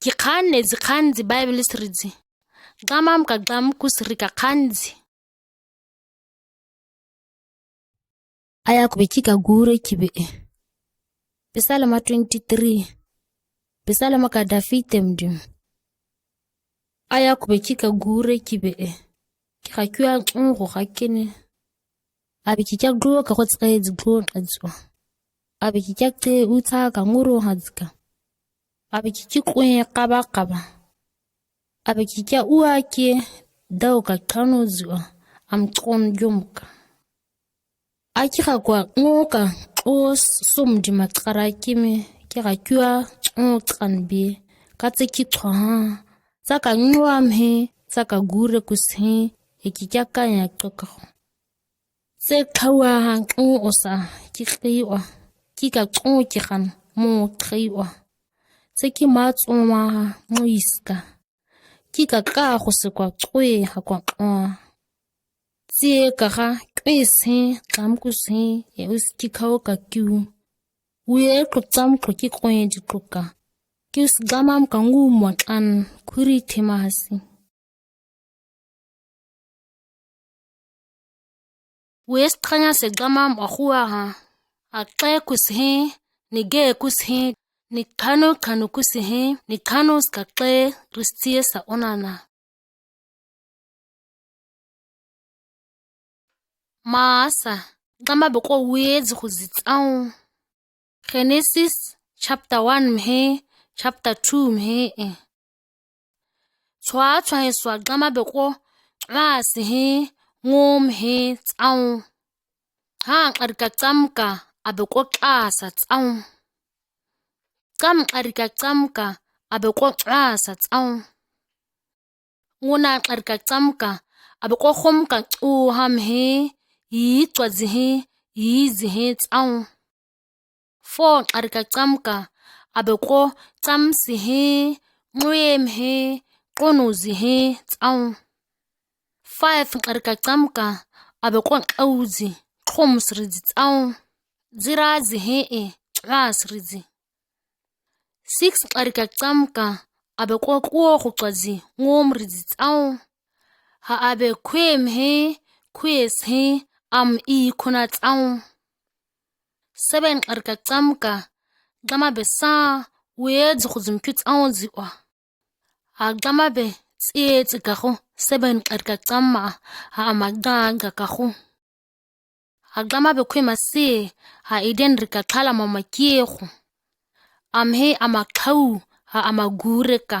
Ki khanzi Bible sridzi. Gamam ka gam kusrika khanzi. Aya kubechika gure kibe. Psalma 23. Psalma ka Dafite mdim. Aya kubechika gure kibe. Kikakua ngu kakene. Abikikia gluo ka kotskaedz gluo kadzwa. Abikikia te uta ka nguru hadzka. Abikikia kwenye kaba. Abikikia uake dao ka kanozwa. Amtron jumka. Akika kwa ngoka os somdi matkara kime kikakua kanbi. Katse kitwa. Saka nguamhe. Saka gure kushe. Ekikia kanya tokako. Se kawa hang osa kikriwa kika kikan mo kriwa se ki matsoma moiska kika ka go se kwa tswe ha kwa se ka ga kwese tsamkuse e uskikao ka kyu uye tlotsam tloki kwenye dikloka ki usgamam ka ngumo tlan khuri themahasi West kanya se gamam ahuaha. Akle kushe, nige kushe, ni kano kushe, ni kano skakle ristie sa onana. Maasa, gama beko wezi kuzitau. Genesis chapter 1 mhe, chapter 2 mhe. Chwa heswa gama beko maasi he. Ngom he tsau. Hang arika tsamka abeko klasa tsau. Tsam arika tsamka abeko klasa tsau. Nguna arika tsamka abeko khomka ham he yitwazi he yizi he tsau. Fo arika tsamka abeko tsamsi he nguyem he konuzi he tsau. 5 arika tsamka abeko auzi khomsridzi tsau zirazi he asridzi 6 arika tsamka abeko kuo khutwazi ngomridzi tsau ha abe kwem he kwes he am khona tsau 7 arika tsamka gama besa wedzi khuzimkyu tsau ziwa ha gama be tsietsi gaho 7 arika tsamma ha amaganga gaho ha gama be kwema se ha iden rika khala mama kiego amhe amakau ha amagureka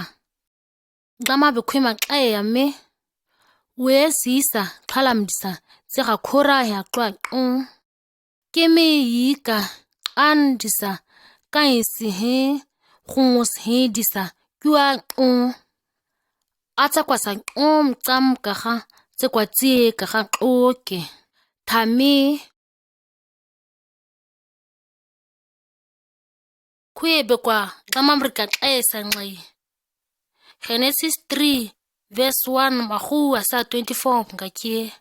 gama be kwema kaya me we sisa khala mdisa se ga khora ya kwa keme yika andisa kaisi he khumos he disa kwa Ata kwa sa tsamka ga se kwa tsie ka ga oke thame kwebe kwa gamamrika esa ngai Genesis 3 verse 1 mahu asa 24 ngakie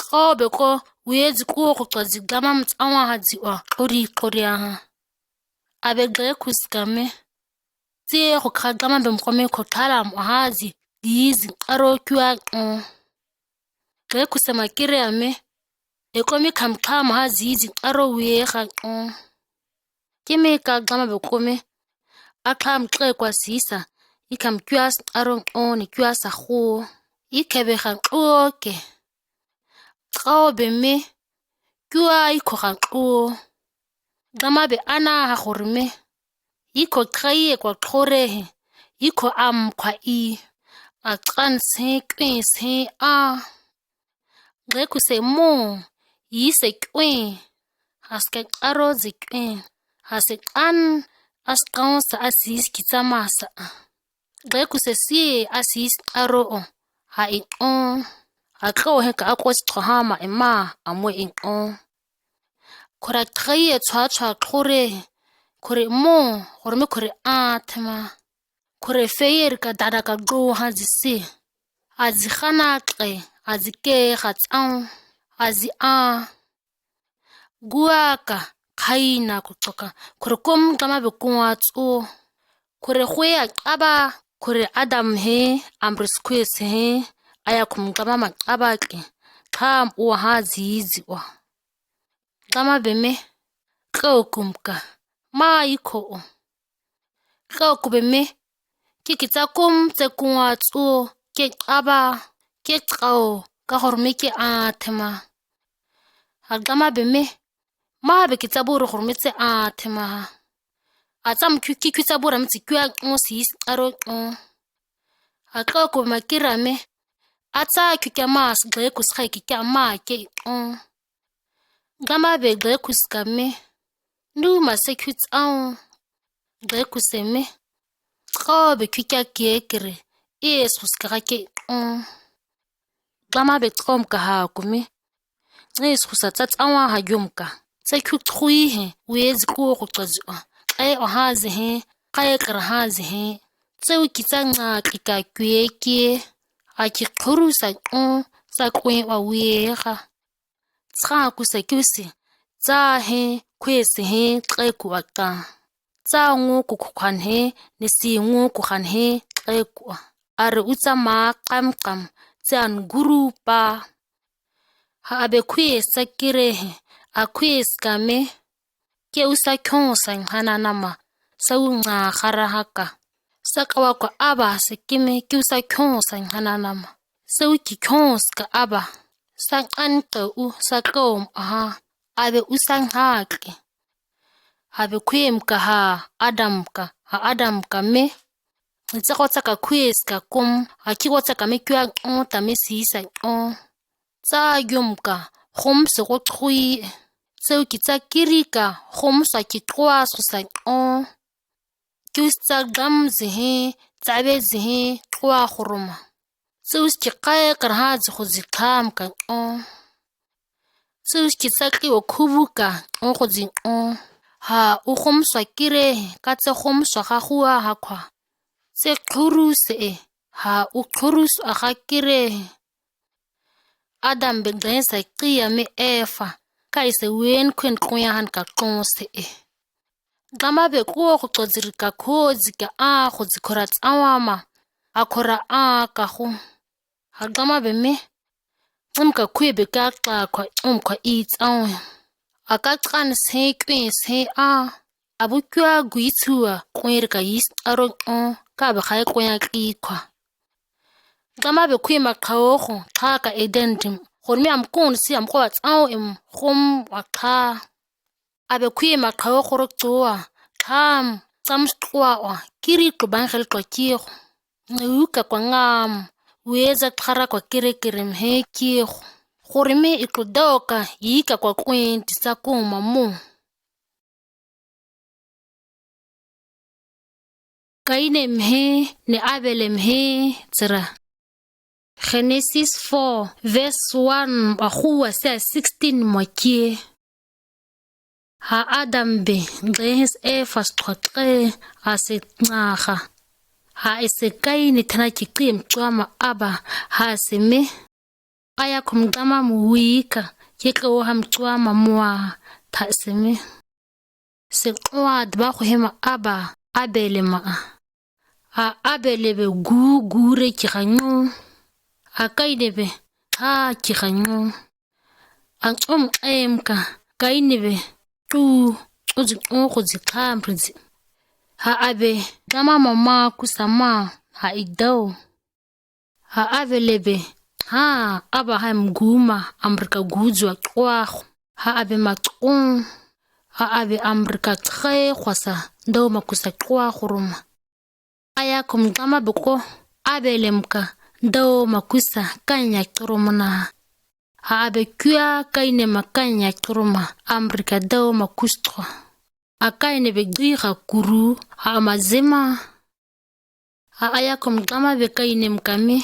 Kobe ko uyezi kuo kutwazi gamam tsawa hadziwa kori abegre kuskame tsie go khagama bemkome khothala mohazi yizi aro kwa ge kusema kire ame ekomi khamkha mohazi yizi aro we ga kime ka gama bekome akham xe kwa sisa ikamkyas aro ni kyasa kho ikebe ga oke Kobe me kwa ikho ga gama be ana ha gorme Iko khaye kwa khorehe iko kwa a tsanse kwese ge kuse mo yise kwe haske arozi kwe hase askansa asis kitsamasa ge kuse si asis aro ha akho he ka akwas khama ema amwe khora khaye chwa khore kore mo gorme kore thema kore feyer ka dada ka go hazisi azi khanaqe azike khatsang azi guaka khaina kutoka kore kom gama be kwatso kore khoya qaba kore Adam he amrisquis he aya kumqaba maqaba ke qham uhazizi wa qama beme qokumka ma ikho qoku beme kikitsakum tsekunwatsu ke qaba ke qao ka horme ke athema haqama beme ma be kitsaburu hormetse athema atsam kitsabura mtsikwa ngosis aro aqoko makirame atsa kyamaas gqekus khayki kyama ke gama be gqekus kame ndu masekwits gqekuseme qobe kyakya kekere esus kake gama be qom ka ha kumi esus atsats ha yumka tsekyutkhuihe wezi ko qoqazwa ay ohazi he qayqra hazi he tsew kitsanqa ka kweke akikhurusa sa kwe wa wega tsa kusakyusi tsa he kwese he xeku aqa tsa ngo kukhan he nisingu kukhan he xeku are utsama qamqam tsan gurupa ha abe kwesa kirehe akwes kame ke usakhonsa ngananama sawunqa kharahaka sakawa kwa aba sekime ke usakhonsa ngananama sawukikhonska aba saqanqe usaqom abe usanghake abe khwemka ha Adam me ntsakotsa ka khweska kum akikotsa kame kya tamesisa tsa yumka khomse go tkhwi tseo kitsa kirika khomsa kitwa susa kyusta gamze he tsabeze he twa khuruma tseo skiqaye qarhazi khuzikam ka tseo skitsaki okhubuka khuzin ha ukhomsa kire ka tse khomsa ga khua hakwa tse khuruse ha ukhurus aga kire Adam begdensa qiya me efa kaise wen kwen qoyan ka qonse gama be ko go tsodzirika khozi ka go zikhorat awama akhora ka go ha gama be me umka khwebe ka xaqwa umkwa itsawe akaqan sekwe se abukwa guitsua kwerka yis aro ka be khay qoya qikwa gama be khwima qhawo xaka edendim khormi amkon si amqwa tsaw khom waqha abe khwima qhawo khoroktswa kham tsamstwa kiri qbangel qkiro nguka kwangam weza qhara kwa kirekere mhekiro khormi ikdoka yika kwa kwenti sakuma mu kaine mhe ne abele mhe tsra Genesis 4 verse 1 bahuwa sa 16 mwakie ha Adam be ngces efas qhoqe asetnaga ha esekaini thana kiqim qwama aba ha seme aya khumqama muwika yekho hamqwama mwa thaseme seqwad ba khohema aba abelema ha abelebe gure kiganyo akaidebe kiganyo emka kainebe tu uzikhambrizi ha abe kama mama kusama ha idao ha avelebe aba ha mguma amrika guzwa kwaho ha abe maqon ha abe amrika khay khwasa ndo makusa kwaho ruma aya kumqama beko abelemka ndo makusa kanya turumna ha abe kya kaine makanya turuma amrika ndo makustro akaine begdiga kuru ha mazema ha aya kumqama bekaine mkame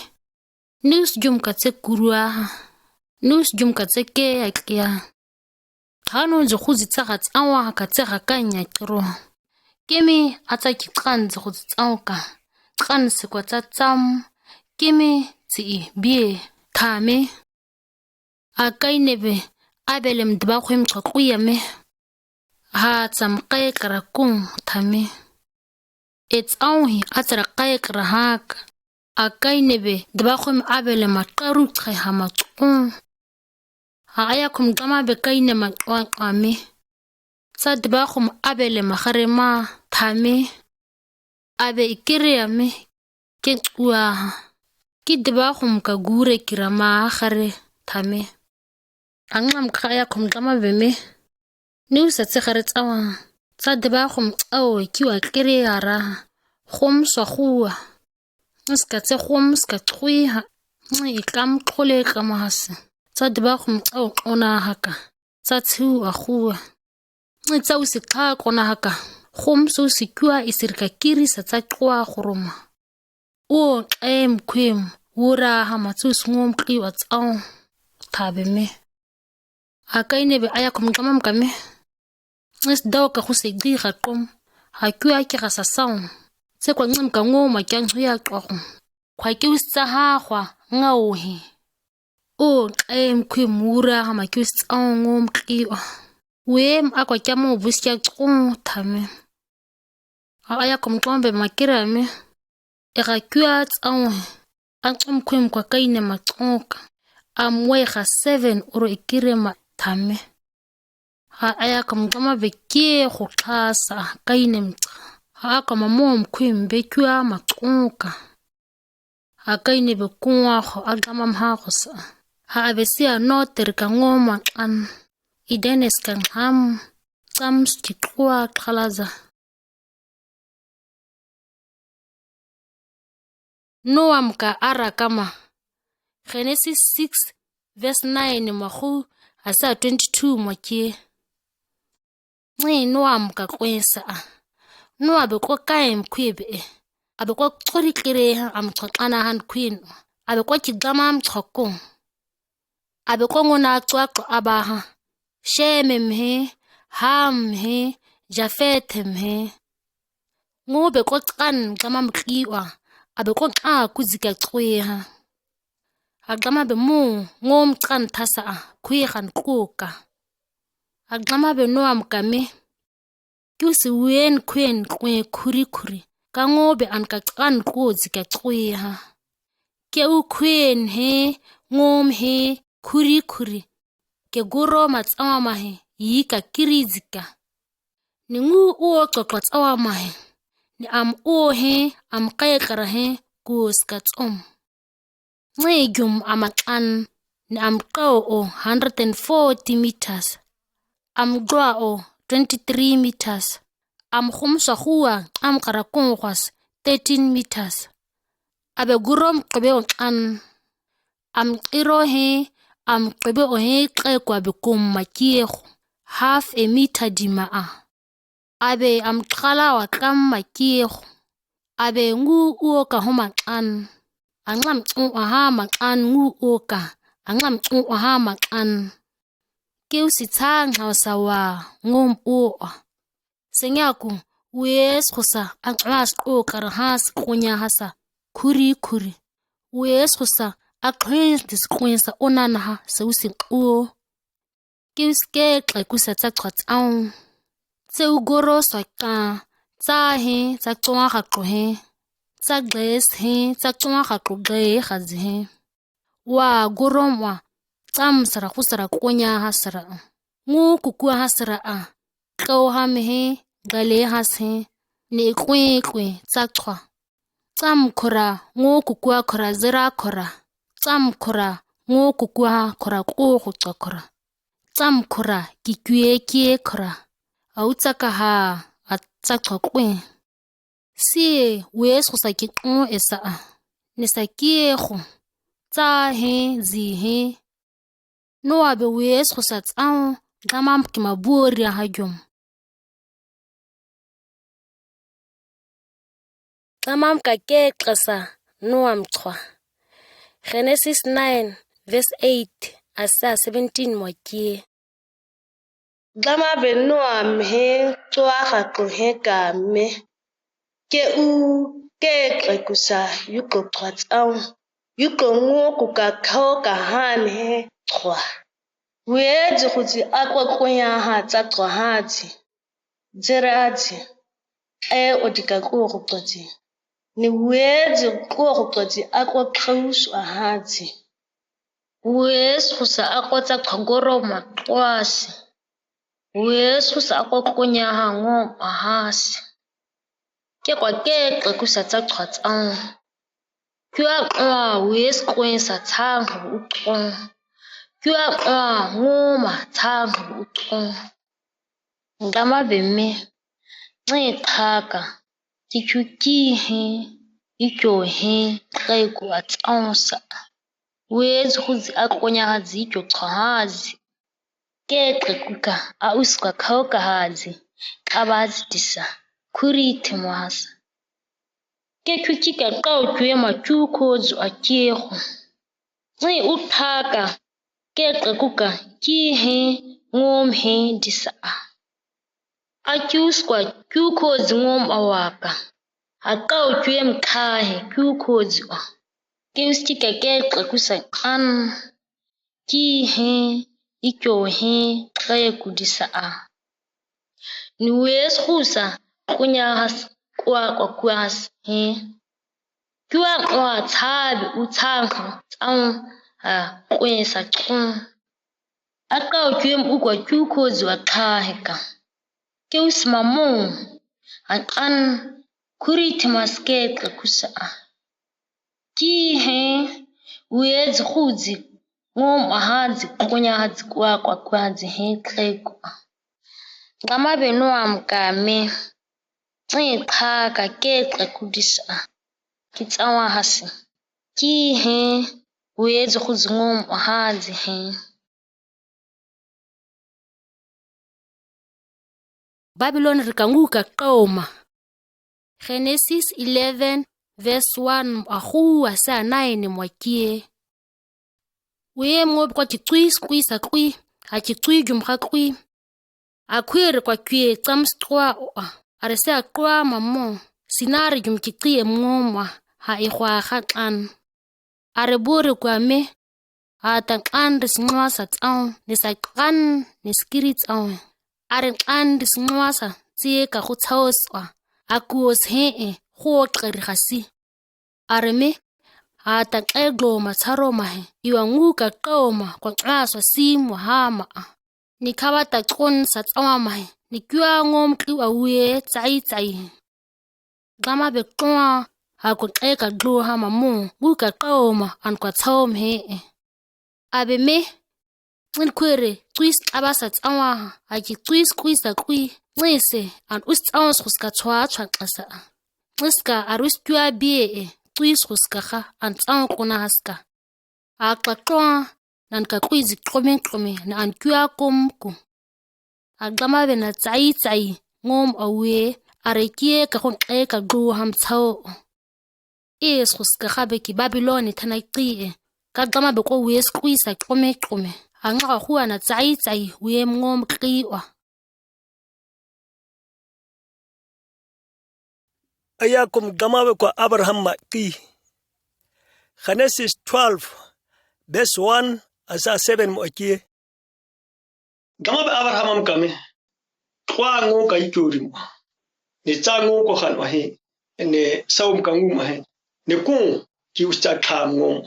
nus jumka tse kurua nus jumka tse ke akia hanu nzo khuzi tsagat awa ka tsega kanya tro kemi ataki qanze khuzi tsauka qanse kwa tsatsam kemi tsi bie thame akainebe abelem dba khwem qaquyame ha tsamqe karakun thame It's only atara kayak rahak. Akainebe dbakhum abele maqaru tkhayha maqon. Ayakum gama be kaine maqwan qame. Sa dbakhum abele makharema thame. Abe ikiriyame kenqwa. Ki dbakhum ka gure kirama khare thame. Angam ayakum gama be me. Niusa tsekhare tsawa. Sa dbakhum awe kiwa kiriyara. Khum swakhua. Ska tse khum ska tkhwiha. Ikam khole kamahase. Sa dbakhum ona haka. Sa tsiu akhua. Tsa usikha kona haka. Khum so sikua isirka kiri sa tsa tkhwa khuruma. O kwem wura ha matsus ngom qiwa tsao. Thabe me. Akainebe ayakum kamam kame. Is dawka khusigi khaqom. Hakua ki khasasang. Se kwa ngam ka ngoma kyang ya qaqo. Kwa ki usta ha khwa ngauhi. O kwem wura ha makus tsao ngom qiwa. Wem akwa kyamo busya tqon thame. Ayakum tombe makirame. Ega kua tsao. Anqom kwem kwa kaine maqonka. Amweha 7 uro ikirema thame. Ayakum gama bekie khukhasa kaine mqa. Akama mom kwem bekua maqonka. Akaine bekunwa kho agama mhakosa. Abesia noter ka ngoma an. Idenes kan ham. Sams kitwa khalaza. Noam ka arakama. Genesis 6 verse 9 mahu asa 22 mwakie. Noam ka kwensa. Noa beko kaim kwebe. Abeko tsori kireha amchokana han queen. Abeko kigama amchokon. Abeko ngona tswako abaha. Sheme mhe, ham mhe, Jafet mhe. Beko tkan gama mkiwa. Abeko kuzika tsweha. Agama be mu ngom tkan tasa kwehan kuka. Agama be Noam kame. Kusi wen kwen kuri. Kangobe anka tkan kuzika tsweha. Ke kwen he, ngom he, kuri. Ke guro matsawa mahe, yika kirizika. Ni uo tsotwa mahe. Ni he, kayakara he, kuska tsom. Gyum amatlan. Ni qao 140 meters. Gwao 23 meters. Khumsa huwa karakon khwas 13 meters. Abe gurom qebe an. Iro he, qebe he qekwa bekum makiekho. Half a meter dimaa. Abe khala wa kam makiekho. Abe uo ka homa an. Angam aha makan uoka. Angam aha makan. Usitang hausawa ngom uo. Senyaku wes khosa anglas karahas kunya hasa kuri. Wes khosa akhwens diskwensa onanaha sewusin uo. Kiuske kusa tsatsatsang. Ugoro swaka. He tsatwa khaqhe. Tsagles he tsatwa khaqhe khazi. Wa goromwa tsamsara khusara kunya hasara. Kukua hasara Kauhamhe, gale hase, ne kwe, tsatwa. Kora, kukua kora zira kora. Kora, kukua kora kora. Kora, kie kora. Autsaka atsatwa kwe. Sie, wes kusaki esa. Nesakieko. He, zihe. Noa be wes kusatsao, gamam kimaburi hajum. Gamam kake kasa Noam twa. Genesis 9 verse 8 asa 17 mwakie. Gama be Noam he twa he kame. Ke kusa yuko twatsao. Yuko kukakao kahane he twa. Weji kuti akwa kunya ha tsatwa hati. Zeraji. odikakuruqoti. Ni wezi kuruqoti akwaqhawusu ahazi. Wesusa akwatsa qhongoroma qwasi. Wesusa akwaqonyaha ngom ahasi. Ke kwakeqe kusatsa qhwatsang. Kya wes kwensa tsangu uqong. Kya ngoma tsangu uqong. Ngama beme. Nqaka. Kichukihe. Ijohe. Qeku atsansa. Wezi huzi akonyaha zijo qhahazi. Keqe kuka auska kauka hazi. Kabazi disa. Kuriti mwasa. Kechuchika kau kwe machukozu akiehu. Uthaka. Keqe kuka kihe ngomhe disa. Akiuskwa kyukozi ngom awaka. Hakau kwe mkahe kyukozi wa. Kiuskika keqe kusa kan. Kihe. Ijohe. Kaya kudisa. Niwes husa. Kunyahas. Kwa kwas. Kya tsabi utsangu. Kwensa chung. Akau kwe ukwa kyukozi wa kaheka. Kius mamon. An kuriti maskeka kusa. Kihe. Wezi huzi. Ngom ahazi kunya hazi kwa kwazi hekleko. Ngama benua mkame. Nqaka keqe kudisa. Kitsawa hasi. Kihe. Wezi huzi ngom ahazi he. Babylon rikanguka qoma. Genesis 11 verse 1 ahua sa 9 mwakie. Weye mwobi kwa kitwis kwisa kwi. Hakitwi jumha kwi. Akwiri kwa kwe tsamstwa oa. Arese akwa mamo. Sinari jumkikrie mwoma. Haihwa khatlan. Areburi kwa me. Hataklan risnwasa tsao. Nisaklan niskiri tsao. Areklan risnwasa. Tsieka khutsaoswa. Akuos hee. Khokri khasi. Areme. Hatakeglo matsaroma he. Iwanguka qoma kwa aswa simu hama. Nikabata kon satsawama he. Nikyua ngom kiwa uye tsai. Gama bekwa hakuteka glo hama mo. Guka qoma ankwa tsom he. Abeme. Nkwere twis abasa tsawa. Haki twis kwisa kwi. Nise an ustans huska tswa qasa. Niska aruskyua bie. Twis huska an tsang kuna haska. Akakwa nanka kwizi klome na ankyua komku. Agama bena tsai ngom awe arekie ka glo ham tsao. Huska khabeki Babylon tanaiqie. Kagama beko wes kwisa klome. Anga huwa na tsai we ngom kriwa. Ayakum gamawe kwa Abraham maki. Genesis 12 verse 1 asa 7 mwakie. Gamawe Abraham kame. Kwa ngo ka ikuri. Ni tsango ko khanwa he. Ne saum kangu ma he. Ne ku ki usta kham ngo.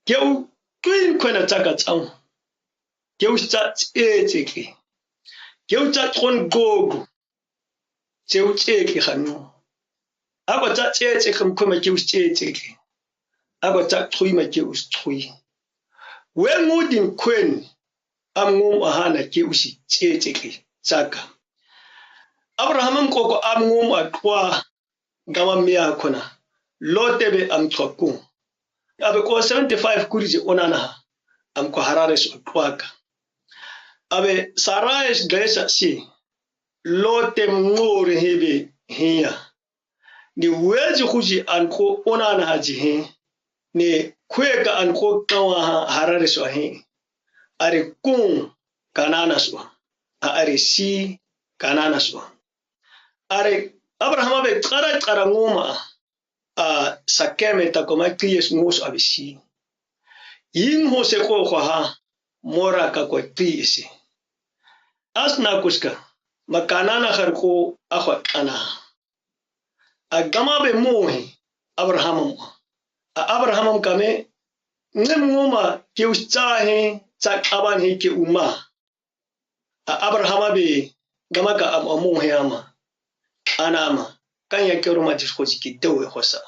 Keu twin kwena tsaka tsang. Keu usta tseki. Keu tsa tron gogo. Tseu tseki khanu. Ako tsa tsetse khumkhuma keu tseki. Ako tsa thui ma keu thui. We ngudin kwen am ngum ahana keu si tseki tsaka. Abraham koko am ngum atwa gama miya kona. Lotebe am twaku. Abe ko 75 kuriji onana am ko harare so twaka. Abe Saraish gaisa si. Lote ngore hebe hiya. Ni wezi kuji anko onana haji he. Ni kweka anko kawa harare so he. Are kun kanana so. Are si kanana so. Are Abraham abe kara ngoma. Sakeme takoma kriyes ngos abisi. Yin hose ko ha mora ka kwa kriyesi. Asna kuska. makanana kharko akhwa ana agama be mohe abraham kame ngema ke ustahe tsak aban he ke umma abraham be gama ka amohe ama ana ama kan ya kero ma disko ki dewe khosa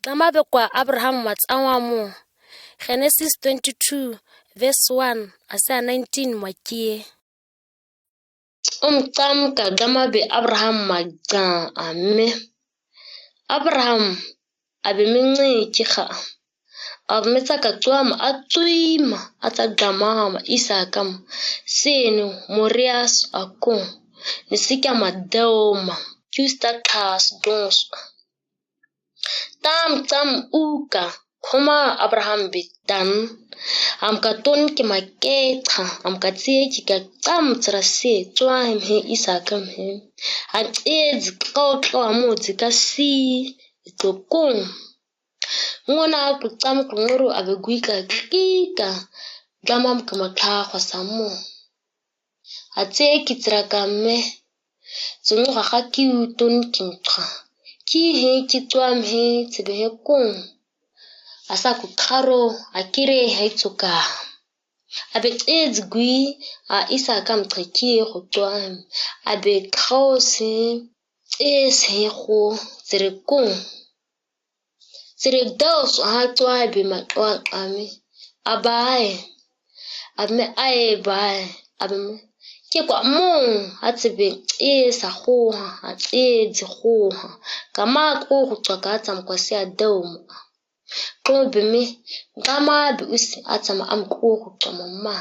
Gama be kwa Abraham matsawa mo. Genesis 22 verse 1 asa 19 mwakie. Tam ka gama be Abraham magjan ame. Abraham abe mingi kikha. Abmetsa ka tuama atuima ata gama Isakam. Senu Morias akon. Nisika madoma. Justa kas dons. Tam uka. Koma Abraham bitan. Am ka ton ki maketa. Am ka tse ki ka tam trase. Tua hem he Isakam hem. At eds kaw amoti kasi. Ito kong. Ngona kutam kunguru abeguika kika. Gamam kamakha kwa samo. Ate kitraka me. Zungu kakaki uton kimtra. Ki he kitwam he tibe he kong. Asa kukaro akire haituka. Abek eds gui a Isakam treki hotwam. Abek krause es he ho tere kong. Tere dos hatwa be matwa ame. Abae. Abme ae bae. Abme. Ke kwa mon hatebe esa hoha. Atedi hoha. Kama ko kutoka atam kwa siya doma. Kwa bime. Gama be usi atam am ko kutoka mama.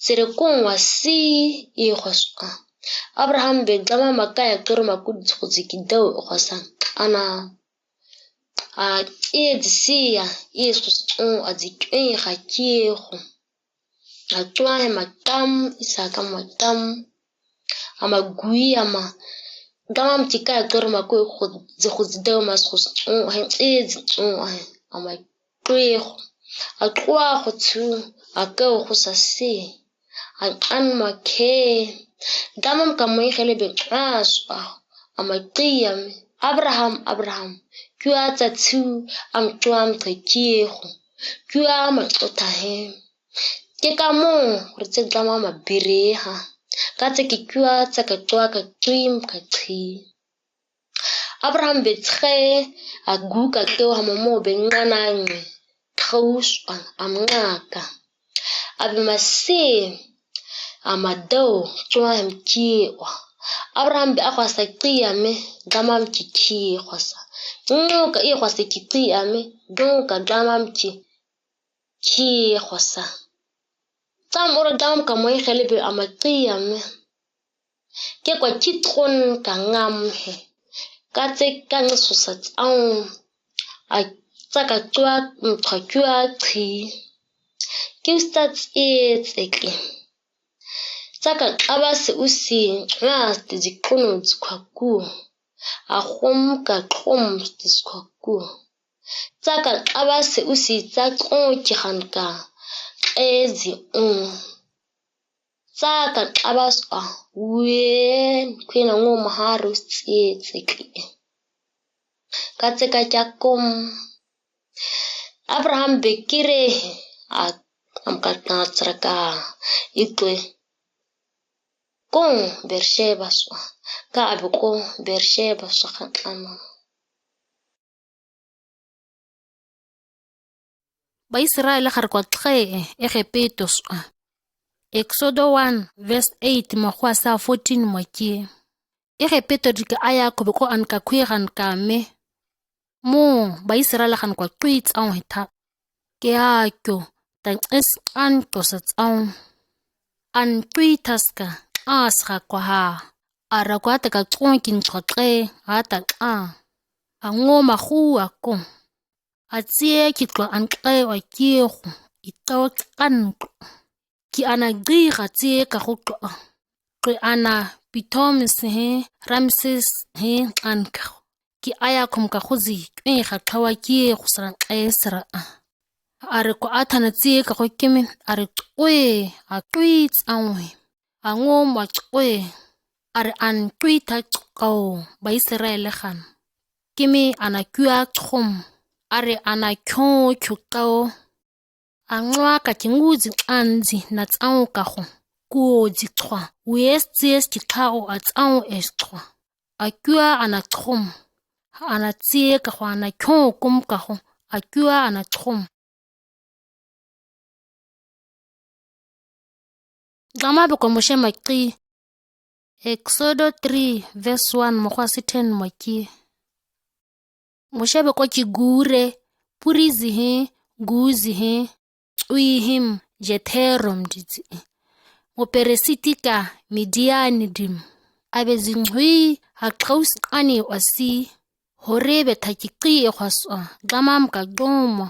Tere kong wasi ihoswa. Abraham be gama makaya kero makud kuzikidao ukosan. Ana edisia Jesus adikwe hakieho. Atwahe matam Isakam matam amagui ama gama mtikaya kero makwe khuzidao maskos hen ama kweho akwa khutu akao khusasi an make gama mkamwe khelebe aswa ama qiyam Abraham Kua tatu am tuam trekieho. Kua makotahe. Keka mo kurete gama mabireha. Kate kikua takatua katrim katri. Abraham betre aguka keo hamamo benganangwe. Kraus amngaka. Abimase amado tuam kiewa. Abraham be akwa sakria me gama mkiki kwasa. Nyoka kwasa kiti ame donka gama mki ki kwasa. Tam ora gama kamoy khelebe amati ame. Ke kwa kitron ka ngam he. Kate kang susat an a tsaka twa mtrakua tri. Kistat eke. Tsaka abase usi ras dizikono dzikwaku. Ahom ka krom diskwaku. Tsaka abase usi tsakon kihanka. Ezi Tsaka abas wen kwena ngo maharu tseki. Katseka chakom. Abraham bekire amkatna tsraka itwe. Kong Bersheba swa. Ka abuko Bersheba swa khatana. Ba Israel kharkwa tle Egepeto swa. Exodo 1 verse 8 mwa sa 14 mwakie. Egepeto dika aya kobeko anka khwigan kame. Mo ba Israel khan kwa tweets an hita. Ke akyo tan es an tosats an. An tweetaska asra kwa ha. Ara kwa taka tkonkin tsotle ata ka. Angoma khu ako. Atsie kitwa ankle wa kiehu. Itok kanko. Ki ana gira tsie ka khokwa. Kwe ana Pitoms he Ramses he anka. Ki aya kumka khuzi kwe khatwa kiehu sran esra. a re ko a thana tsie ka go keme a re twe a tweets angwe a ngom wa twe a re an tweeta kao ba Israel gan keme ana kua tkhom a re ana kyo kao a ngwa ka tinguzi anzi na tsang ka go ko ditshwa wes tsies ditlhago a tsang estwa a kua ana tkhom ana tsie ka go ana kyo kom ka go a kua ana tkhom Gama be ko moshe maki Exodo 3 verse 1 mokwasi 10 maki Moshe be ko kigure purizi he guzi he uihim jeterom ditsi Operesitika Midiani dim abezingwi haqaus ani wasi horebe takiqi khwaswa gamam ka gomo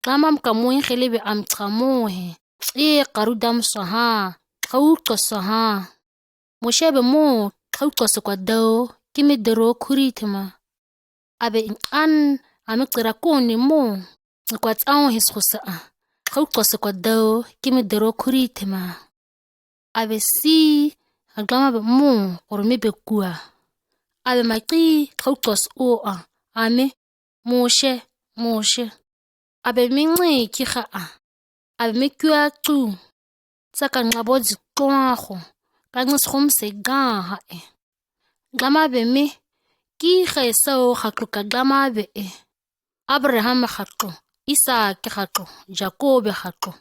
gamam ka moingelebe amtsamohe qarudam saha qawqo saha Moshebe mo qawqo kwa daw kimi dero kuritima abe an amikira kuni mo kwa tsawo hiskhusa qawqo kwa daw kimi dero kuritima abe si aglama be mo orme be kua abe maki qawqo ame Moshe abe mingi kikha abe mikua tu tsaka ngabodzi twago ka ngiskhom se gaha glama be me ki khaiso khakluka glama be Abraham khaklo Isaac khaklo Jacob khaklo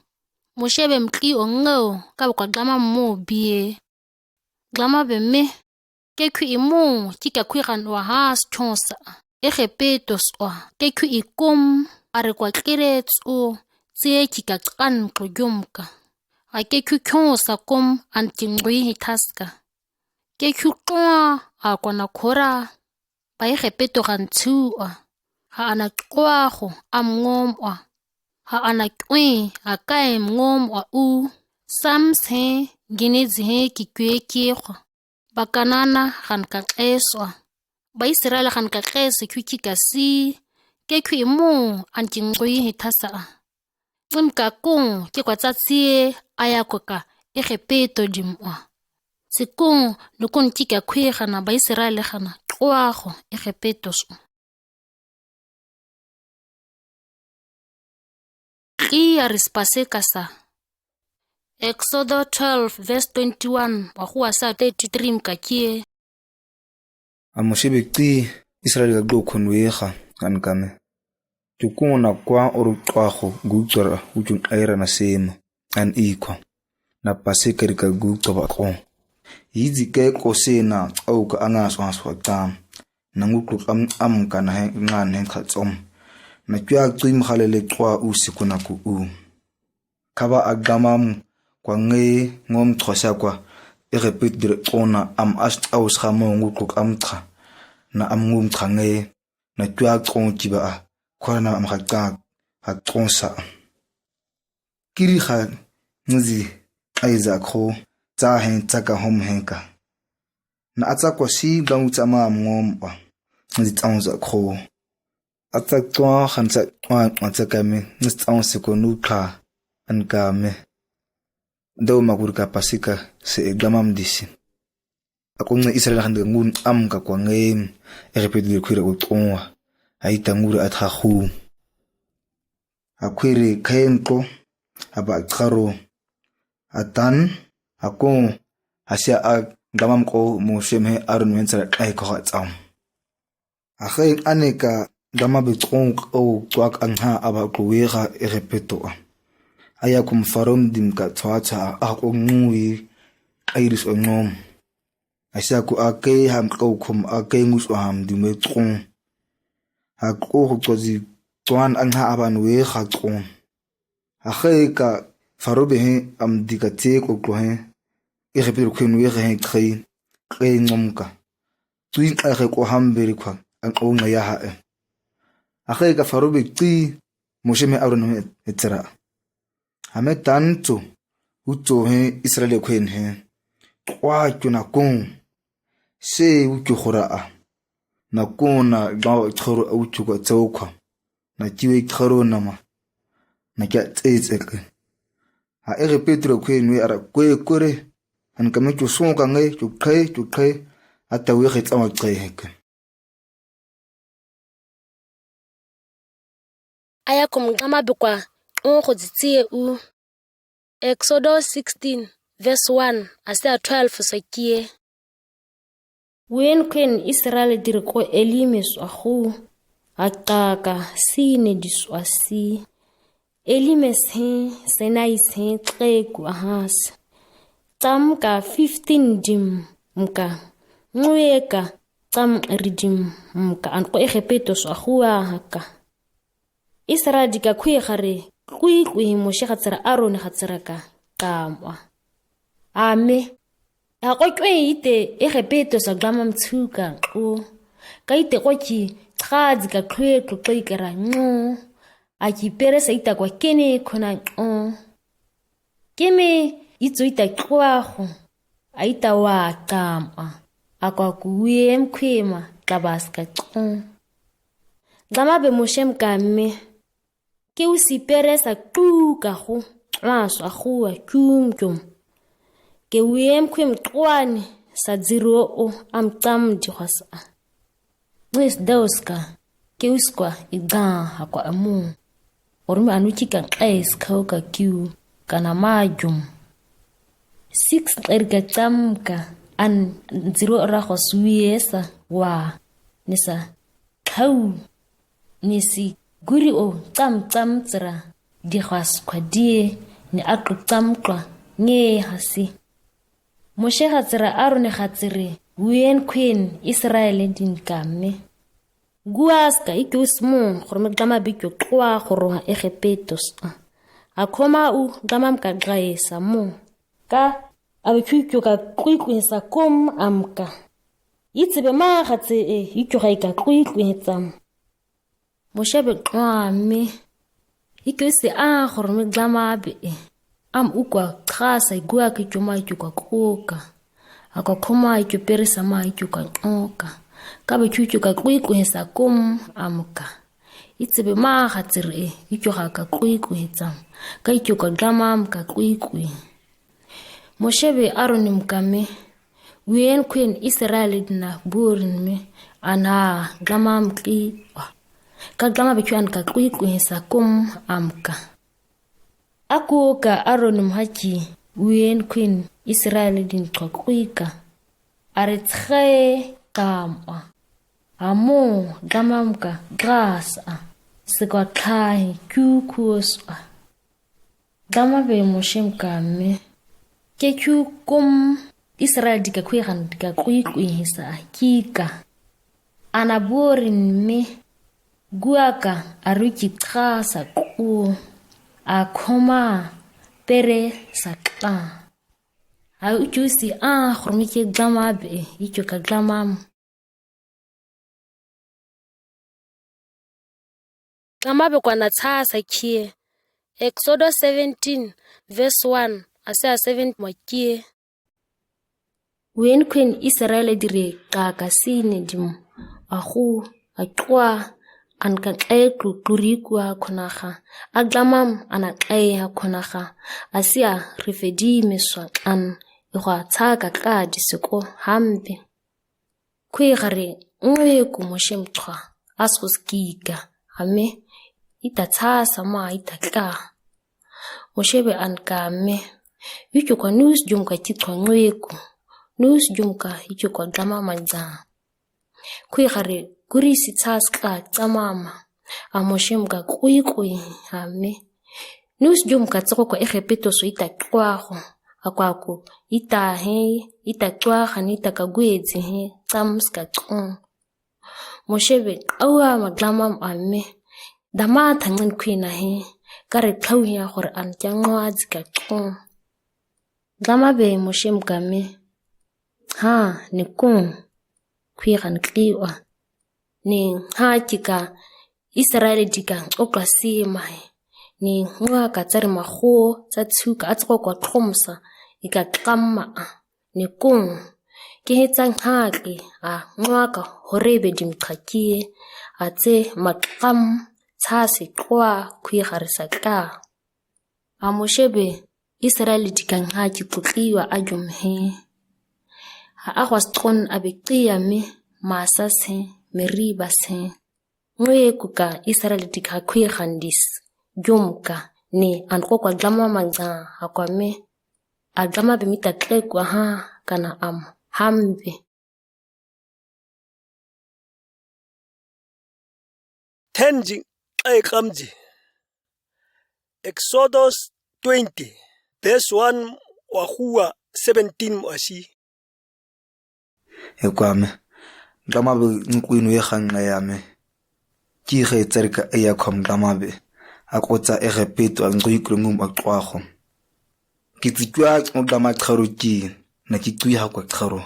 Moshe be mki ongo ka kwa glama mo bie glama be me ke khu imo tika khwigan wa has chonsa egepetos ke khu ikom are kwa kiretso tse kika kan kujumka ake khu khonsa kom antingwi hitaska ke khu kwa akona khora ba egepeto gantsu ha ana kwago amngom ha ana kwi akae mngom u samse ginezi he kikwekego bakanana gan ka eswa ba Israel gan ka kese kukika si ke kwi mo antingwi hitasa Mka kung ke kwa tsatsie aya koka egepeto dimwa Sikung nukun tika khwega na ba Israel gana kwago egepeto so Ki arispase kasa Exodo 12 verse 21 wa huwa sa 33 mkakie Amoshebe qi Israel ga glo khonwega kankame Tukuna kwa orukwago gutsora utun aira na sema an ikwa na paseka rika gutso ba ko yizi ke ko sena au ka angaswa swata na nguklu am kana he ngane khatsom na tya tsim khalele twa usikuna ku kaba agamam kwa nge ngom thosa kwa repeat dire ona am ast aus khamo nguklu amkha na am ngum khange na tya tronki ba Kwana amkhaka hatonsa kiri kha nzi aiza kho tsa hen tsaka hom henka na atsa kwa si gangutsa ma mngom ba nzi tsaunza kho atsa twa khansa atsa kame nzi tsaunse ko nukha ankame ndo magurka pasika se gamam disi akunga Israel khanda ngun amka kwa ngem repete kwira utqwa Aitangura athahu akwiri kayenko aba kharo atan ako asya gamam ko moshemhe arun wensara kai ko tsam akhay aneka gamabe tronk o twak anha aba ko wega erepeto ayakum farom dim ka twata ako ngui iris ongom asya ko akay ham ko kum akay ngus ham dim tron Ako kozi tuan angha aban we khatron akhay ka farobe he am dikate ko he repete ko we he khay ngomka tuin akhay ko hambere kwa an ko ngaya ha akhay ka farobe ti mosheme arun etera ame tanto utso he Israel ko he kwa tuna kon se uko khora na kuna gawa kharo auchuka tsokwa na kiwe kharo nama na kya tsetseke ha ere Petro kwenwe ara kore an kame tso sonka ngai tso khe ata we ge tsama qheke aya kumgama bikwa go tsie u Exodus 16 verse 1 asa 12 sakie wen kwen Israel dire ko elimes ahu akaka sine diswasi elimes he senais he qeku ahas tam ka 15 dim mka nguyeka tam ridim mka an ko egepetos ahua haka Israel dika khwe gare kwi moshe gatsara Aaron gatsara ka kamwa ame a go kwe ite egepetos a gama mtsuka o ka ite go ki khadzi ka khwe ikara no a ki peresa ita kwa kene khona o keme itso ita kwago a ita wa kama akwa kuye mkhwema tabaska o gama be moshe mkame ke o siperesa tuka go maso a go a kumkum ke wem khwem twani sa zero o amtam dihasa wes dauska ke uskwa iga akwa amu orme anuchika qais khauka kiu kana majum 6 erga tamka an zero raho suiesa wa nisa khau nisi guri o tam tsra dihas kwadie ni akru tamkwa nge hasi Moshe hatsira Aaron hatsire wen queen Israel din kame guaska ikusmu khorme gama bikyo kwa khoroha egepetos akoma u gama mkagaesa mo ka abikyo ka kwikwisa kom amka itsebe ma khatse ikyo ga kwikwitsa Moshe be kwame ikuse khorme gama be am ukwa khasa igwa ke tjoma ikwa koka akakhoma ikyoperesa ma ikwa oka ka be tjutjuka kwikwesa kom amka itsebe ma khatsire ikyo ga kwikwetsa ka ikyo ka gama amka kwikwi Moshebe Aaron mkame wen queen Israel dina burin me ana gama amki ka gama be tjwan ka kwikwesa kom amka Ako ka Aaron mhachi wen queen Israel din kwakwika aretre kama amo gamamka grasa sekwa khai kukuswa gama be moshem kame ke kum Israel dika kwigan dika kwisa kika anaborin me guaka aruki grasa ku akoma pere sakta au jusi khormike gama be ikyo ka gama be kwa tsasa kie Exodus 17 verse 1 asa 7 mwakie wen queen Israel dire ka sine dim ahu atwa an ka kurikwa khonaga aglamam ana khonaga asia refedi meswa an igwa tsaka ka disiko hambe kwe gare ngwe ku moshemtwa asoskika ame itatsasa ma itaka moshebe an kame yuko kwa news jumka titwa ngweku news jumka yuko kwa gama manza kwe gare kuri sitsaska tsamama amoshemka kwikwi ame news jumka tsoko kwa egepeto so itakwago akwako itahe itakwa khanita kagwezi he tsamska tson moshebe awa maglamam ame dama thangen kwina he kare khawya gore an tjangwa dzika tson gama be moshemka me ha ni kun khwigan kliwa ni hakika Israel dika okasima ni ngwa ka tsare mago tsa tshuka a tsgo kwa tlhomsa ikaqamma ni kung ke hetsang hake a ngwa ka horebe dimqhakie a tse maqam tsa se kwa khwi garisa ka Amoshebe Israel dikanghaji kutliwa ajumhe. Aagwastron abeqiya me masase meribase. Ngoye kuka Israel dikakwi khandis jumka ni anko kwa glama magza akwame aglama bimita kwa ha kana hambe. Tenji kamji. Exodus 20 verse 1 wahua 17 mwashi. Ekwame ngamabe nkwinu yekhanga yame kige tsarika eyakhom ngamabe akotsa egepeto angquyikungum aqwago kitsitwa ngama xharuki na kitsuya kwa xharu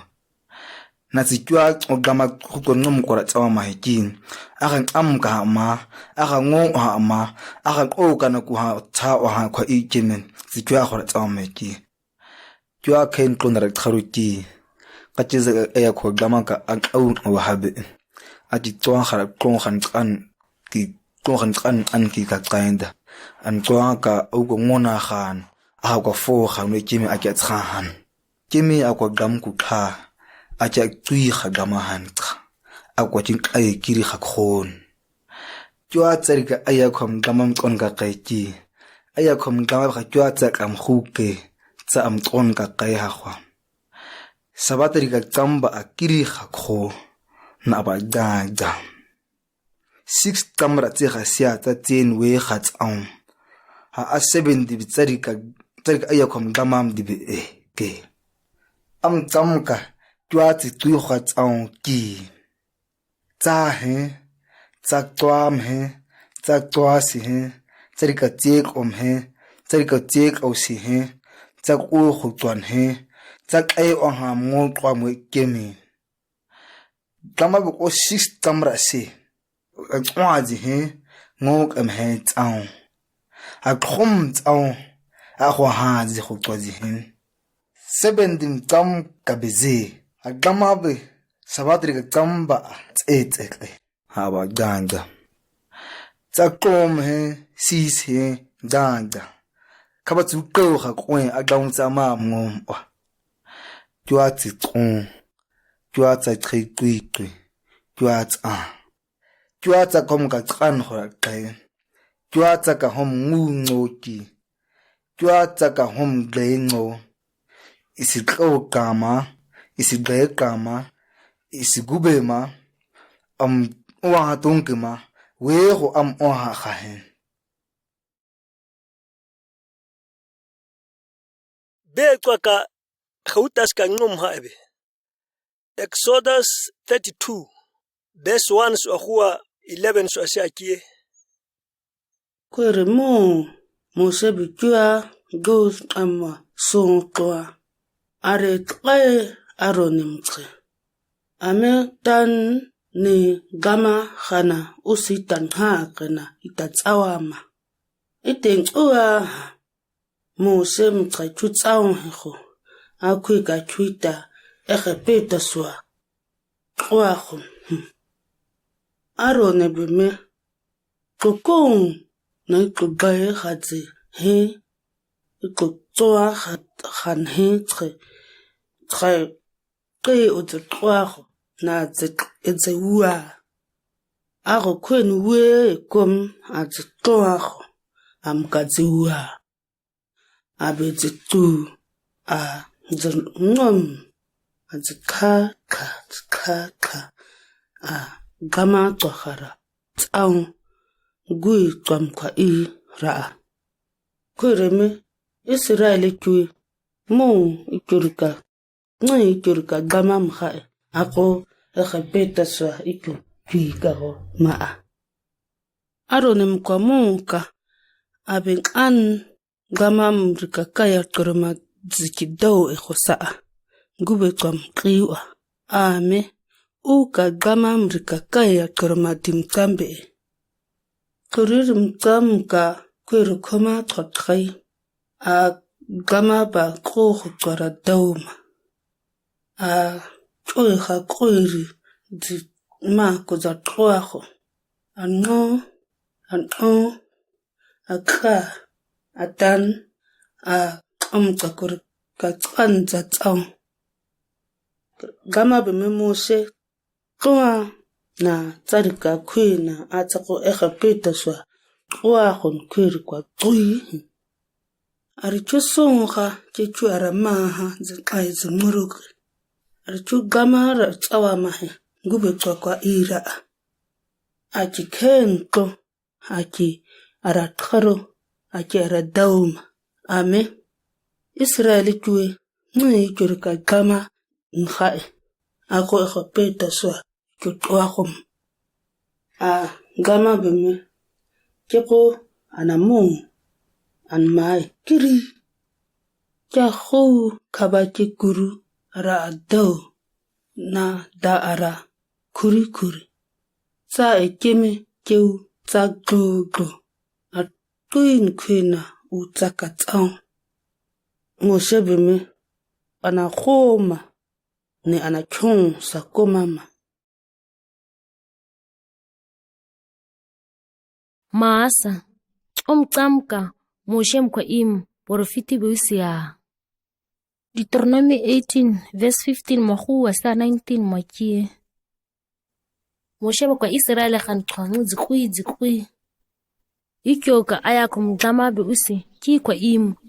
na tsitwa ngama kuqonqum kwara tsawa mahikin aga amka ma aga ngo ha ma aga qoka na ku ha tsawa ha kwa ikimen tsitwa kwara tsawa mahiki twa khen qonra xharuki Kachiza eyakho gamaka aqaw wahabe ati twa khara qongan an ki ka qainda an twa ka ugo ngona khan a ko fo khan kimi a kyatshan kimi akwa gam ku kha a kya tui kha gamahan kha akwa tin ay kiri kha khon twa tsarika ayakhom gamam qon ka qaiki ayakhom gamam kha twa tsakam khuke tsa am qon ka qai ha khwa Sabatri ka tsamba akiri khakho na ba daga 6 kamera tse ga sia tsa tsen we khatsang ha a 7 di tsari ka ayakhom gamam di be ke am tsamka twatsi tu khatsang ki tsa he tsa twam he tsa twasi he tsari ka tsek he tsari ka tsek au si he tsa ku khutwan he Tsak ay oha mo kwa mo kemi. Kama ko 6 kamera se. Akwazi he ngok am he tsang. Akhom tsang akwa hazi khotwazi he. 7 dim tsam kabeze. Akama be sabatri ka tsamba tsetsekle. Ha ba ganga. Tsakom he sis he ganga. Kabatsu ko ha kwen agam tsama ngom. Twatsi tron twatsa tkhikwi twatsa kom ka tsan hora kai twatsa ka hom ngungoki twatsa ka hom glengo isikho kama isigbe kama isigubema wa tonkema we go oha khahen Beqaka khautas ka ngum haebe. Exodus 32 verse 1 so ahua 11 so asiakie. Kwere mo sebi jua goes ama sonkwa are tlae aronimtse ame tan ni gama khana usitan ha kana itatsawama iteng uwa mo sem tsachutsawon ho akui ka chuita ekhepeta swa kwaho arone bime kokong na kubaye khatse he ko tsoa khan he tre ke o tsoaho na tse uwa aro kwen we kom a tsoaho am ka tsuwa abetse tu a ngom azikha gama tsokhara tsang gui tsamkwa I ra kureme Israel tui mo ikurika ngai ikurika gama mkha ako ekhapeta swa iku pikaro ma aronem kwa munka aben an gama mrika kaya kurma zikidao ekhosa gube kwam kriwa ame uka gama mrika kaya kurma dimtambe kurir mtamka kwiru koma tkhotkhai a gama ba kho khwara dauma a choy kha kwiri di ma ko za tkhwaho anno akha atan umcakuri kacwanza tsao. Gama bime Moshe tlwa na tsarika kwina atsako peta swa tlwa gon kwiri kwa tsui. Ari chusonga chechu aramaha zikai zimuruki. Ari chu gama ra tsawa mahe ngube kwa ira. Achi kento achi aratkaro achi aradauma. Ame Israeli chue ngi churika gama nhae. Ako peta swa chutwahum. Gama bime cheko anamung an mai kiri. Chaho kabachi guru ara ado na da ara kuri. Sa ekeme keu tsa glo. Atuin kwina utsaka tsao. Moshe bime anahoma ni anachong sa komama. Maasa, tsamka Moshe mkwa porofiti beusia. Deuteronomy 18 verse 15 mwahu sa 19 mwakie. Moshe mkwa Israeli khantkwa zikui. Ikyoka ayakum gama beusi ki kwa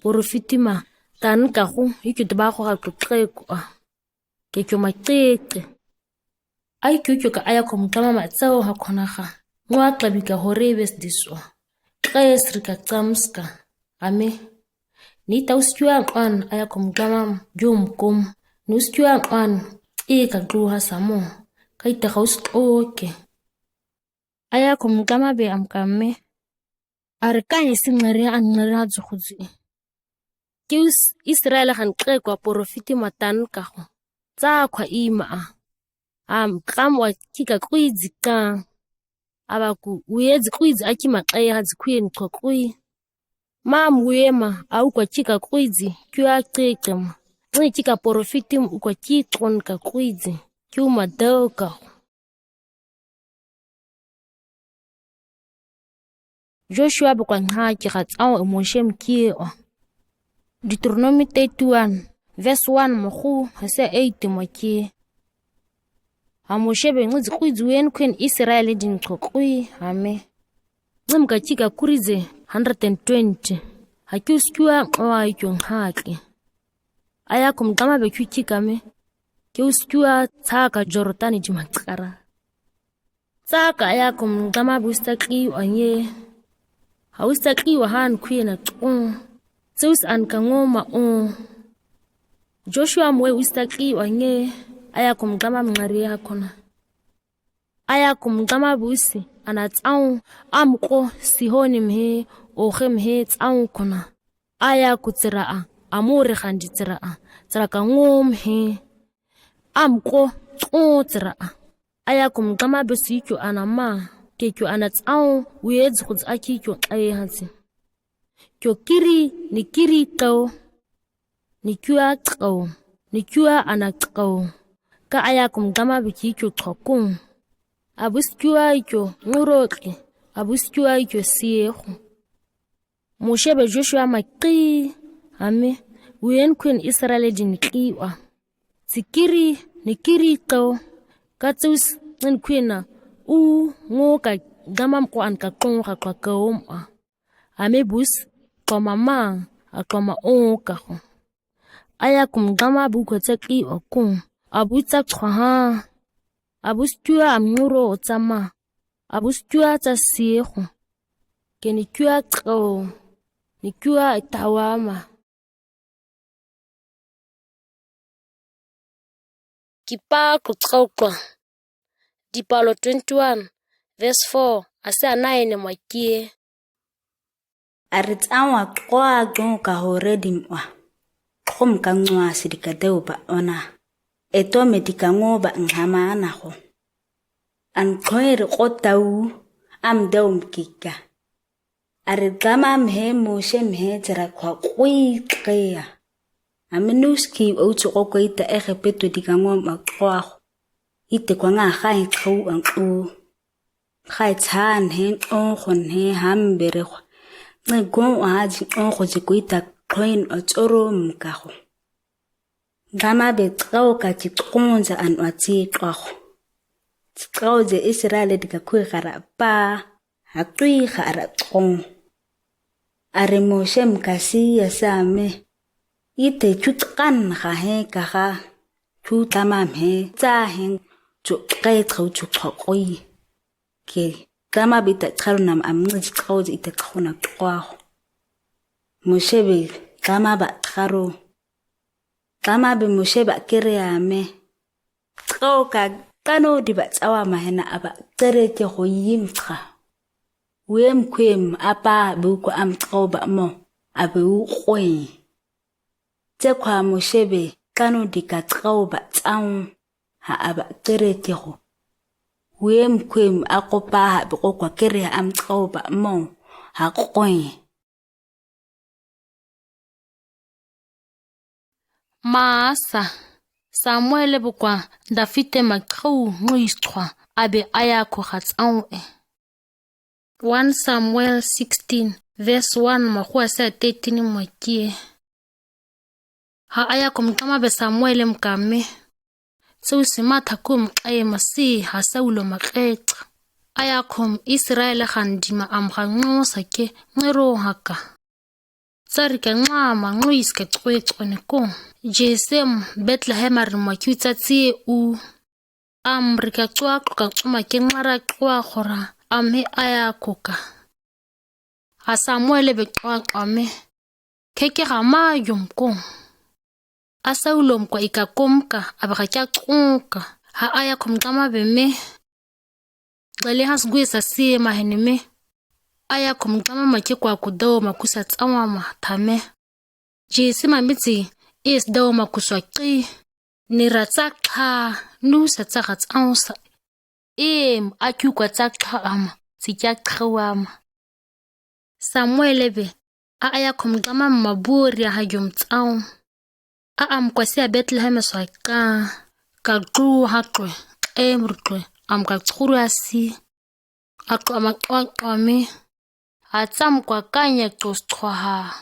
porofiti ma tankahu ikyotabako hakutrekwa. Kekyo mateke. Ikyoka ayakum gama matsao hakonaha. Mwakabika horebes diswa. Kresrika tsamska. Ame. Nita usikiwa an ayakum gama jomkom. Nusikiwa an kagluha samo. Kaita haust oke. Ayakum gama be amkame. Arkani singari an naradzo khuzi. Kius Israel han kwa porofiti matan kaho. Tsa kwa ima. Kamwa kika kuizika. Abaku uyezi kuizi akima kaya hazikuye kwa kui. Uyema au kwa chika kuizi kiwa tekema. Chika porofiti ukwa chitron ka kuizi kiwa madoka. Joshua bukwa nhaki khatao Moshe mkieo. Deuteronomy 31 verse 1 mwahu hasa 8 mwakie. Moshe benguzi kuizi wen kwen Israeli din kokui ame. Zimka chika kurize 120. Hakiuskiwa wa ikiong haki. Ayakum gama beku chika me. Kiuskiwa tsaka Jordani jimatkara. Tsaka ayakum gama bustaki wanye. Haustaki wahan kuye na Zeus ankangoma Joshua mwe ustaki wanye ayakum gama mngari hakona. Ayakum gama busi anatsau amko sihoni mhe ohe mhe tsau kona. Ayakutsiraa amore khandi tsiraa tsaraka ngomhe amko tsiraa. Ayakum gama busi kyo anama kekyo anatsau uyedzi kutsaki kyo ayehansi. Kyo kiri ni kiri kau, ni kyua kau, ni kyua anakau. Ka ayakum gama biki kyo kakung. Abus kyua ikyo nguroke, abus kyua ikyo siyehu. Moshe be Joshua maki, ame, uyen kwen Israeli jinikiwa. Sikiri ni kiri kau, katsus nkwena ngoka gama mko ankakung kwa kauma. Ame bus kwa mama akoma kaho. Ayakum gama buko tsaki okung. Abutsak chwaha. Abustua amnuro otsama. Abustua tsasiyehu. Kenikua tko. Nikua itawama. Kipa kutsokwa. Dipalo 21 verse 4 ase 9 mwakie. Aritsawa kwa ka horedimwa. Khom ka ngwa sidikateu ba ona. Eto medika ngoba ngama anaho. An khoere qotau am daum kika. Aritama mhe Moshe mhe tsara kwa qia. Aminuski outso ko ita egepeto dikangoma kwa. Ite kwa nga khai khou an khai tsan hen on khon he hambere. Ngon aji on khozi kuita tloin otsorom kaho. Gama be tsao ka tikonza an wati twaho. Tsao ze Israel dika kui gara pa, hatui gara tong. Are Moshe mkasi yasame. Ite chutkan hahe kaha. Chutamam he, zahen, chukretro chukoi. Ke, gama bita tsalunam amnij trawzi ite trawna twaho. Moshe be gama ba taro. Gama be Moshe ba kireame. Traw ka kano di ba tsawa mahena aba terete ho yimtra. Wem kwem apa buko am traw ba mo abe ukoi. Tse kwa Moshe be kano di ka traw ba tsaw ha aba terete ho. Wem kwem akopa ha buko kwa kire am traw ba mo ha koi. Maasa Samuel bukwa Dafite makrou ngistwa abe ayako hatsawe. 1 Samuel 16 verse 1 makua sa 13 mwakie. Ha ayako mkama be Samuel mkame. Simata kum aye masi ha Saulo makretra. Ayako Israel khandima amrango sake ngero haka. Tsarika ngama ngoiske tswetsone ko. Jesem Bethlehem arimakyutsa tsie u. Amrika tswaka tsuma kengara kwa khora ame ayakoka. Ha Samuel be ame. Keke gama yomko. Asaulo mkwa ikakomka abakakya tsunka. Ha ayakom kama beme. Gale hasgwesa sie maheneme. Ayakom kama makekwa kudawo makusa tsawama tame. Jesema mitsi is dawo makuswa ki. Niratsakha nusa tsakats ansa. Akyukwa tsakha ama. Sikyakkhawama. Samuel be. Ayakom kama maburi ya hajum tsaw. Mkwasi ya Bethlehem swaka. Kagru hakwe. Mrutwe. Kaktsuru asi. Akwa makwame. Atsam kwa kanya tostwaha.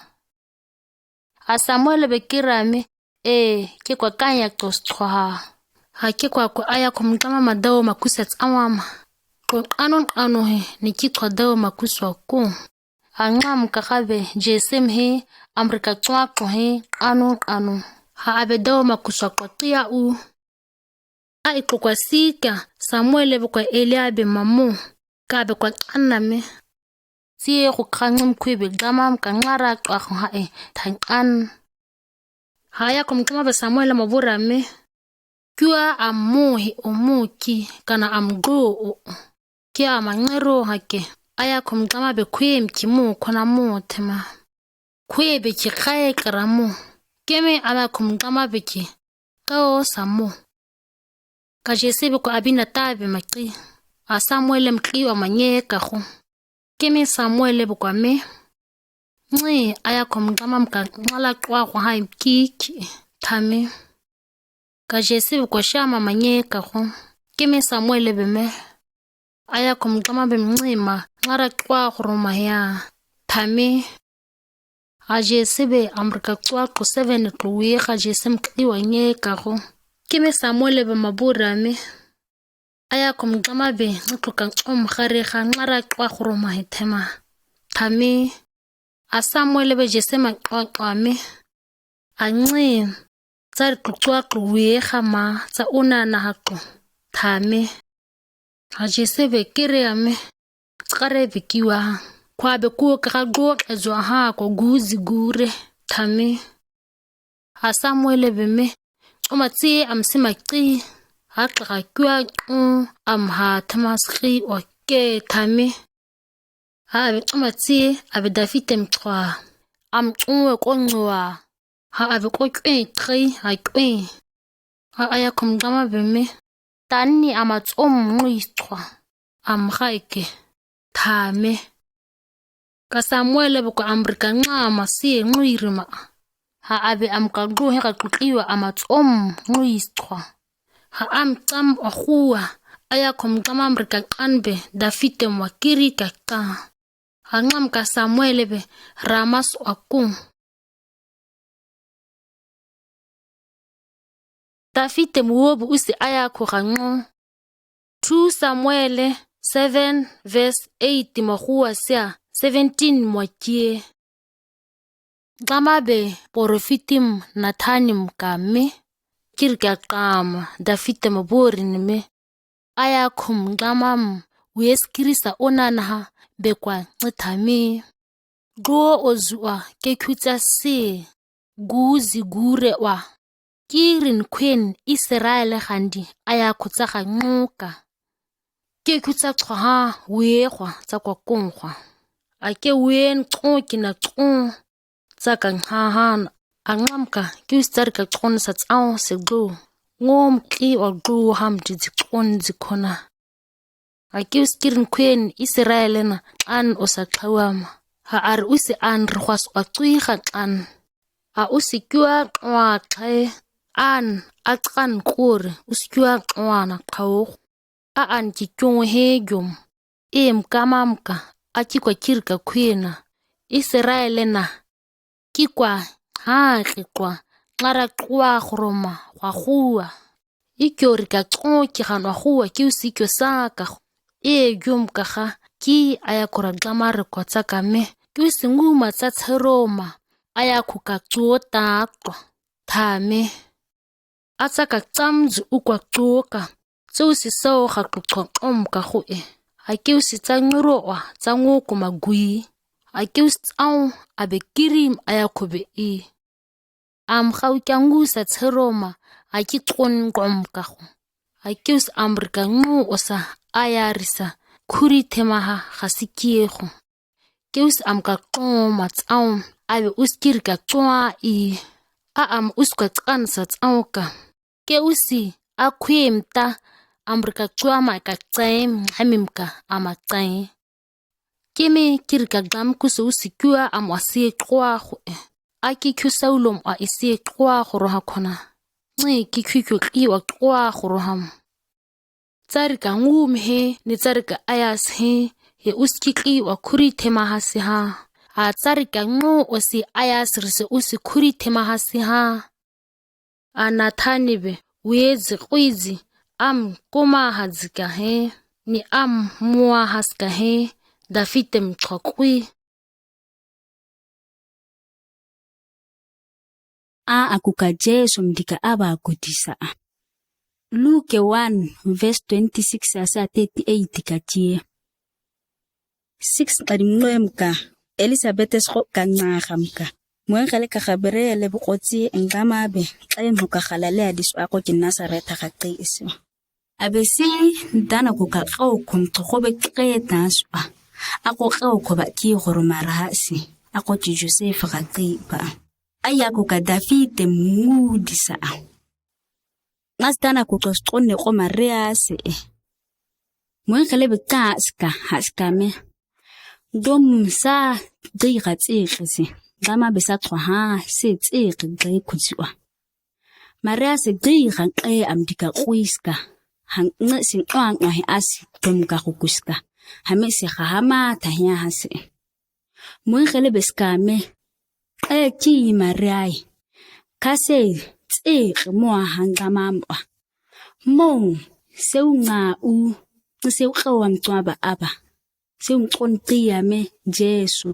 Samuel bekirame ke kwa kanya tostwaha. Ke kwa ayakom kama madawo makusa tsawama. Anon he nikitwa dawo makuswa ko. Ngam kakabe jesem he amrika tswako he anon. Abe dawo makuswa kwa tia u. Kwa sika Samuel bekwa Eliabe mamu. Kabe kwa aname. Siye kukrangum kwebe gama mkangara kwa hae tangan. Ayakom kama be Samuel mabura me. Kua amuhi umuki kana amgo kia mangero hake. Ayakom kama be kwe mkimu kona mu tema. Kwe be kikaye karamu. Keme ayakom kama be ki. Kao samu. Kajesebe kwa abina tabe maki. Samuel mki wa manye kahu. Keme Samuel bukwa me. Ayakom kama mkangala kwa hai mkiki. Tame. Kajesebe kwa shama manye kahu. Keme Samuel beme. Ayakom kama be mnima. Ngara kwa kuruma ya. Tame. Jesebe amrika kwa ku 7 kluwe. Kajesebe mki wa nye kahu. Keme Samuel be mabura me. Ayakom kama be ngukluka umkhareha ngara kwa kuruma hitema. Tame. Samuel be jesema kwa me. Tsari kutswa kluwe khama. Tsa una na hako. Tame. Jesebe kire ame. Tsare bikiwa. Kwa be kuwa kagwa ezwa hako guzi gure. Tame. Samuel be me. Umatsi amsima ki. Hakaka kwa amha tamaskri oke tame. Abe umatsi abe Dafite mkwa. Uwe kongwa. Abe kwe tri kwe. Ayakom kama beme. Tani ngwistwa. Amhaike. Tame. Ka Samuel bukwa amrika ngama siye ngwirima. Abe amkagru heka kukiwa ngwistwa. Tsam ohuwa. Ayakom kama amrika kanbe Dafite mwakiri kaka. Ngam ka Samuel be ramas waku. Dafite muobu usi aya kugango. 2 Samuel 7 verse 8 mahuwa sea 17 mwakie. Gamabe porofitim Nathanim kame. Kirka kama Dafite mabori nime. Aya kum gamam weskirisa onanaha bekwa ngitami. Go ozua kekuta se. Guzi gure wa. Kirin Queen Israel handi aya kutsaga ngoka. Kekuta tsoha wekhwa tsakwa kongwa. Ake wen tsoki na tson tsaka ngahana. Angamka kiustarika tson sa tsao sego. Ngom ki ogo hamdi tson zikona. Ake uskirin Queen Israel na an osaklawama. Ha ar usi an rkhwas atsuiga an. A usikiwa kwa khe an atkan kore usikiwa kwana kawo. A an kikyong hegyom. Mkamamka akikwa kirka kwena. Israel na kikwa kikwa ngara kwa kroma kwa huwa. Ikyorika tsoki hanwa huwa ki usikyo saka. Gyom kaha ki ayakora gamare kwa tsakame. Ki usinguma tsatseroma. Aya kukakchota akwa. Thame. Atsaka tsamzu ukwa choka. Tso usisawo kakukongomka hue. Ake usitsanguroa tsanguku magui. Ake usitsawo abekirim aya kube i. Amkhawkyangusa tseroma. Ake tongomka hu. Ake us amrika ngu osa ayarisa. Kuri temaha khasikiyehu. Ke us amkakoma tsawo. Abe uskirika chwa i. Uskwa tsansa tsawka. Ke usi akwemta amrika chwa maika tsaim hamimka amatsaim. Keme kirika gam kuso usikiwa amwasi chwa hue. Aki kusaulom a isi chwa horoha kona. Kikikyo kiwa chwa horoham. Tsarika ngumhe ni tsarika ayas he. He uskiki wa kuri temahasi ha. Tsarika ngo osi ayasirse usi kuri temahasi ha. Nathanibe wezi kwizi kuma hazika he. Ni mua haska he. Dafite mchokwi. Akuka Jesu mdika aba akutisa. Luke 1 verse 26 asa 38 katie. 6 karimnoemka. Elizabeth ka ngahamka. Mwengale ka khabere le bukoti ngamabe. Ayemhuka khalale adisu ako kinasareta khaqi isu. Abesi dana kuka qawkum tokhobe qeta aspa. Ako qawko ba ki gormarahasi. Ako ti Joseph khaqi ba. Ayako ka Dafite mudisa. Ngasdana kukosqonne ko Maria se. Mwengale beka ska haskame. Dom sa diga tsikisi. Gama besa tsoha se tsiki gai kutsiwa. Maria se diga amdika kuiska. Hangsin wahi asi domka kukuska. Hamesi khahama tahya hase. Mwengale beskame. Ki Maria. Kase tsiki moa hangamamwa. Mong seunga u. Seukawa mtuaba aba. Seunkonqiyame Jesu.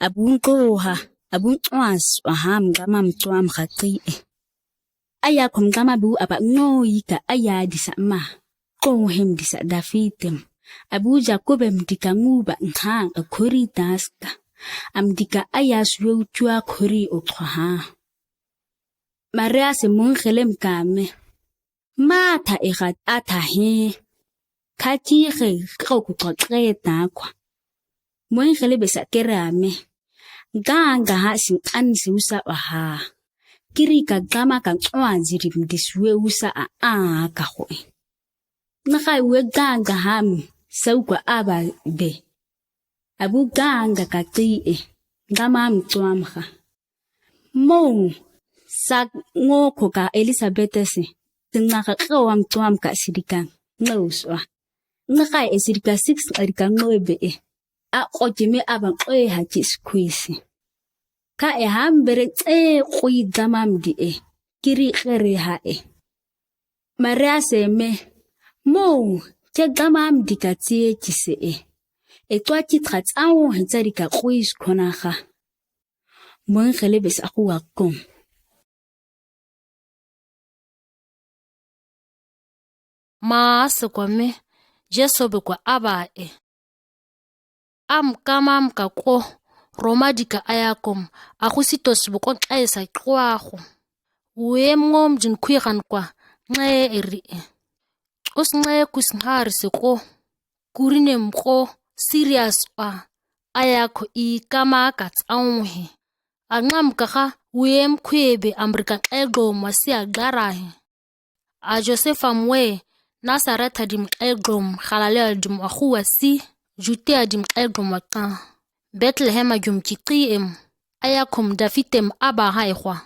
Abunkoha, abunkwas waham gama mtuam khaqi. Aya gama bu aba ngoyika aya disama. Kohem disa Dafitem. Abu Jacobe mdika nguba nha akori taska. Amdika aya suwe chua kori okha. Maria se monghelem kame. Mata egat atahe. Kachire kukutota kwa. Mwengele besa kerame. Ganga hasin ansi usa waha. Kirika gama kanchwanziri mdiswe usa kahoe. Nakai we ganga ham saukwa aba be. Abu ganga katie. Gama mtuamha. Mong sak ngoko ka Elizabeth se. Tinaka kawa mtuam ka sirikan. Ngauswa. Nakai esirika 6 arika ngoebe. Ojime aban hachis kwisi. Ka hambere kui damam di kiri kere hae. Maria seme, mo, ke gamam dikatsie kise e. E toa kitrat ao hentsa dika kuis konaga. Mwen gelebes aku wakong. Ma sekwame Jesu be kwa aba e. Kama ka ko Roma dika ayakom akusito sibukon esa kwago. Uwe mngom jin kwigan kwa nxe eri e. Usnxe kusnhari seko kurine mko serious ayako kama katsaunhe. Angam kaka uwe mkwebe Amerika ego mwasi agarahe. A Josepha mwe Nasareta dim egrom halalel dim ahuasi jutea dim egrom waka. Bethlehem ajum kikiem ayakum dafitem aba haihwa.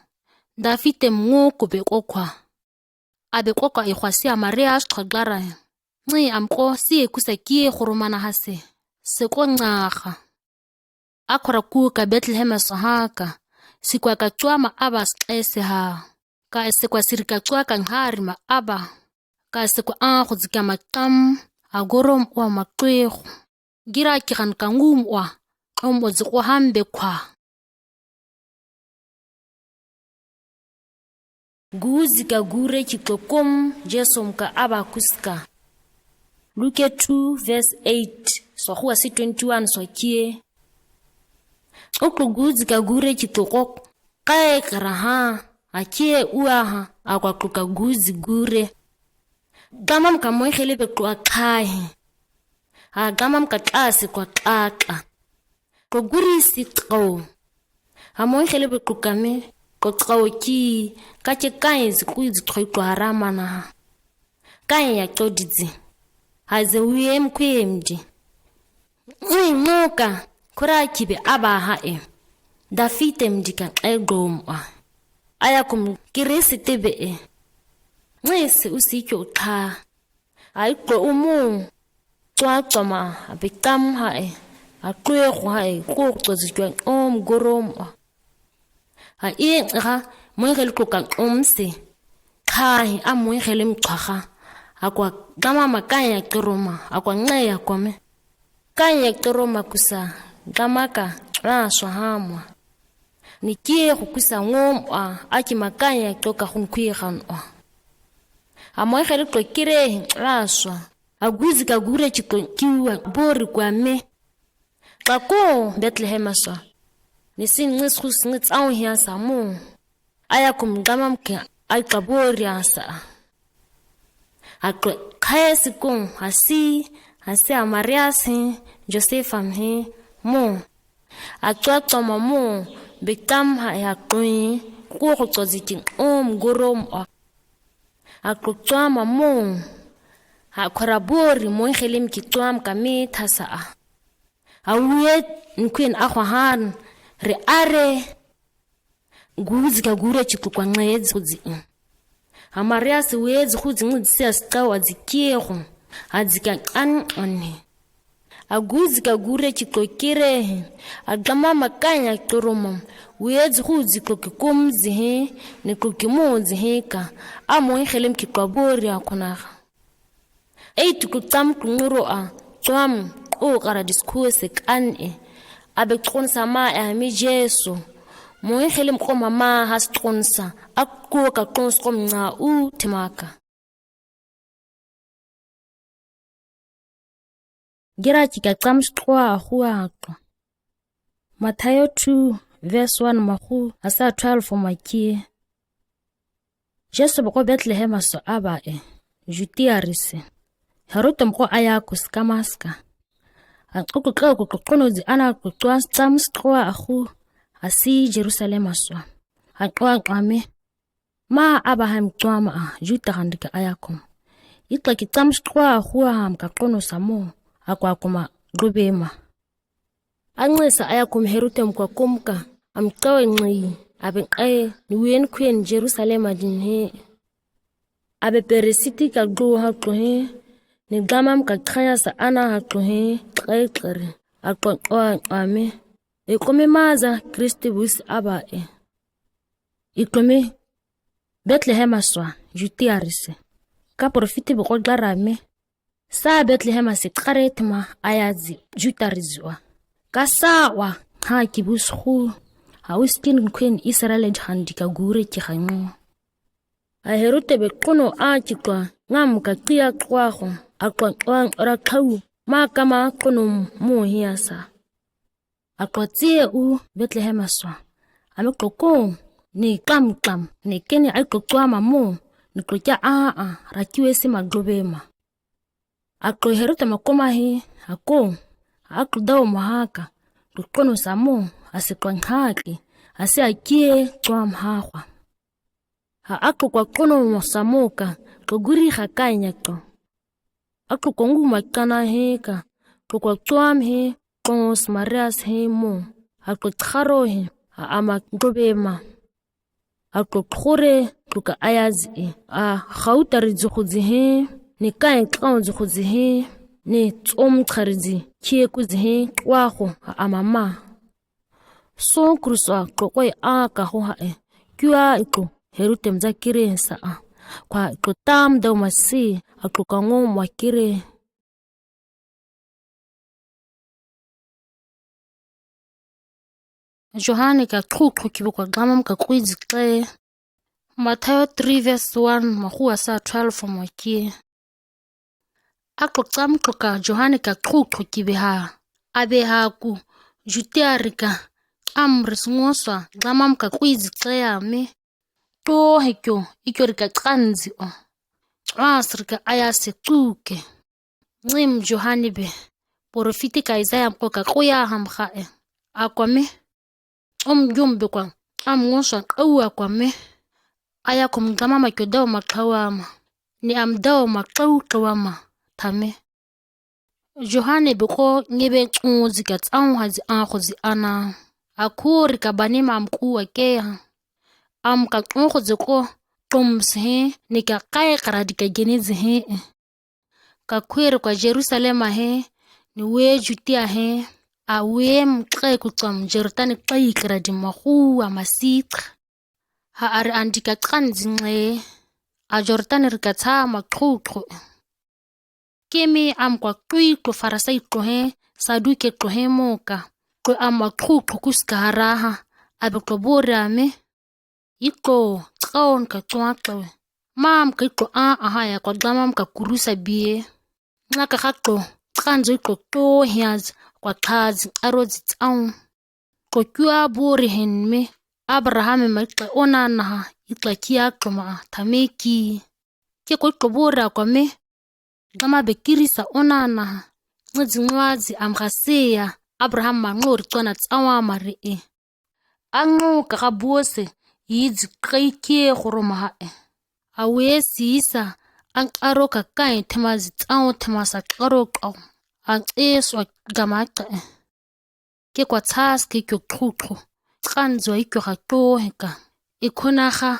Dafitem ngo kube kokwa. Abe kokwa ihwasi Maria ashkaglara. Ngi amko siye kusakie khurumana hase. Seko ngaha. Akora kuka Bethlehem sahaka. Sikwa kachwa aba sklese ha. Ka esekwa sirika chwa kanghari aba. Ka sekwa zika makam agorom wa makwego. Gira kiran kangum zikwa hambe kwa. Guzika gure kikokom Jesu mka aba kuska. Luke 2 verse 8 so huwa si 21 so kie. Guzika gure kitokok kae karaha akie uaha akwa kuka guzi gure. Gamam ka mwengelebe kwa kahe. Gamam ka klasi kwa klaka. Ko guri si tko. Mwengelebe kukame ko tko ki kache kae zikuizi tko kwa harama na. Kae ya chodizi. Haze uye mkwe mdi. Ngoka kura kibe aba hae. Dafite mdika egomwa. Ayakum kirisi tebe e. Ngese usikyo utha. Ayikho umu. Twaqoma abikam hae. Akwego hae kokuzikwa goromwa. Ngha mwengel kokan omse. Khai amwengel mtwaga. Akwa gama makanya kiroma. Akwa ngeya kwame. Kanya kiroma kusa. Gamaka raswahamwa. Nikie kukusa ngomwa. Aki makanya toka hunkwiganwa. Amwengel ko kire raswa. Aguzika gure chiko kiwa bori kwa me. Kako Bethlehem aswa. Nisin ngiskus ngits au hiya samu. Ayakum gamam ke aikabori asa. Akwe kayesi kung hasi Maria si Josepha mhe mo. Akwa toma mo bekam ha yakwe ko toziti gorom. Akutwa mo. Akorabori mwengelim kitwam kami tasa. Awet nkwen akwahan re are guzika gure chikukwa ngezi kuzi. Maria si wezi kuzi ngudisi astawa zikiero azika ane. Aguzika gure chikokire agama makanya toroma wezi kuzi kokikumzi he ne kokimuzi heka amwengelim kikwabori akonaga. Tukutam kunguroa twam kara diskuse kane abekronsa ma mi Jesu mwengelim ko mama hastronsa akko ka konskom nga temaka. Gira chika tsamstwa huaka. Mathayo 2 verse 1 mahu asa 12 makie. Jesu bako Bethlehem aso aba jutiarise. Haruto mko ayakus kamaska. Akukuka kukonozi ana kutwa tsamstwa ahu asi Jerusalem aswa. Akwa kwame ma Abraham twama juta handika ayakum. Itla kitsamstwa ahu hamka kono samo akwa kuma rubema. Anglesa ayakum herute mkwa kumka amkawe ngi abe niwen kwen Jerusalem adinhe. Abe peresiti ka gro hakwe ni gamam ka kaya sa ana hakwe kare akwa ame ekome maza Kristi bus aba ikome Bethlehem aswa jutiarise ka profiti boko glarame sa Bethlehem se qaretma ayazi jutarizwa ka sawa ha kibuskhu ha uskin queen Israel handika gure ki khanqo a Herode beqono a tsikwa ngam ka qiya qwago aqwaqwang ra qhau makama qono mo hiasa aqwatsie u Bethlehem aswa ameqoko ni qamqam ni kene aqoqwama mo ni qotya a rakiwe se maglobema aqo Herode makoma hi ako aqdaw mahaka qono samo aseqwanhaki ase akie qwam haqwa ha aqo kwa qono mosamoka qoguri khakanya qo aqo kongu makana heka qokwa qwam he qos marias he mo aqo kharo he ama globema aqo khore tuka ayazi a khawtari dzukhuzi he ni kai qawzi khuzi he ni tsom kharizi khie kuzi he qwago amama so kruswa qoqoi a ka ho ha e kya iko Herute mzakire saa kwa totam da masi akukango mwakire Johane ka khukhu kibukwa gama ka kwizikle Matthew 3:1 mahuwa sa 12 mwaki Akutsam kloka Johane ka khukhu kibeha abeha ku jutiarika amrisngoswa gama ka kwizikle yame to hekyo ikorika qanzi o asrika ayase tuke ncim Johane be profiti ka Isaiah mkoka qoya hamkhae akwame jumbe kwa amngoswa qawa kwame aya kumgama makyodaw maqhawama ni amdaw maqawqawama thame Johane be ko ngebe ncuzi ka tsanhazi akhozi ana akhuri ka banima amkuwa keha ka qongoze ko tomse ni ka qaeqra dika genezi he ka khwere kwa Jerusalem he ni we jutia he a we mqe ku tsam Jordan qaeqra di mahu amasiqa ha ari andika qanzi nxe a Jordan ri ka tsama qhuqhu kemi amkwa qwiqo farasai qohe saduke qohe moka qo amaqhuqhu kuskaraha abeqoborame iko qaon ka twaqwe mam ka iko ahaya kwa glamam ka kurusa bie ngaka khaqo qanzo iko to hiaz kwa qazi arozi tsaun ko kya bori henme Abraham maqe onana iqlakia qoma thameki ke ko qobora kwa me gama bekirisa onana nzinwazi amghaseya Abraham manqori qona tsawa mari anqo ka gabose yizi qaikie khoroma awe sisa anqaro ka kai themazi tsawo themasa qaro qaw anqeswa gamaqa ke kwa tsas ke qhuqhu qanzo ikyo ga toheka ikhonaga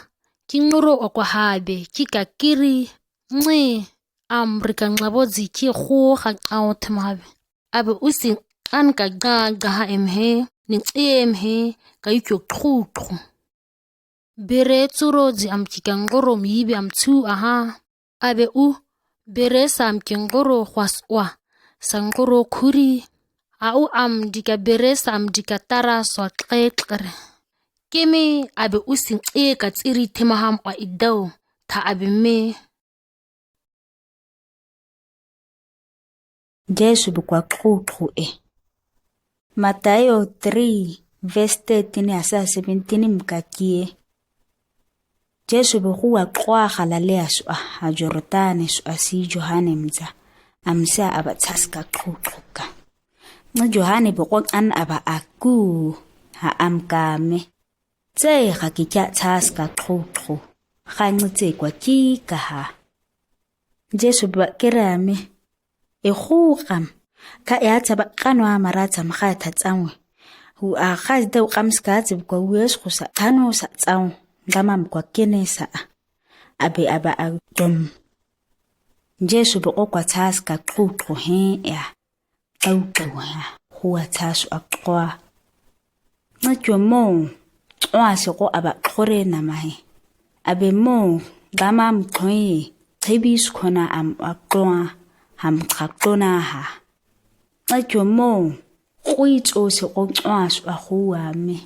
kinqoro okwa habe kika kiri nci amrika nxabozi ki kho ga qaw themabe abe usi anka gaga emhe ni emhe ka ikyo qhuqhu bere tsurozi amkika ngoro mibe amtsu aha abe u bere samkingoro khwaswa sangoro khuri au amdika bere samdika taraswa qeqre kemi abe usin ka tsiri themaham wa idaw tha abe me Jesu bukwa qhuqhu Matthew 3:13 asa 17 mkakie Jesu buhuwa qwa khalale aswa a Jordan su asi Johane mza amsa abatsaska qhuqhuka Johane bukwa an aba aku ha amkame tse khakitya tsaska qhuqhu khanqitse kwa kika ha Jesu bakirame khukam ka yatsa ba kanwa maratsa mkhatha tsanwe hu a khazda uqamskatsi kwa wes khusa thano sa tsaw ngama kwa kenesa abe aba agdom Jesu bo kwa tsaska qhuqhu he ya awqwa huwa tsasu aqwa ngjo mo wase ko aba khore na mahe abe mo ngama mqhoyi chibis khona aqonga qaqona ha ajomo kuitso se qoqwas ahuame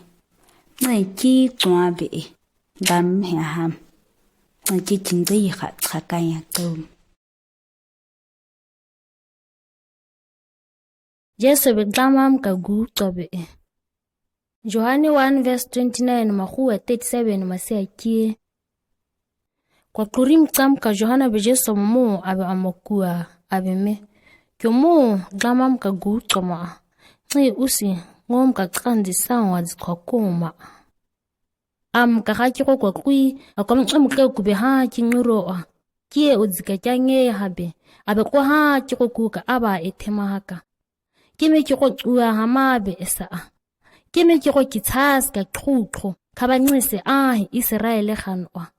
naki twabe dam ha naki tindi khakaya tom Jesu beglamam ka gu tobe. Johani 1 verse 29 mahuwa 37 masiakie. Kwa kurim tam ka Johana be Jesu mo abe amokua abe me. Kyo mo glamam ka gu toma. Ngi usi ngom ka kandi sawa kwa koma. Ka hakiko kwa kui akamka kube ha kinguro. Kie udzika kyange habe. Abe kwa ha kiko kuka aba etema haka. Kime kiko tua hamabe esa. Kime kiko kitsas ka kruko. Kabanise Israele khanwa.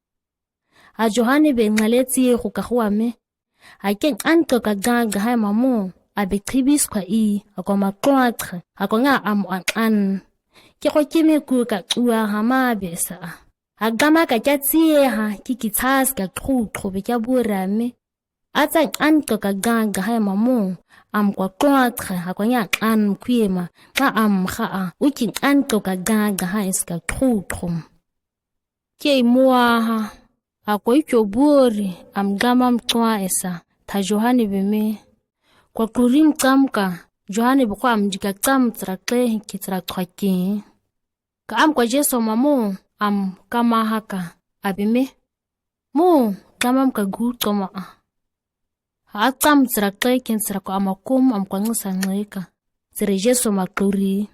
A Johane be ngaletsi go ka goame. A ke anto ka ganga ha mamo. A be tribis kwa akwa makwatre. Akwa nga an. Kiko kime kuka tua hamabe esa. A gama ka kyatsie ha kitsas ka kruko be kya burame. Ata anto ka ganga ha mamo. Kwa kwatre akwa nya an kwiema ka kha uki anto ka ganga ha iska trutrum ke muaha akwa ichoburi gama mtwa esa ta Johani beme kwa kurim tamka Johani bukwa mjika tamtra kle kitra twaki ka kwa Jesu mamo kama haka abime mo kama mkagu toma Atam zrakle ken zrako amakum kwa ngusa ngeka. Zere Jesu makuri.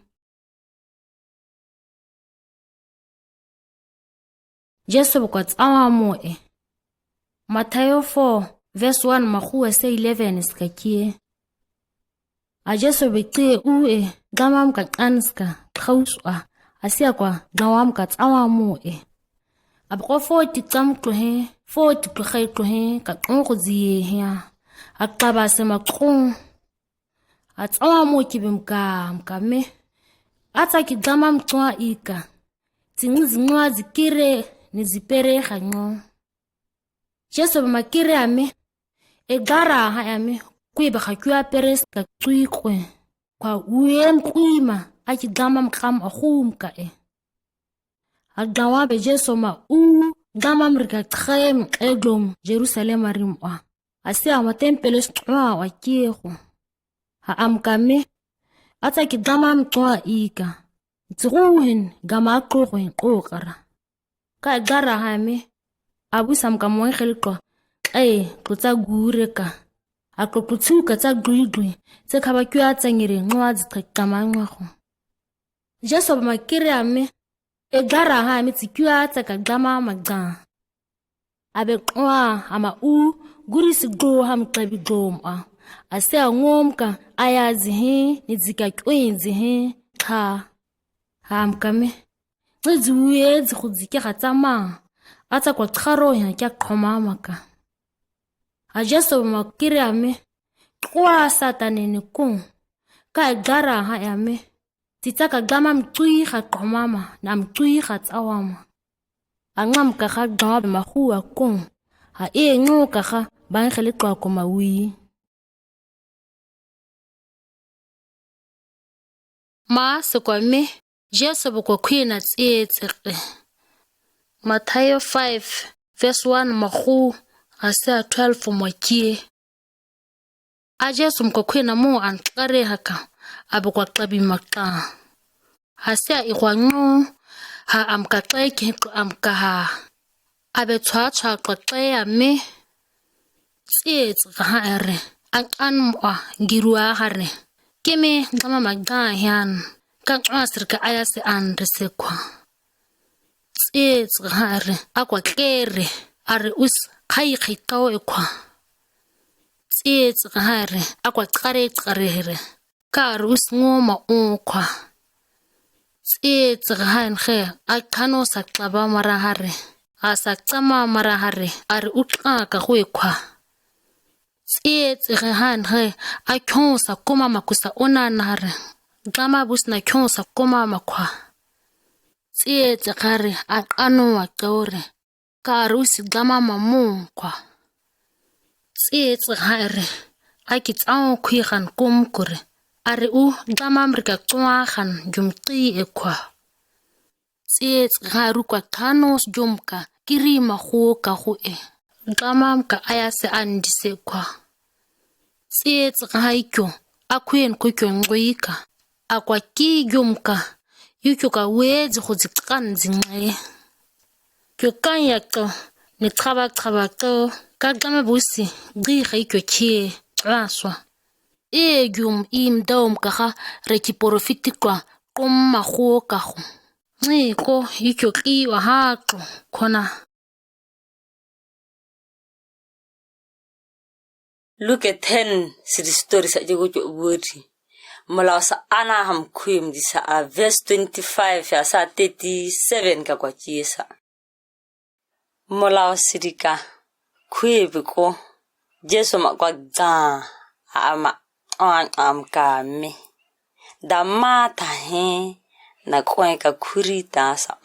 Jesu bukwat awamoe. Matthew 4 verse 1 mahuwa se 11 skakie. A Jesu bekte ue gamam kat anska khauswa. Asia kwa gawam kat awamoe. Abko 40 tamklohe 40 klohe kat onkoziye hea. Akabase makron atsawa mo mkame ata kidama mtwa ika zinwa zikire nizipere khanyo Jesu makire ame egara ha ame kwiba khakwa peres ka twikwe kwa uyen kwima akidama mkam ahumka agawa be Jesu ma gama mrika tkhayem eglom Jerusalem arimwa Asia matempele stwa wa kiego. Ha kame. Ata kidama mtwa ika. Tsuruhin gama akrohin okara. Ka gara hame. Abu samka mwengelikwa. Kuta gureka. Ako kutuka ta gui. Te kabakua tangire ngwa zitakama ngwako. Jesu makire ame. Gara hame tikua ta kagama magdan. Abe kwa ama guri sigro ham klabi goma. Ase ngomka aya zihe nizika kwenzi he ka kame. Nzuye zikhudzike gatsama. Ata kwa tkaro ya kya khoma maka. A Jesu makire ame. Kwa satane ni kun. Ka gara ha ame. Titaka gama mtui khomama na mtui khatsawama. Angam ka khagwa mahuwa kun. Ha ngoka kha bangele kwa komawi. Ma sekwame Jesu bukwa kwina tsetse. Matthew 5 verse 1 mahu asa 12 mwakie. A Jesu mkwa kwina mo antlare haka abukwa klabi maka. Hasia ikhwanyo ha amkatleke amkaha. Abe twa kwa me tsetse ga ere mwa ngirua hare keme ngama magda yan ka tsirka ayase resekwa tsetse ga ere akwa klere are us khai khitao ekwa tsetse ga ere akwa tsare ka are us ngoma okwa tsetse ga nge akhano sa xaba mara hare asa tsama mara hare are utla ka go ekwa Tsetse ge a kyonsa koma makusa ona nare. Gama busna kyonsa koma makwa. Tsetse gare a kanoa kaore. Ka rusi gama mamunkwa. tsietse ga re a ke tsao khwigan kom kore are o damam rika twagan jumqi ekwa tsietse ga ru kwa thanos jumka kirima go ka go e damam ka aya se andise kwa tsietse ga ikyo akhwen ko kyongwika akwa ki jumka yuko ka wezi go tsikanzinxe kyo kanya to ni chaba to ka gama busi gi ikyo chie aswa gyum im dom ka ga re ki profiti kwa komma go ka go ko ikyo ki wa ha khona. Look at 10 stories at you go word. Molasa Anaham Quim this verse 25 ya sa 37 ka kwa chiesa. Mola sidika kwibiko Jesu makwa dza ama am kame da mata he na kwenka kurita sa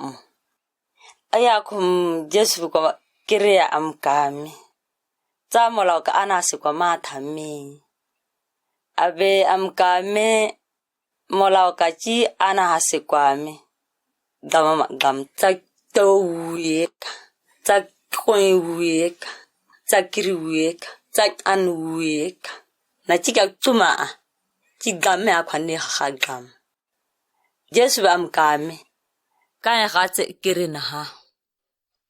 aya kum Jesu kwa kirea am kame tsa mola ka anase kwa mata me abe am kame mola ka chi ana hase kwa me dama gam tsa taweka tsa kweweka tsa kiriweka tsa anweka na chika tuma chigame akhwane khagam Jesu ba mkame ka gatse kirena ha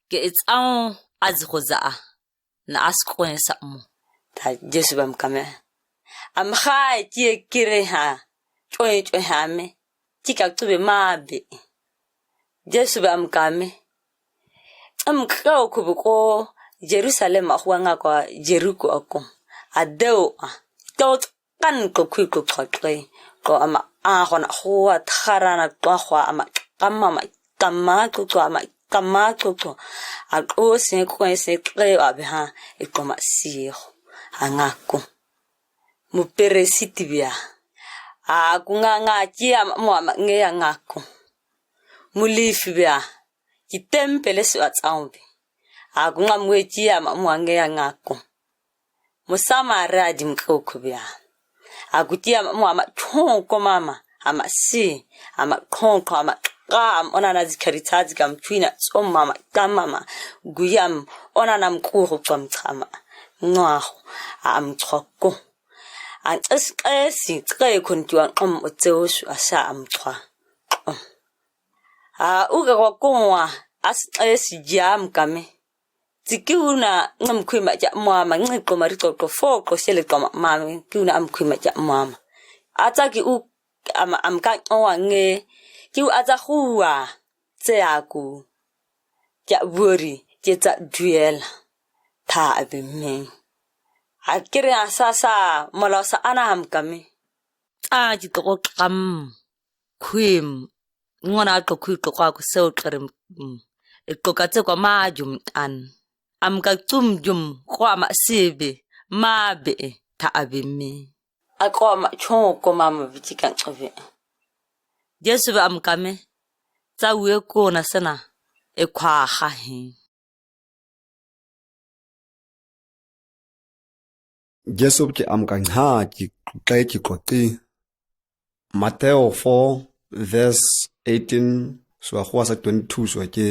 ke itsao azikhoza na askwensa mo ta Jesu ba mkame amkha tie kire ha chwe hame chika tube mabe Jesu ba mkame amkao kubuko Jerusalem akhwanga kwa Jericho akom adeo to kan ko kwiko khotwe ko ama khona khwa tharana khwa ama kama ko ako se ko se kre abha ikoma siho angako mu peresiti bia kunga chia mo nge ngako mulifi bia kitempele se atsaumbi akunga mwechia mo nge ngako musamara dimkoko bia akutia mo ama chonko mama ama si ama khonko ama ona na zikaritazi kamtwina mama tamama guyam ona na mkuru pamchama ngwaho amchoko esi tsaye kuntiwa otseoshu asa amchwa uga kwa konwa esi jam kame tikiuna ngamkhwima ja mama ngiqo marito foko sele kama mama kiuna amkhwima ja mama ataki u amka owange kiu azahuwa tseaku ja buri jetsa duel ta abime akire asasa molasa anaham kame jitoko kam khwim ngona to khwiko kwa ku seo tlere ikokatse kwa majum an amka tumjum kwa masibe mabe ta abime akoma choko mama bitika nxove Jesu ba amkame tsa uwe kona sana ekhwaga he Jesu ke amkangha ki qeki qoti Matthew 4 verse 18 so khwa sa 22 so ke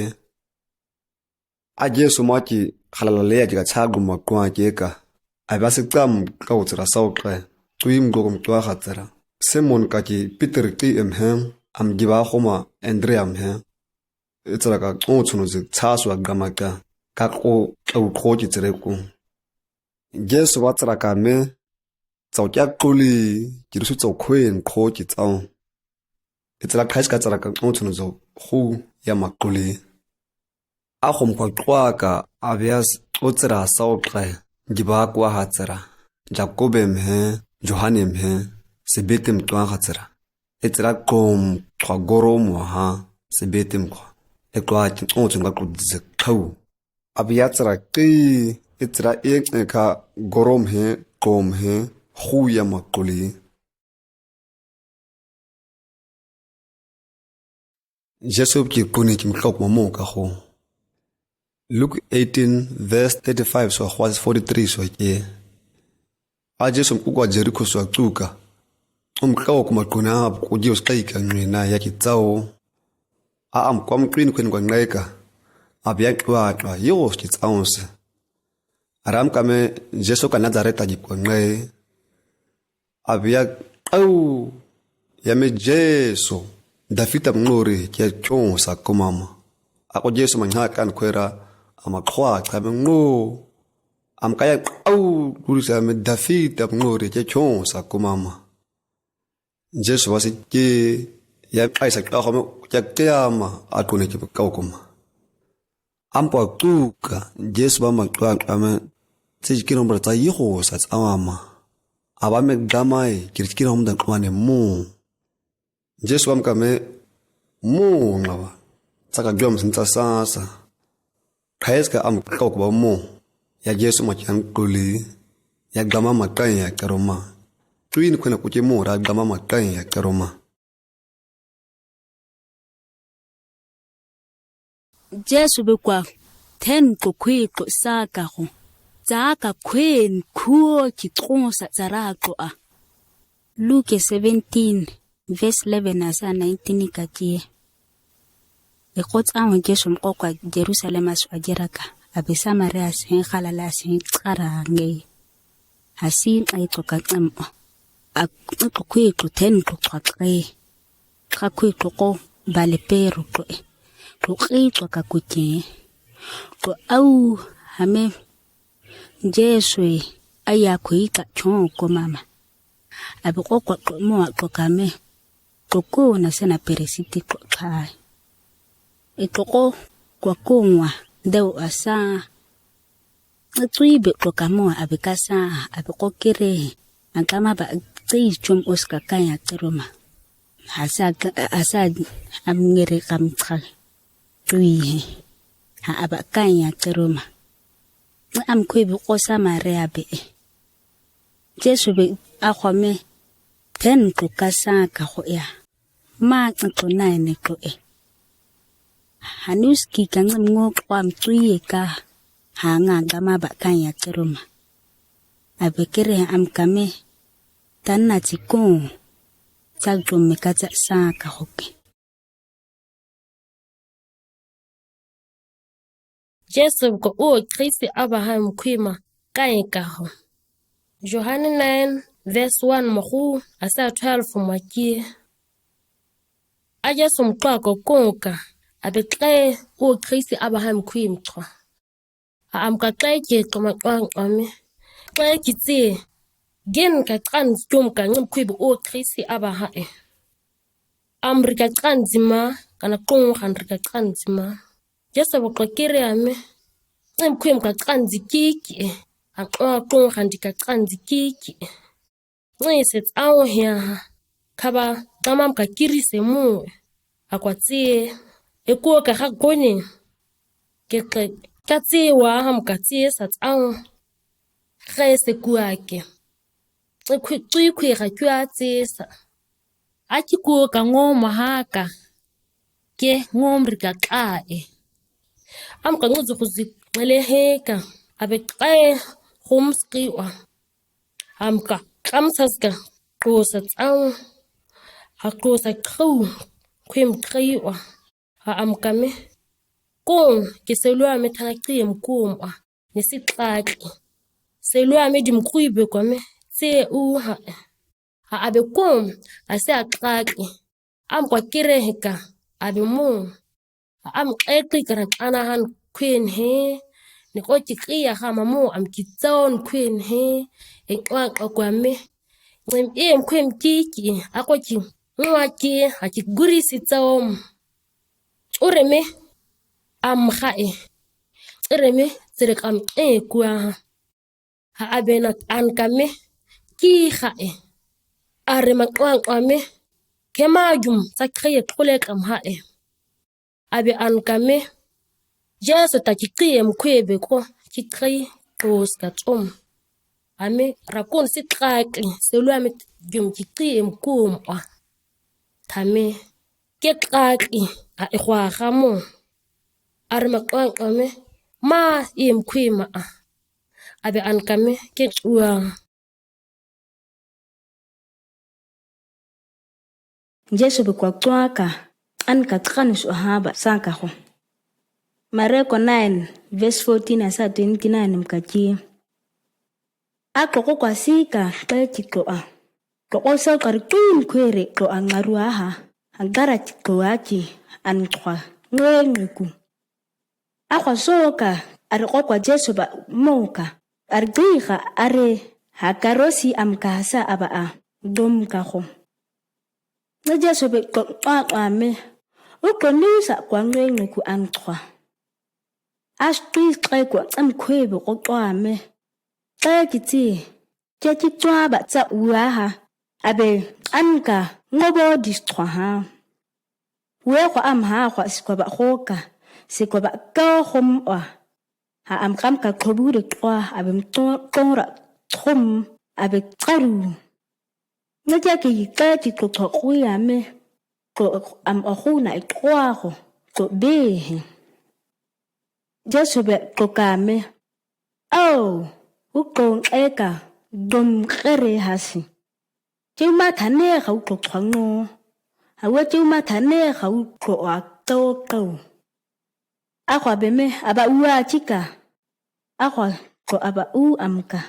a Jesu ma ki khalala ya ka tshagu makwa ke ka aba se qam ka utsira sauqe tuim go mtwa khatsara Simon ka ki Peter ti emhem am giba khoma Andream he itsara ka tsunu zi tsaswa gamaka ka ko khoji tsere ku Jesu wa tsara ka me tsao kya quli ki rusu tsao khwen khoji tsao itsara khash ka tsara ka tsunu zo khu ya maquli a khom kwa qwaka abias otsira sauqe giba kwa hatsara Jacob emhe Johannem he sebetem twa hatsara itsira qom khwa goromo ha sebetem khwa ekwa tsunga kudze khau abiyatsara qi itsira ekha gorom he qom he khuya maquli Jesu ki kuni kimhlok momo ka ho Luke 18 verse 35 so khwa 43 so ke a Jesu mkukwa Jericho swacuka umkawo kumaquna kujiyo sqaika ngqina yakitsao a amkwa mqini kweni kwanqeka abyaqwa yo skitsaonse aram kame Jesu ka Nazareta jipqonqe abya qaw yame Jesu Dafita mngori ke tshonsa komama ako Jesu manhaka nkhwera amaqhwa chabe ngo amkaya qaw kulisa me Dafita mngori ke tshonsa komama Jesu wasike ya qaisa qahome kyakema aqone ke kawkoma ampa tuka Jesu ba maqwa qame tsikino mbrata yiho sa tsamama abame gamai kirikira umda qwane mu Jesu wamkame mu ngawa tsaka gyom sinta sasa khayeska amka kuba mu ya Jesu machan quli ya gama makai ya karoma twin kwena kuche mu ra gama makai ya karoma Jesu bekwa ten ko kwiko saka go tsaka kwen khuo kitronsa tsaraqo a Luke 17 verse 11 asa 19 kakie ekotsa Jesu mqokwa Jerusalem aswajeraka abesa Maria sen khalala sen qarange hasin ayitoka qampa akukwiko ten ko qaqe qakwiko ko balepero ko qito ka kutye ko au hame Jesu aya kuita chonko mama abikokwa mo akokame koko na sena peresiti kai etoko kwa kongwa deu asa atsuibe kokamo abikasa abikokere akama ba tsichum oska kaya teroma asa amngere kamcha tuihe ha abakanya teroma amkwebi kosa Maria be Jesu be akhome ten ko kasaka go ya ma tso nine ko hanuski kanga ngokwa mtsuye ka hanga gama bakanya teroma abekere amkame tanna tsikon tsagjo mekatsa saka hoke Jesu ko Kristi Abraham kwima kaikaho Johane 9 verse 1 mohu asa 12 mwakie Jesu mqwako konka abekle Kristi Abraham kwimqwa amkaqeke qomaqwaqwame xa kitse gen ka qanzi tumka ngimkhwibi Kristi Abraham amrika qanzima kana qonga qanzima Jesu boqokere ame ngimkhwim ka qanzi kiki aqwa handika qanzi kiki ngise tsawo hia khaba tamam ka kirise mu akwatsi ekuoka gagone ke katsi wa hamka tsi sa tsawo khese kuake tsikhwi ga kyatsi sa akikuoka ngoma haka ke ngomrika qae amka nguzu kuziqeleheka abeqae homskiwa amka qamsaska qosa tsaw aqosa qhu khwem qhiwa amkame ko ke selwa methaqi mkumwa nesixaki selwa medimqwibe kwame tse uha abekom ase aqaki amkwa kireheka abemu amqeqi karaqana han queen he nikoti qiya hama mo amkitson queen he eqwaqa kwame ngim kwem kiki akoki ngwaki akigurisi tsom ureme amkhae ureme tsirekam kwa abena ankame ki khae are maqwaqwame kemajum sakhiye qulekam hae abe ankame Jesu takiqiye mkhwebe ko kikhi qoska tsom ame rakon siqaqi selwame jum kiqiye mkumwa thame ke qaqi a ekhwa gamo are maqwaqame ma imkhwima abe ankame ke tsuwa Jesu be kwa twaka an ka tranis ohaba sanka ho. Mareko 9 verse 14 asa 29 mkaji. Ako kwa sika kletiko a. Ko sa kartun kwere ko ang maruaha. Ang garat ko achi an kwa ngengu. Ako soka ar kwa Jesu ba moka. Ar diga are hakarosi amkasa aba a dom ka ho. Na Jesu be ko ame. Uko nisa kwa ngengu an kwa. Ashtu kay ko am kwebe ko ame. Kaya kiti Jeki twa ba tsa uaha abe anka ngobo distro ha. We kwa am ha kwa sikwa ba khoka sikwa ba ka khomwa ha am kam ka khobu de twa abe mtonra khom abe tsaru. Nja ki ka ti to ko ya me ko am ohuna itwa ko to be. Jesu be ko kame. Oh, ukong eka dom kere hasi. Chima thane khau tok thangno. Hawa chima thane khau ko akto ko. Akwa beme aba ua chika. Akwa ko aba u amka.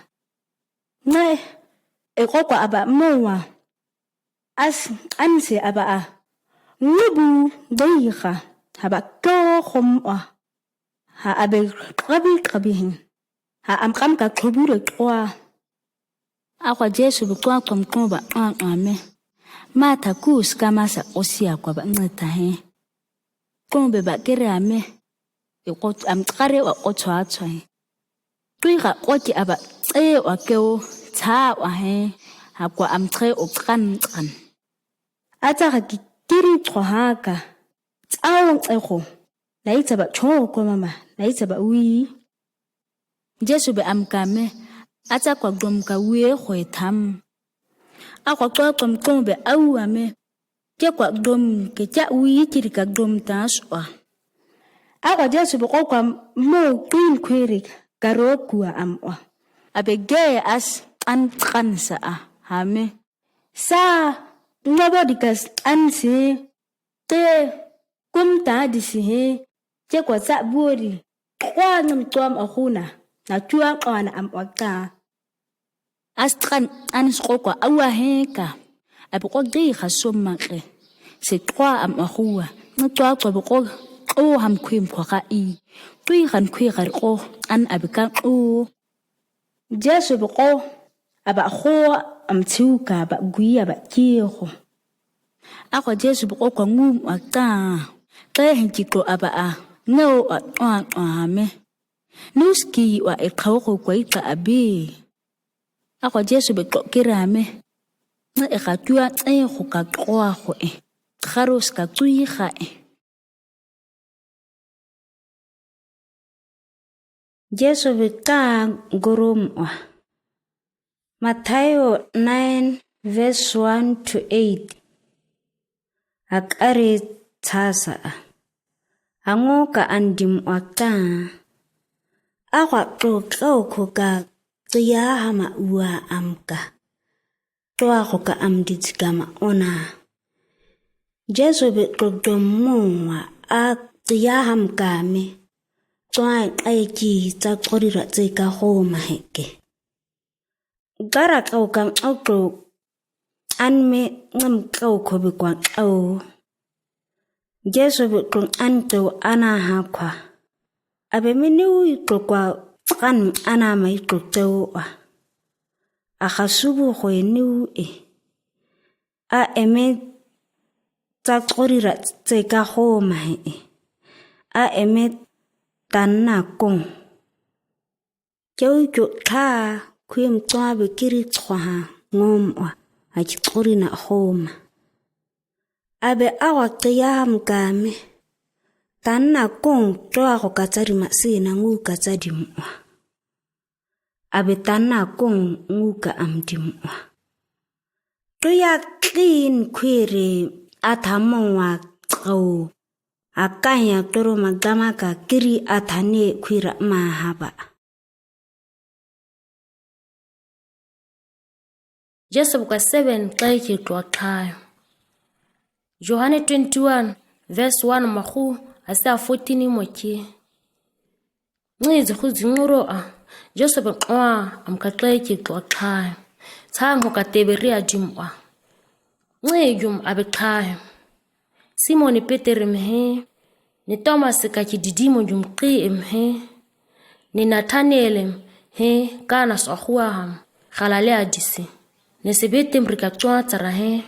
Ngai ko aba mowa. As anse aba a. Ngubu deiha haba ko khomwa. Ha abe qabi. Ha am kam ka khobure twa. Akwa Jesu bukwa komba ame. Mata kus kama sa osia kwa ba ngata he. Kombe ba kere ame. Yokot am kare wa otwa atwa he. Tuiga oti aba wa keo ta wa he. Hakwa am tre o kan. Ata ka kiri tsohaka. Tsawang eko. Laita ba choko mama. Laita ba ui. Jesu be am kame. Ata kwa gom ka we khoe tham. Akwa kwa kombe au ame. Ke kwa gom ke cha ui tiri ka gom taswa. Akwa Jesu be kwa mo queen query karokua amwa. Abe ge as an kansa a hame. Sa nobody kas ansi te kumta disi he. Ke kwa sa buri. Kwa ngam tuam ahuna. Na tua kana amwaka. Astran anskokwa awa heka. Aboko diga somake. Se kwa amahua. Nutwa kwa boko o ham kwim kwa ka I. Tui han kwi ko an abika o. Jesu boko aba ho amtiuka aba gui aba kiho. Akwa Jesu boko kwa ngum waka. Kaya hinkiko aba a. No ame. Nuski wa ekawko kwa ika abi. Akwa Jesu be kirame. Na ekatua kuka kwa ko e. Kharos ka tuiha e. Jesu be ka goromwa. Mathayo 9 verse 1 to 8. Akare tasa. Angoka andim waka. Akwa ko ka tia hama ua amka. Toa ko ka amdit kama ona. Jesu be domoa a tia hamka me. Toa aiki ta korira tseka ho maheke. Gara kau kang auto anme ngam kau ko be kwa au. Jesu be anto ana hakwa. Abe minu ito kwa kan ana mai ito tewa. Akasubu kwe niu e. A eme takorira tseka ho mahe e. A eme tanna kong. Kyo ito ka kuim toabe kiri tsoha ngomwa. Aki korina homa. Abe awa kiyam kame. Tanna kong toa ko katari masina ngu katari mwa. Abe tanna kong ngu ka amdimwa. Toya clean kwere atamongwa kau. Akanya toro magama ka kiri atane kwira mahaba. Jesu buka 7 kaiki kwa tayo. Johane 21 verse 1 mahu asa 14 mokie. Ngize khuzinquro Jesu beqwa amkaxeki xoxa. Tsango kateberia dimwa. Ngiyum abeqhaye. Simon Peter mhe. Ni Thomas ka kididimo jumqi mhe. Ni Nathaniel he kana sahua khalale adisi. Ni sebete mrika twa tsarahe.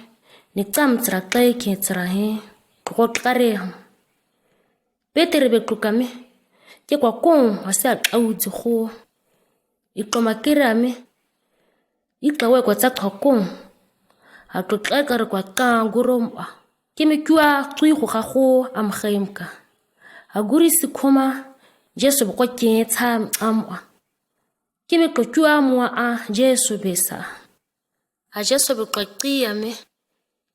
Ni tsamtsra xeki tsarahe. Qoqare. Peter bekukame. Ke kwa kong wasa awuzi kho. Ikomakirame. Ikawe kwa tsakakong. Atotleka re kwa kanguromba. Kemekua tsuigo ga go amgaimka. Aguri sikhoma Jesu bokwa ketsa amwa. Kemekua mwa Jesu besa. Jesu bokwa qiyame.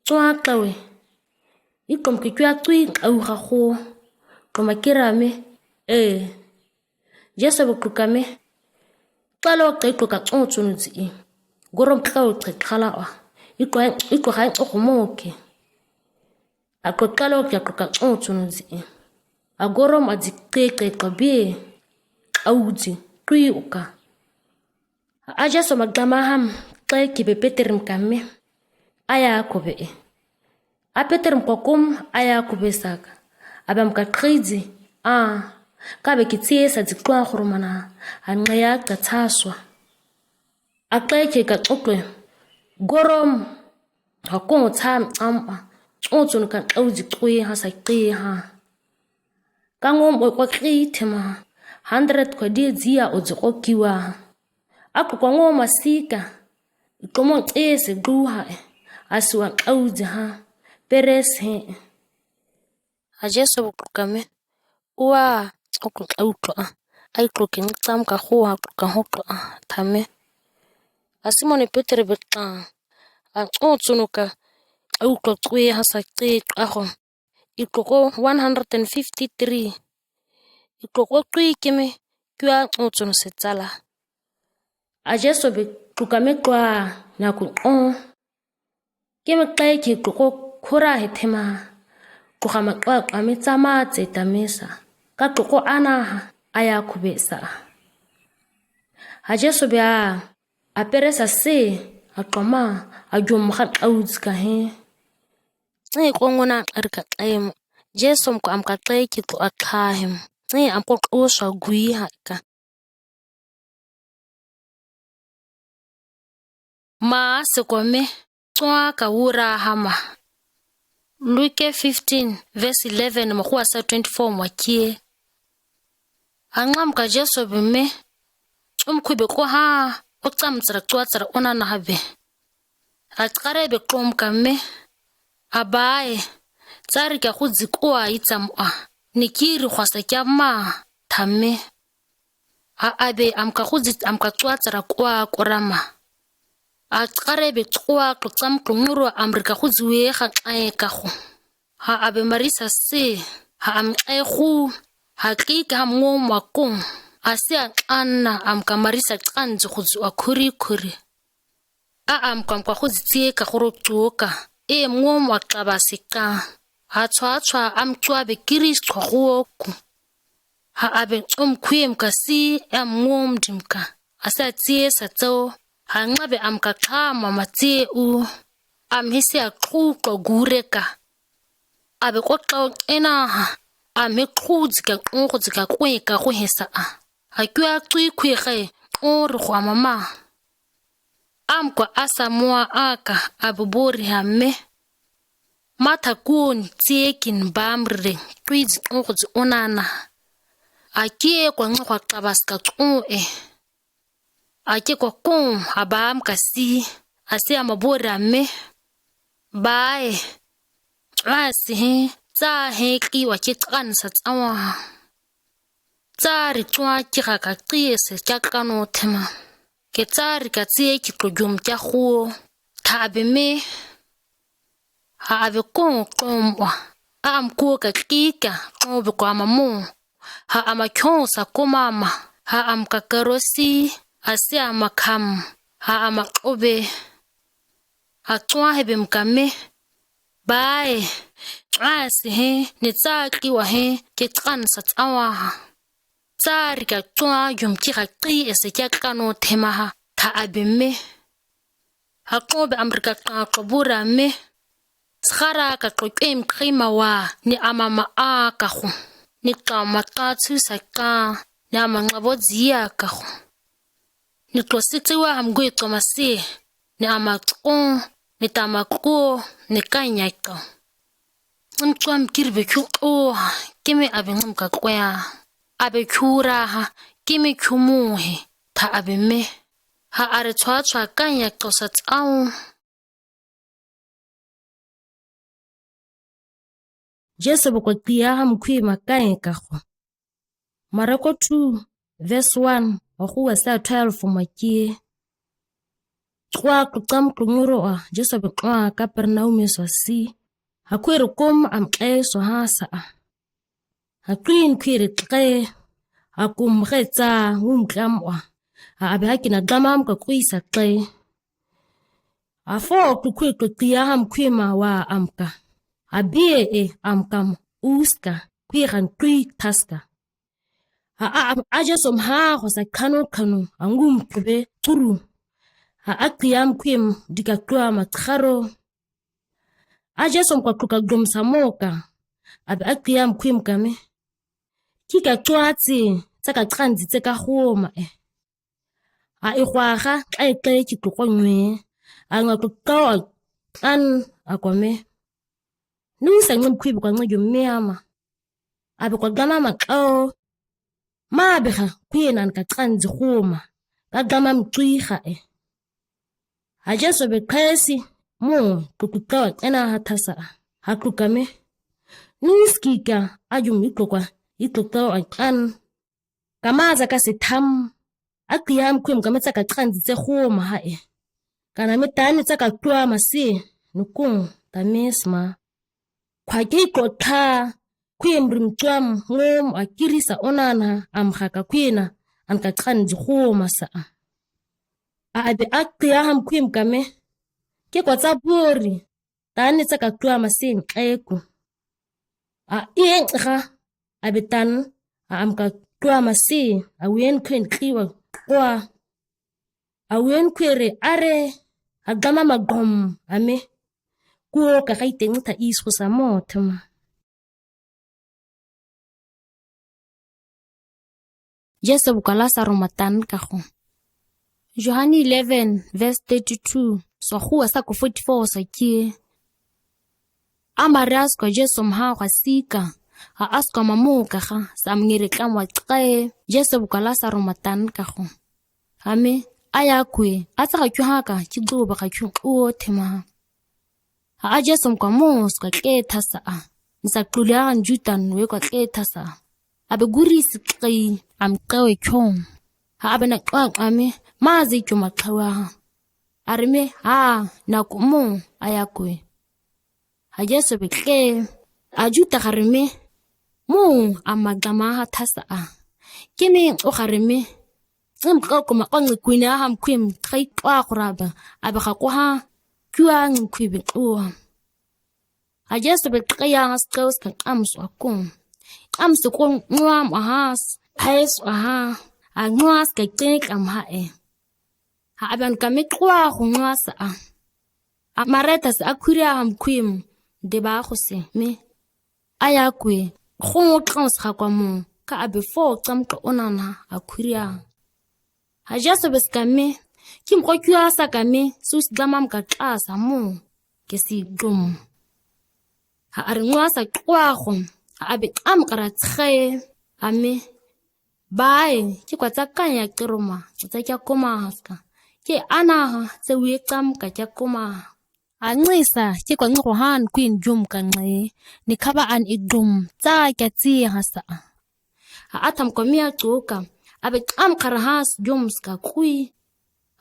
Tswaqawe. Ikomkekua tsui auga go. Komakirame Jesu bokukame. Qalo qeqoka tsontsunutsi. Gorom tlawo qeqalawa. Iko ga tsogomoke. Akoqalo qeqoka tsontsunutsi. Agorom adziqeqe qabe. Awuzi tuyuka. Jesu magdamaham qeki be Peter mkame. Aya kobe. A Peter mkokum aya kubesaka. Abamkaqhizi kabe kitsiyesa dziqwa khurumana anqaya qatsaswa. Aqeke kaxoxe gorom hakongotsa amba tsontsun ka awuzi qwi ha saqi ha. Kangom oqaqithema 100 kwadi dzia odziqokiwa. Akukwango masika. Ikomo tsese duha aswa awuzi ha peres he. Jesu bukame uwa okutla ayikloke ngitsam ka khuwa ka hokla thame. Simon Peter betla tsontsunuka awuqoqwe hasaqi qaho. Ikoko 153. Ikoko qikeme kwa tsontsuno setsala. Jesu bekukame kwa naku keme qeki ikoko khora hethema. Kuhama kwa amitsama tsetamesa. Kakoko anaha aya kubesa. Jesu bia aperesa se aqama ajumha awuzka he. Ngikongona arika qaim. Jesu mko amkaqeki to aqhahim. Amkoqoswa guiha ka. Ma sekome tswa ka wura hama. Luke 15 verse 11 makuwa sa 24 mwakie. Angam Jesu bime. Umkube ko ha. Oktamtsra twatsra onana habe. Aqare be qomkame. Abaye. Tsari ka khudzikwa itsamwa. Nikiri khwasa kyama thame. Abe amka twatsra kwa korama. Aqare be qwa qotsam qunguro amrika khudziwe ga ka go. Ha abe marisa se ha am khu ha qika mo makong asia anna am kamarisa qanzi khudziwa khuri. Am kwa khudzitsie ka gorotsoka mo mwaqaba sika. Ha tswa am tswa be Kristo goku. Ha abe khwem kasi am dimka. Asa tsie sa tso ha ngabe am kaqhama matsie u am hisi aqhuqo gureka. Abe qoqa enaha ame qhudzika qongodzika kweka go hesa ha kwa qikhuege o re go mama am kwa asamwa aka abubori hamme mata kun tiekin bamre twidz qongodz onana akie kwa ngwa qabaska ake kwa kon abam kasi ase amabori amme bae asi tsa heki wa kitqansa tsawa tsari tswa kira ka qiese tjakano thema ke tsari ka tsie ki tlojum tja khuo thabe me ha ave kon qomwa am ko ka qika qobe kwa mamu ha amakhonsa komama ha am ka karosi ase amakham ha amaobe ha tswa hebe mkame Bye. Asi he, ni tsaki wa he, ke tsan sa tsawa ha. Tsari ka tswa yum ki ga qi ese kya kano tema ha, ta abime. Ha qobe Amerika ka qobura me. Tsara ka qokem qima wa ni amama a ka go. Ni qama ka tsusa ka, ni amangabo dzia ka go. Ni tlositsewa hamgwe qomasi, ni amaqo, ni tamaqo, ni kanyaka. Mtswam kirbe kyu kimi abengum ka kwya abe kyura ha kimi kyumuhe ta abe me ha are tswa kanya qosa tsau. Jesu boko tia ha mkwi makanye ka go. Marako 2 verse 1 wa go wa sa 12 makie. Kwa kutam kunguro Jesu bekwa Kapernaum so si. Hakwere kom am so hasa. Hakwin kwere tle. Hakum retsa ngumklamwa. Abe hakina gamam ka kwisa tle. Afo kukwe kutia ham kwima wa amka. Abie amkam uska kwiran kwi taska. Aja som ha hosa kanu angum kube turu. Akiyam kwim dikaktua matkaro. Aja som kwa kuka gom samoka. Abe akiyam kwim kame. Kika tuati taka transi teka homa ikhwaga xa kitukonwe anga kukawa an akwame. Nusa ngimkwibi kwa ncejo mmeama. Abe kwa gama makao. Mabeha kwina nkatransi homa. Kagama mtwiha Ajeso bekresi mo kukukawa ena hatasa. Hakukame. Nuskika ajum iklokwa iklokwa an. Kamaza kasi tam. Akiyam kwim kameta katransi te homa Kana metani taka kwa masi nukung tamesma. Kwa kiko ta kwim rimtuam ngom akirisa onana amhaka kwina ankatransi homa saa. Abe akiyam kwim kame. Kiko taburi. Tani taka kwa masi nkeku. Abe tan amka kwa masi awen kwen kiwa kwa. Awen kwere are agama magom ame. Kuo kakaite ngita isku sa motema. Jesu bukalasa romatan kako. Johani 11 verse 32 so huwa sako 44 sa kie. Amarias kwa Jesu mha kwa sika. Ha asko mamu kaka sa mngire kamwa tkae. Jesu bukalasa romatan kako. Ame ayakwe ataka kyuhaka kidoba ka kyu tema. Ha Jesu kwa mos kwa keta saa. Nisa kulia njutan we kwa keta saa. Abe guri sikri amkawe kyong. Ha abe na ame mazi kyumakawa. Arime na kumu ayakwe. Ha Jesu beke ajuta karime mu amagama hatasa. Kimi okarime ngimqoko kongi kwina ham kwim tqwa quraba abe khaqwa kyang kwibe Jesu beqya asqos ka amso akum amso kon nwam ahas hais anwas ka tek amha aban kamitqwa khunwasa amareta sa akuria ham kwim deba khose me ayakwe khonqons khakwamu ka abe fo qamqa onana akuria Jesu beskame kim kokya sakame sus gamam ka klasa mo kesi gum aringwasa kwago abe amqaratshe ame bai kikwatsa kanya kiroma tsakya koma haska ke ana se wekam ka koma ancisa kikwanqo han queen jum kanqe nikhaba an igum tsakya tsi hasa atam komia tsoka abe amqarahas jums ka kui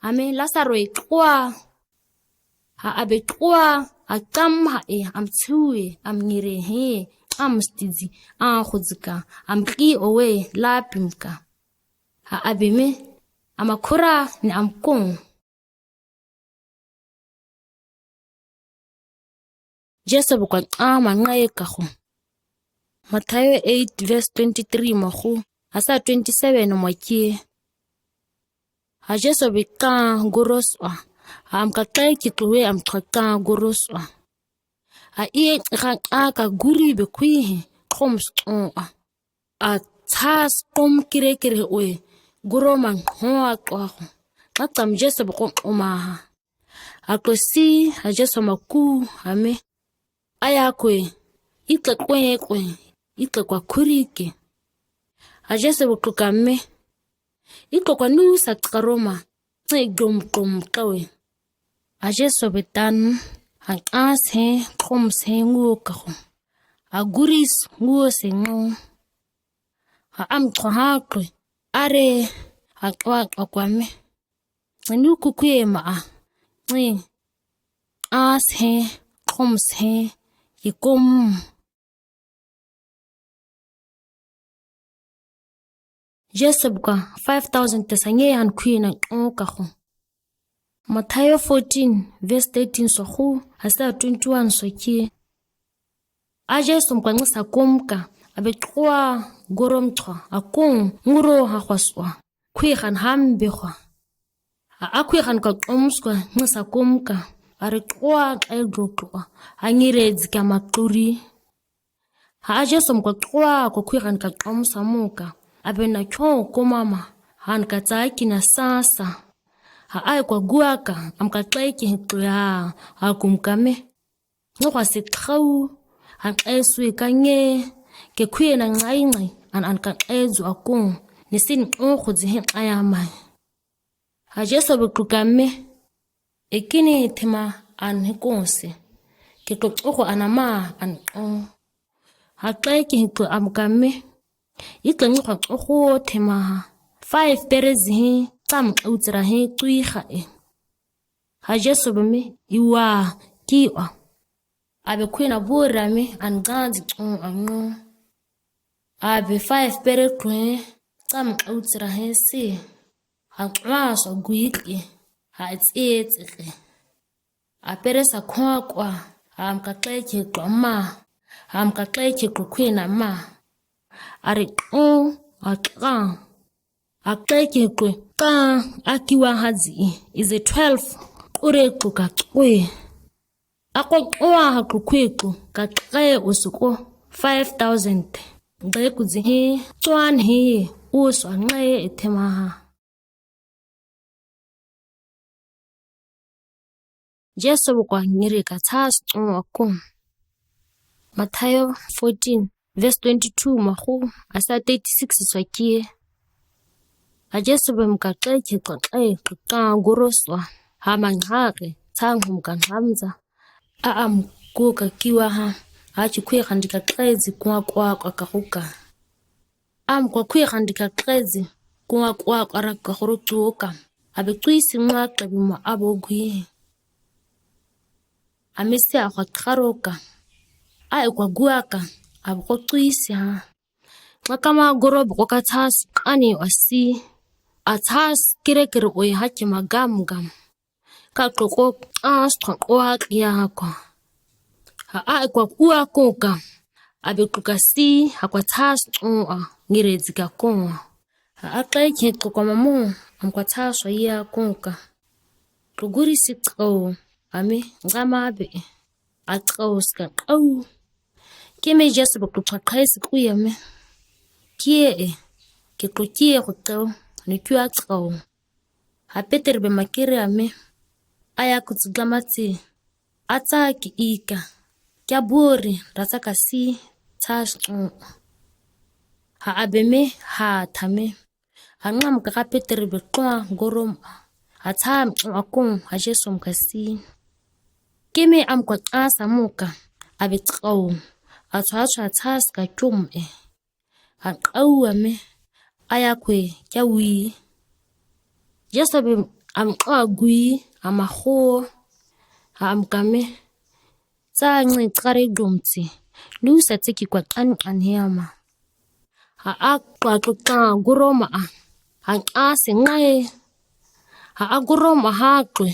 ame Lazaro ikwa abe kwa akam amtsue amngire amstizi khudzika amqi owe lapimka abe me amakhura ni amkong Jesu bukwa mangae kago. Mathayo 8 verse 23 mago asa 27 mwakie. Ha Jesu bika goroswa. Amkakai kitwe amkaka goroswa. Ha iye ka guri bekwi khoms a tas kom kire we goroman hoa kwaho. Akam Jesu bukwa omaha. Akosi ha Jesu maku ame. Ayakwe ika kwe ika kwa kurike. Ha Jesu bukwa me. Iko kwa nusa karoma. Gom kawe. Ha Jesu betan. Hang as he koms he nguo kaho. Ha guris nguo se ngo. Ha hakwe. Are ha kwa me. Nuku kwe maa. As he koms he. Yikom. Jesu bukwa 5,000 tesanye han kwina kaho. Mathayo 14 verse 13 sohu hasa 21 sokie. A Jesu mkwangisa kumka abekwa goromtwa akung nguro hakwaswa kwihan hambehwa. Akwihan ka omskwa ngisa kumka arikwa kaidokwa angirezi kama turi. Ha Jesu mkwakwa kwihan ka omsamuka abena kyo komama han kataki na sasa. Ha kwa guaka amkakleki hitoya akumkame. Ngwa sitkau han eswe kanye ke kwena ngaingai an kaezu akung nisin khudzi he ayama. Ha Jesu bukukame ekini tema an hekonse ke kokho anama an ha kleki hito amkame ikengwa kokho tema 5 perezi tam utsira he tuiha e. Ha Jesu beme iwa kiwa. Abe kwena borame an ganzi ango. Abe 5 pere kwe tam utsira he si. Ha kwaso guiki. Ha itsike. Apere sa kwa amkakleki kwa ma. Amkakleki kwena ma. Ari akran. Akleki kwe ka akiwa hazi is a 12 ure kuka kwe. Akwa hakukweku kakre usuko 5,000 ngale kuzihi chwan he uso ngaye etemaha. Jesu bukwa nyirika tas wako. Mathayo 14 verse 22 mahu asa 36 swakie. Ha Jesu bemkakleki kwa goroswa hamangake tangu mkanhamza kuka kiwa ha chikwe khandika klezi kwa kahuka kwa kwe khandika klezi kwa arakahurutuka abetwisi mwaka bima abogwi amesi akwa karoka kwa guaka abotwisi ha kama gorob kwa katas ani wasi atas kire oy hachi magam kakoko kwa yako. Ha kwa kuwa koka abekukasi hakwa tas ngirezi kakon. Ha kleki kwa mamu amkwa taswa ya konka. Tuguri sitko ame ngama abe atkoska kime Jesu bukwa kaisi kuyame kie ke kokie ko ni kwa tko. Ha Peter be makire ame aya kutsugamati ataki ika kya bori rataka si tas ha abeme ha thame hangam ka Peter be kwa gorom atam akung ha Jesu mkasi kime amkwa asa muka abetqaw athatsha tas ka tume ha qawame aya kwe kya wi Jesu be amqagwi amaho amkame tsanci tsare dumtsi lusa tsiki kwa anhema ha aqwa guroma ha aguroma haqwe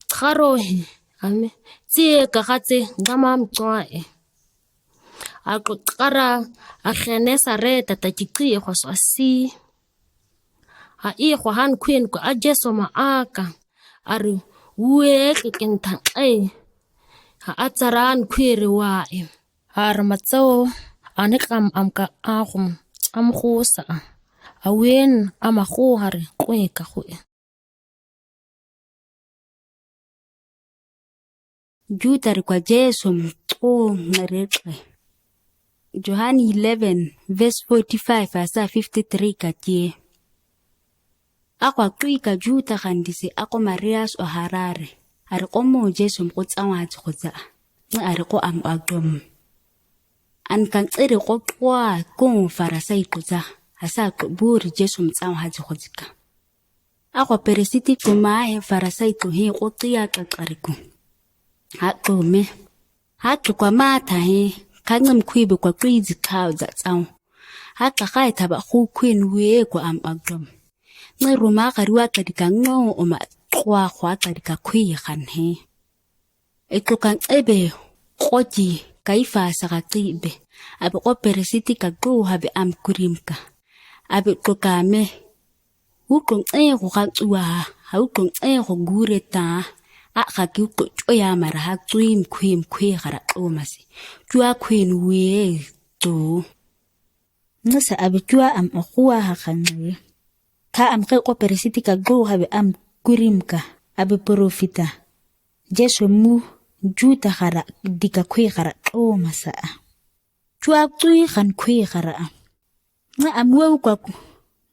tharohi ame tsie ka gatse ngama mqwae aqoqara akhenesa reta takiqie khosasi ha ikhwa han queen ko ajeso maaka ari ueke kentaqe ha atsaran query wae har matso anikam amka agum amkhosa awen amakho hare kweka khoe Jutari kwa Jesu mto ngerekwe. Johani 11 verse 45 asa 53 katie. Akwa kwika juta khandisi ako Marias o Harare. Ari ko mo Jesu mkotsawa khotsa. Ari ko am agom. An kan tsere ko kwa ko Farisai khotsa. Asa ko buri Jesu mtsawa khotsika. Akwa peresiti kumae Farisai to he ko tia kakariku. Hakume. Hatu kwa mata he. Kangam kwibe kwa kwizi kao za tsao. Haka kai taba khu queen we kwa am agom. Ngai roma kariwa kadika ngo o ma kwa kwa kadika kwi khan he. Eko kan ebe koji kaifa saka tibe. Abe ko peresiti ka go habe am kurimka. Abe ko kame. Ukong ko katsuwa. Ha ukong ko gureta. Aka ki ko ya mara ha twim kwim kwi gara omasi. Jua queen we to. Nasa abijua am okuwa hakanwe. Ka am kay ko peresiti ka go habe am kurimka abe profita. Jesu mu juta gara dika kwi gara omasa. Jua tui kan kwi gara. Nga amwe kwa ku.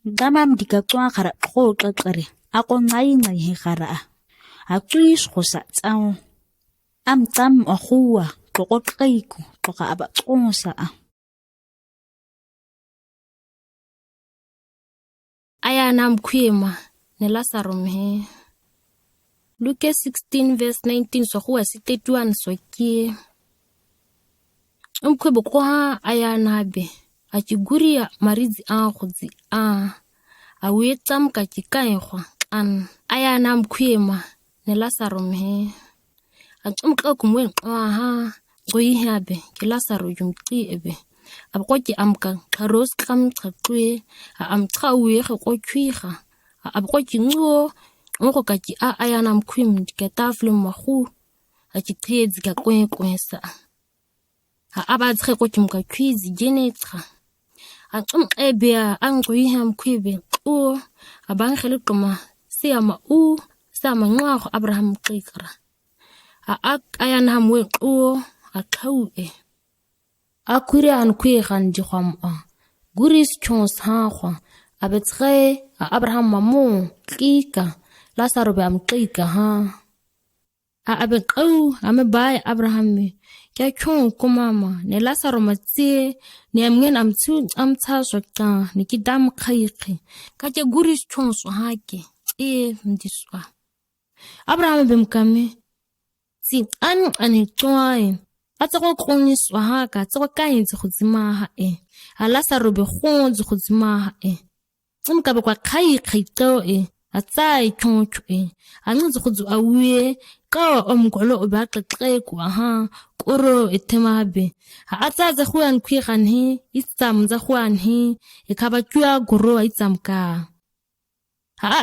Gamam dika kwa gara ko kakare. Ako ngai he gara. Aktuis khosa tsao am tam okuwa kokotqaiku toka abatqonsa aya namkhwema nelasaro mhe Luke 16 verse 19 so huwa 31 so kie umkhwebo kwa aya nabe akiguria marizi khudzi awetsam ka kikaengwa an aya namkhwema nelasaro mhe atsumqa kumwen ha goyihabe kilasaro yumqi ebe abqoki amka qaros qam qaqwe amqawe qoqwiga abqoki ngo ngo kaki ayana mkhwim ketafle mahu akitrezi ka kwenkwesa abatshe qoki mkaqwizi genetra atsumqebe angoyiha mkhwebe o abankhele qoma siyama sama ngwago Abraham qikra ayana hamwe o aqhawe akure an kwigan dikham guris chons hakhwa abetre Abraham mamu qika Lazaro be am qika ha abeqau ame bay Abraham me kya chon kumama ne Lazaro matsi ne amngen amtsu amtsaso ka ne kidam khayqi kaje guris chons hake mdiswa Abraham bemkame si an toy atsako kroniswa haka tsako kainzi khudzima ha Lazaro be khonzi khudzima ha umkabe kwa khayqito atsai chonchu anzi khudzu awie ka omgolo obaqeqeku ha koro etemabe atsaze khuan khwigan hi itsamza khuan hi ekhaba twa goro itsamka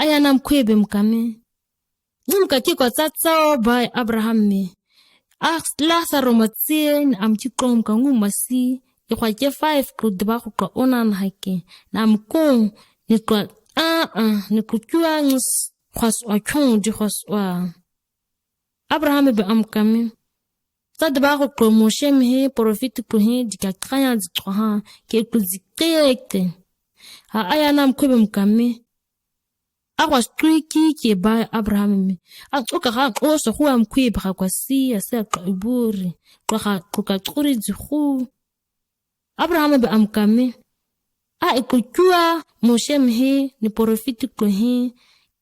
ayana mkhwebe mkame Numka kiko tsatsa by Abraham me. Lazaro matsin am chikom ka ngumasi. Ikwa ke 5 ku deba ku ka onan hake. Na mkong ni kwa ni kuchua ngus khwaswa chong di khwaswa. Abraham be amkame. Sa deba ku ko moshem he profit ku he dika kanya di twa ke ku zikete. Ayana mkhwebe mkame. Akwa striki ke ba Abraham me aqoka ga qoso go amkhweba kwa siya se qaburi kwa ka tsuri dzikhu Abraham be amkame ikutwa moshem he ni profiti ko he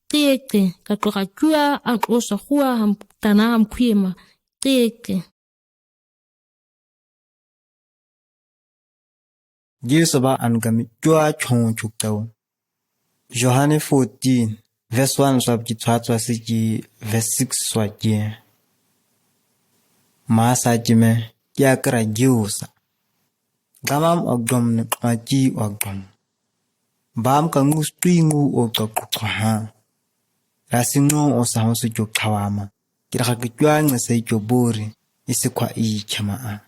tete ka twa aqoso go amtana amkhwema tete Jesu ba angami twa chong chuktaw Johane 14 verse 1 swab ki tswatswa se ki verse 6 swaki Masa jime kia kara jiusa. Gamam ogdom ni maji ogdom. Bam ka ngus tuingu ogdom kukwaha. Rasino osa hosu jo kawama. Kira kakijua ngase jo bori. Isi kwa ii chamaa.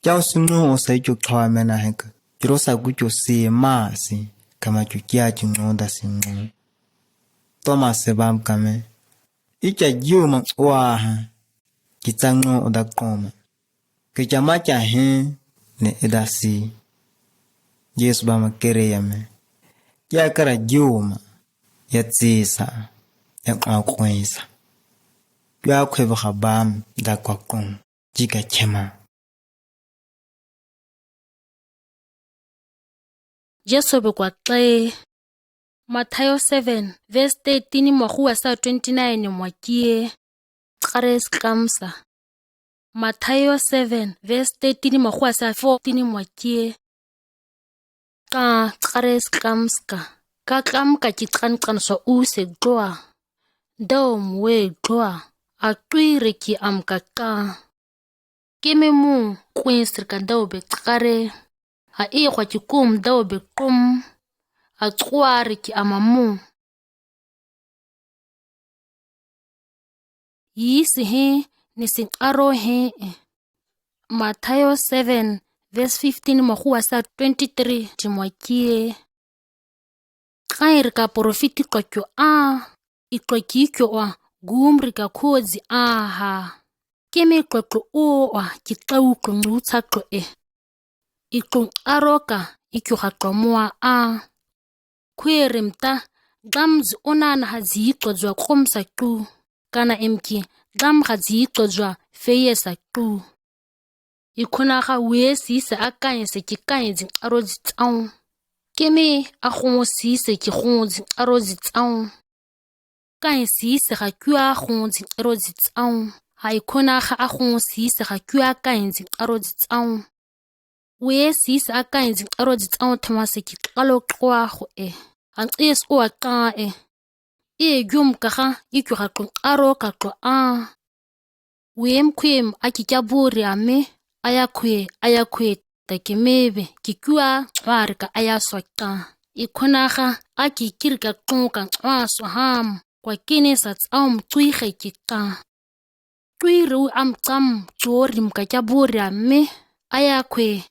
Jao sino osa jo kawame na heka. Kirosa gujo si maasi. Kama chukia chingonda singo. Toma se bam kame. Icha jiu mangwaha. Kitango odakoma. Kijamacha he ne edasi. Yesu bama kere yame. Ya kara jiuma. Ya tsisa. Ya kwakwensa. Ya kwewa habam da kwakong. Jika chema. Jesu bekwatle. Matthew 7 verse 13 mwahuwa sa 29 mwakie. Kares kamsa. Matthew 7 verse 13 mwahuwa sa 14 mwakie. Ka kares kamska. Ka kamka chitkan so use gloa. Dom we gloa. Atwire ki amka ka. Keme mu kwinsir ka daube kare. A kwa chikum daube kum. A tware ki amamu. Yisi he nising aro he. Matthew 7 verse 15 mwahuwa sa 23 timwakie. Kairi ka profiti kwa kyo ikwa kikyo wa gumri ka kozi ha. Keme kwa klo owa kitau klo nguta klo Iklo aroka ikyo haklo mua Kwere mta gamzi onana hazi ikozwa komsa tu. Kana emki gam hazi ikozwa feyesa tu. Ikona ha wesi isa akanse kikainzi arozi taun. Keme akhonsi isa kikhonzi arozi taun. Kainsi isa hakua akhonzi arozi taun. Ha ikona ha akhonsi isa hakua akanzi arozi taun. Wesi isa akanzi arozi taun tamase kikalo kwa ho Anqis o ka gyum kaha ikyo hakon aro kaklo Wem kwem akikaburi ame ayakwe takemebe kikua warika ayaswaka. Ikonaha akikirika konka swaham kwa kine sats mtuihe kika. Tuiru amtsam chorim kakaburi ame ayakwe.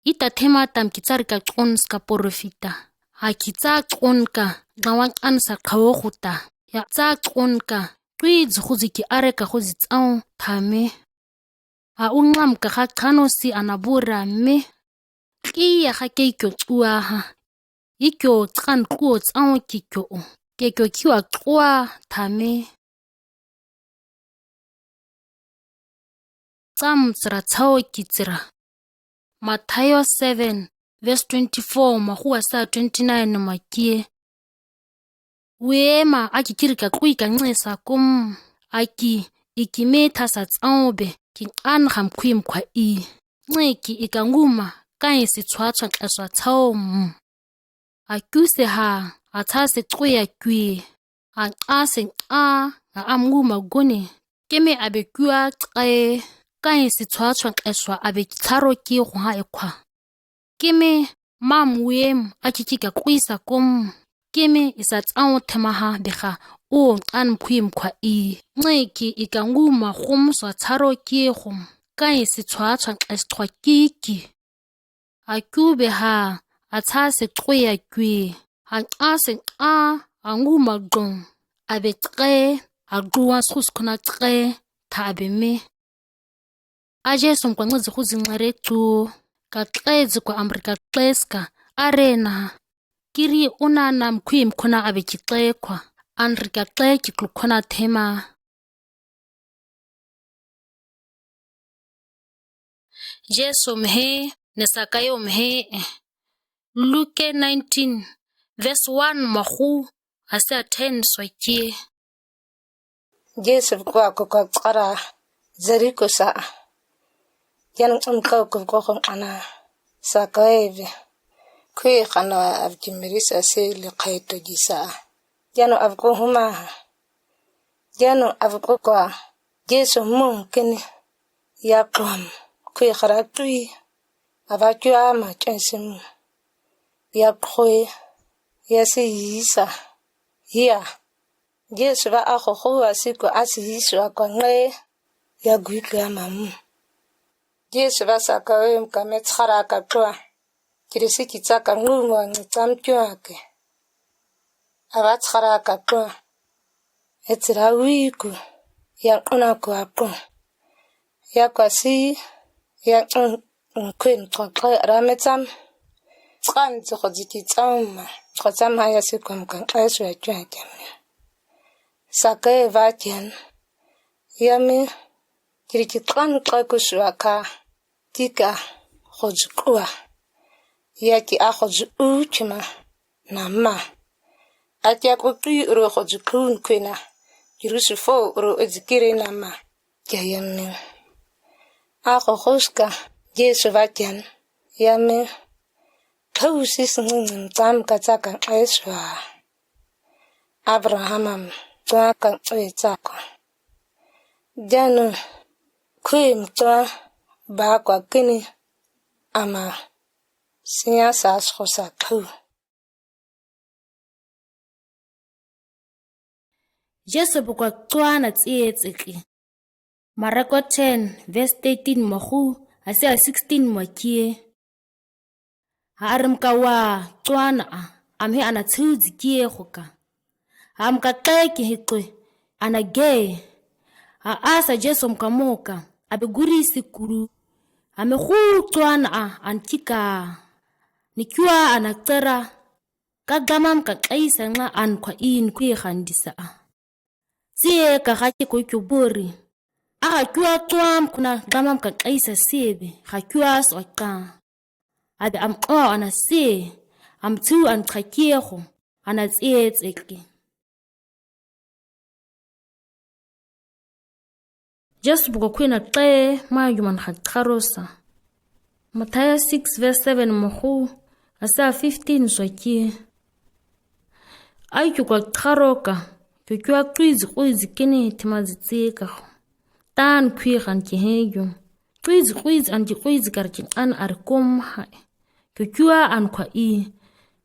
Itatema tam kitsarika konska porofita. Hakitsa konka gawan ansa kawohuta. Ya tsa konka tuiz khuziki areka khuzitsao thame. Ungam kakano si anabura me. Kia hakeikyo tuaha. Ikyo tkan kuo tsao kikyo. Kekyo kiwa tua thame. Tsam tsra tsao kitsira. Matthew 7 verse 24 mahuwa sa 29 makie. Wema akikirika kuika ngesa kum. Ikimeta sa tsaobe king anham kwim kwa Ngeki ikanguma kainsi twatwa kaswa tsao Akuse ha atase kuya kwi. Ase amguma gone. Keme abekua tsae. Kainsi twatwa kaswa abekitaro ki huha ekwa. Keme mam wem akikika kwisa kum. Keme isat temaha beha kwim kwa Ngeki ikanguma khumswa taro ki hum. Kainsi twatwa kaswa kiki. Akube ha atase kuya kwi. Ase anguma gong. Abetre agduwa skuskuna tre tabeme. Ajesu kwa ngozi huzi ngaretu. Kaklezi kwa Amerika kleska arena. Kiri unana mkwim kuna abekitlekwa. Anrika kleki klukona tema. Jesu mhe nesakayo mhe. Luke 19 verse 1 mahu asa 10 swaki. Jesu kwa tsara Jericho sa. Yan kwa ana sakaeve. Kwe khana avkimirisa se le khaito gisa. Jano avko huma. Jano avko kwa Jesu mung kini ya kwam kwe kharatui avakwa ma chensimu ya khoe ya se yisa ya Jesu va akho asiko asihiso akwange ya gwika mamu Jesu va sakawe mkametsara katwa kirisi kitsaka ngungwa ngitsamtwake avatsara katwa etsira wiku ya ona kwa ya kwasi ya kwen tsaka rametsam tsan tsokhoti tsama tsotsama ya sikom kan aso ya twake sakae vaken yami kirikitlan qakuswaka tika khojqwa yaki akhoju uchma nama atya kutu ro khojqun kwena kirusufo ro ezikire nama kayami akhoska Jesu vaken yami tausis ngin tam katsaka aiswa Abrahamam twa kan tsaka janu kwem twa ba kwa kini ama siya sas khosa khu Jesu bukwa tswana tsietseki Marako 10 verse 13 mogu ase 16 mokie Harimka wa tswana amhe ana tsuzi kie khoka Hamka qeki hiqwe ana ge asa Jesu mkamoka abeguri sikuru ame tswana antika nikiwa anatsera kagamam ka qaisa nxa ankwa in kuyekhandisa Tsie ka gake ko kyobori aga kywa tswam kuna gamam ka qaisa sebe ga kywa soqa ade amqwa ana se amtsu anqhakiego ana tsietseke Just buko kwena qe mayuman kharosa Matthew 6 verse 7 mohu asa 15 sokie Ayu kwa kharoka kyokwa kwizi kene timazitseka tan kwiran keheyo kwizi anti kwizi karkin an arkom ha kyokwa an kwa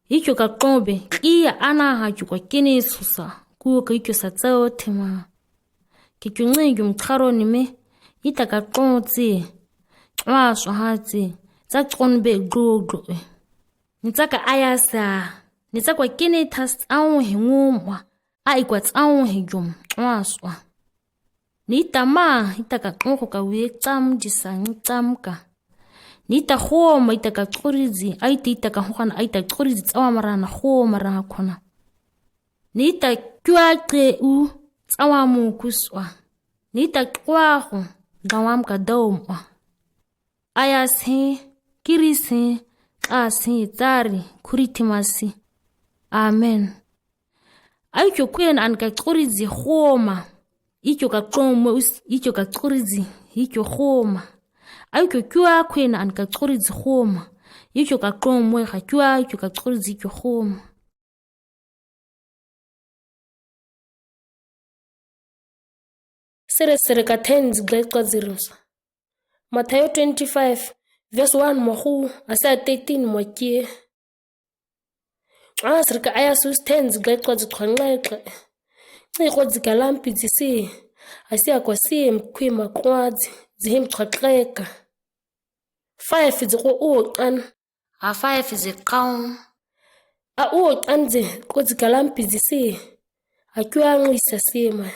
ikyo ka qobe iya ana ha kyokwa kene susa ku ka ikyo satsao tema kikyunqe mkharo nime itaka qotsi washo hatsi tsaqonbe gqogqo nitsaka ayasa nitsakwa kene tas awu hengumwa aikwa tsawu hejum waswa nitama itaka qoko ka wetsam disang tsamka nita khoma itaka qorizi aite itaka hokana aita qorizi tsawamarana khoma ra khona nita kyaqe u tsawamu kuswa nita qwaho ngawam ka dawma ayase kirise qasi tsari kuritimasi amen Ayo kwen an ka qorizi khoma ikyo ka qomo ikyo ka qorizi ikyo khoma ayo kywa kwen an ka qorizi khoma ikyo ka qomo ga kywa ikyo ka qorizi ikyo khoma Sere ka tens gleqwa zeros Matthew 25 verse 1 mohu asa 13 mokie Asrika ayasus tens gleqwa ziqhanqeqe Xiqo zikalampi zisi asiya kwasi mkhwima qwazi zihimqhaqeka 5 ziqo uqan a 5 ziqaw a uqan zikalampi zisi akyangisa sima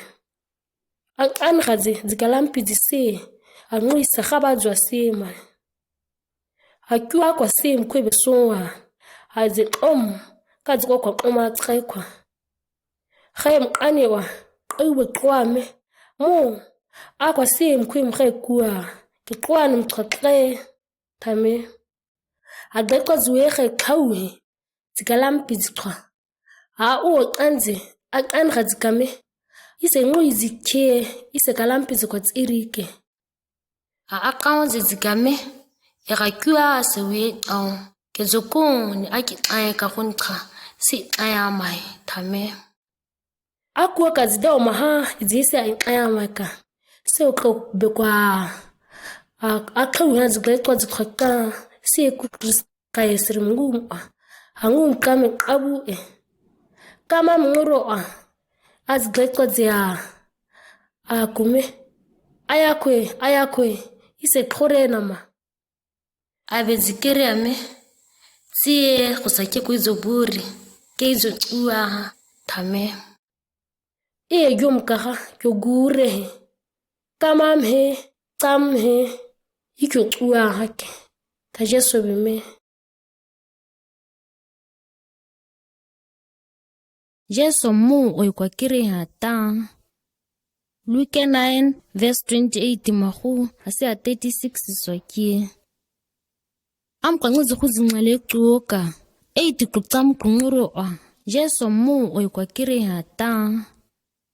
Aqan khazi zikalampi zisi anqisa khabazwa sima Akwa kwasi mkhwebe sonwa aziqom kaziko kwaqoma xekwa Khaye mqanewa qiwe qwame mo akwasi mkhwim khekua kiqwani mxhoxe thame Agqeqwa zuwege qhawe zikalampi ziqhwa ha uqanze aqan khazikame isenquyizikhe isekalampi zikwatsirike ha aqawonze zikame erakua sewe aw kezokoni akiqaye ka khonqa si ayamai thame Akwa kazidaw maha izisa ayamaka seo ka be kwa a tlhauha zigleqwa zikhaka siye ku ka yesiri mngumpa hangum kame qabu kama mnguro azigleqwa zia akume ayakwe ise khorena ma abe zikere ame siye go sake go izoburi ke izo tsuwa thame yom kaga yo gure tamam he tam he ikyo tsuwa hake ta jeso bime jeso mu oy kwa kire hata Luke 9 verse 28 mahu hasi 36 swakie amka ngize kuzinxele xuka 8 kuxam kunguro jeso mu oy kwa kire hata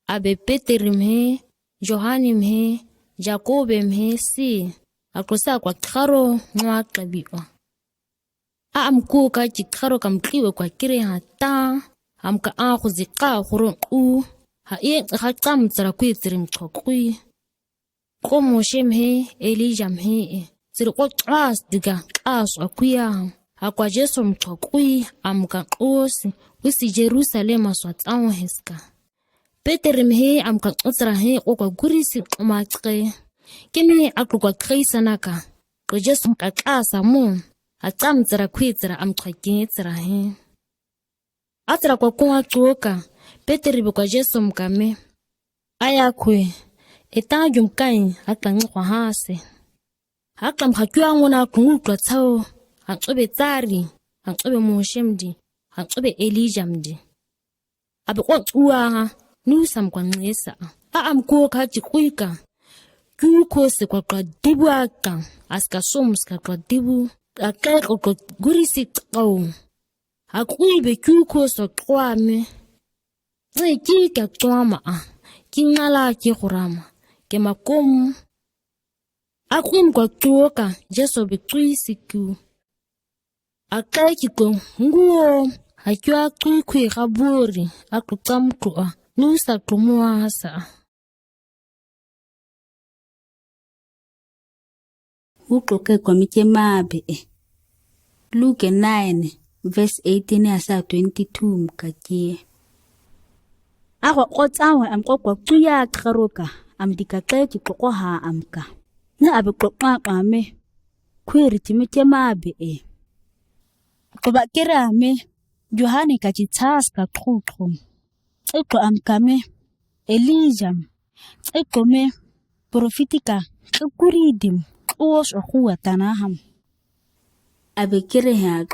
abe Peteri mhe, Johani mhe, Jakobe mhe si, akosa kwa karo mwa kabiwa. Amkuka chikaro kamkiwe kwa kire hata, amka zika khuro ha iye khatam tsara kwitsiri mchokwi. Ko Moshe mhe, Elijah mhe, tsiri ko tras diga tras akuya. Akwa Jesu mchokwi amka osi, wisi Jerusalem aswatsawo heska. Peteri mhe amka otsra he kwa gurisi maqe kene akukwa khaisanaka ko Jesu ka tlasa mo atsamtsra khwitsra amqhaketsra he atra kwa kwa tsoka Peteri be kwa Jesu mkame ayakhwe etajum kai akangqwa hase akamkhakwa ngona kungutwa tsao aqobe tsari aqobe Moshemdi aqobe Elijah mdi abe kwa tsuwa Nusam kwa ngesa. Amko kachi kuika. Kuko se kwa dibu aka. Aska somska kwa dibu. Akaka kwa gurisi tau. Akuibe kuko so kwame. Kika kwama. Kingala kikurama. Kemakomu. Akum kwa tuoka. Jeso betwisi ku. Akaki kwa nguo. Hakua kukui kaburi. Akutamkua. Nusa kumuasa. Ukoke kwa miche mabe. Luke 9 verse 18 asa 22 mkakie. Ako kotsawe amko kwa tuya karoka amdikakeki kokoha amka. Na abe kokame kwiri timiche mabe. Koba kirame Johani kachitaska kutrum. Eko amkame Elijah ekome profitika kuridim os ohuwa tanaham abekere ha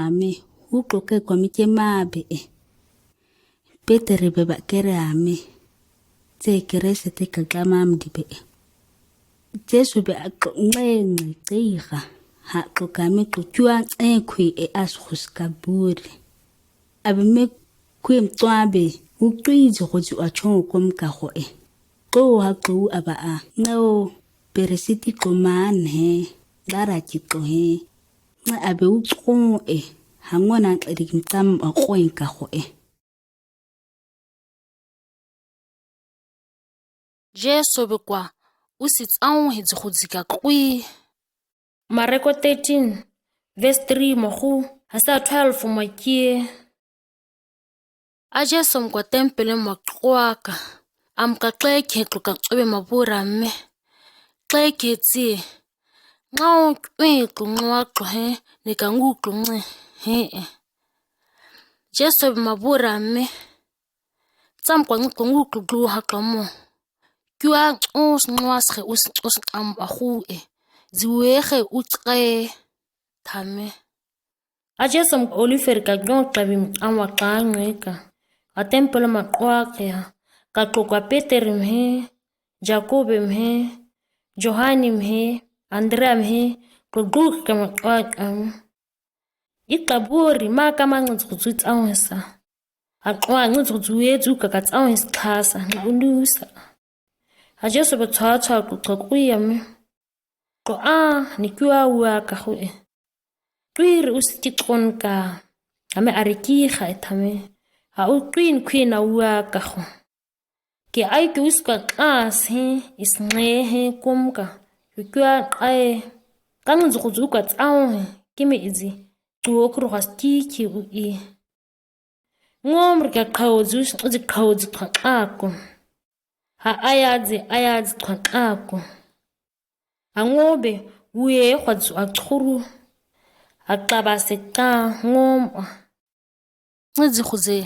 ame ukoke kwa miche mabe Peteri beba kere ame te kere sete kagama mdibe Jesu be akongenge teiga ha kokame kutua ekwi ashuskaburi abeme kwem twabe ukwizo go atshong komka go go ha go aba no peresiti komane dara kitlo he na abe utshong hangona qediktam akwenka go Jesu be kwa usitsang he tsodzika kwi Mareko 13 verse 3 mohu hasa 12 makie Jesu mkwa tempele mwakwaka amka xeke xuka xobe mabura me xeke tsi ngaw kwiqu nqwaqo he nikanguqu nxe he Jesu mabura me tsamkwa nqunguqu glu haqamo kya os nqwashe us am ahu ziwege uqe thame Jesu Oliver ka gqabim amwaqanqeka Atempele maqwaqya kaxokwa Peteri mhe Jakobe mhe Johani mhe Andrea mhe koguka maqwaqam Iqaburi maka manqutsutsutsa awesa aqwa nqutsuyezu kakatsawes khasa nqunusa Jesu bethatha kuqoquyame ko nikwa wa ka ho twiri usitiqonka ame ariki kha ethame ha uqin khwina wa ka go ke ai ke uska qase isnqehe kumka kya qae kanzu kuzuka tsawo ke mezi tuokru hastiki u I ngomr ka qawzu ziqawzu qaqako ha ayazi qaqako angobe uye khwatsu aqhuru aqabase qa ngomwa ngizi khuze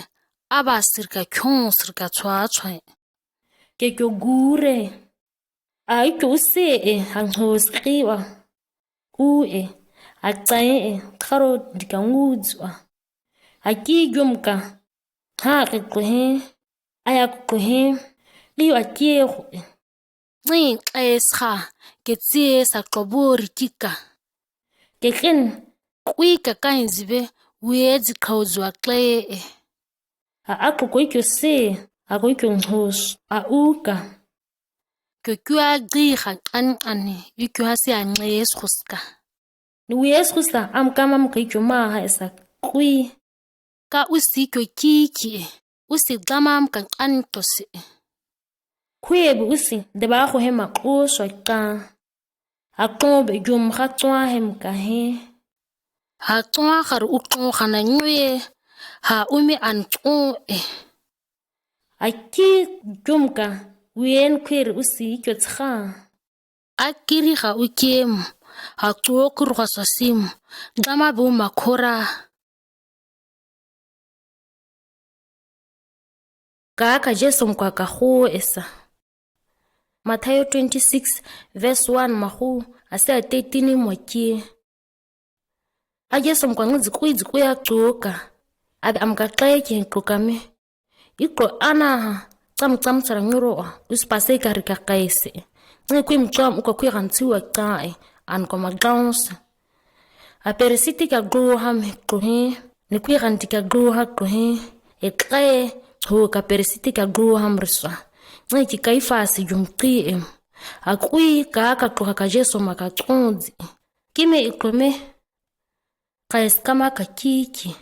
abasirka kyonsirka tswatswa ke kyo gure ai kyo se hanghosqiwa ue aqae kharo dikangudzwa akijumka ha qeqhe ayaqhe liwa tiego ngi qesha ke tsie sa qobori tika ke ken kwika kanzibe uyezi qhawzwa qe aqoko ikyo se akoikyo nghos uka kyo gqiha qanqane ikyo hasi anqes khuska ni uyes khusa amkama mqikyo maha esa qwi ka usikyo kiki usigqamam kanqantosi kwebu usi deba kho hema qoswa qa aqobe jum khatwa hem kahe ha twa khar uqo khana nywe ha umi anqo aki jumka wien kwir usi kyo tsha akiri kha ukem ha tsokur khasasim dama bu makhora ka Jesu mkwa ka kho esa Matthew 26 verse 1 mahu asa 13 mwakie Jesu mkwa ngizi kuya tsoka abi amkaqeke nkokame iko ana tsam tsara ngiro uspase ka rika kaise ngikwi mtsam uko kwi gantsiwa qae an ko magdansa a peresiti ka gro ha me kohe ni kwi ganti ka gro ha kohe e qae ho ka peresiti ka gro ha mriswa ngiki kaifasi jumqi a kwi ka qoka ka Jesu maka tqonzi kime ikome qais kama ka kiki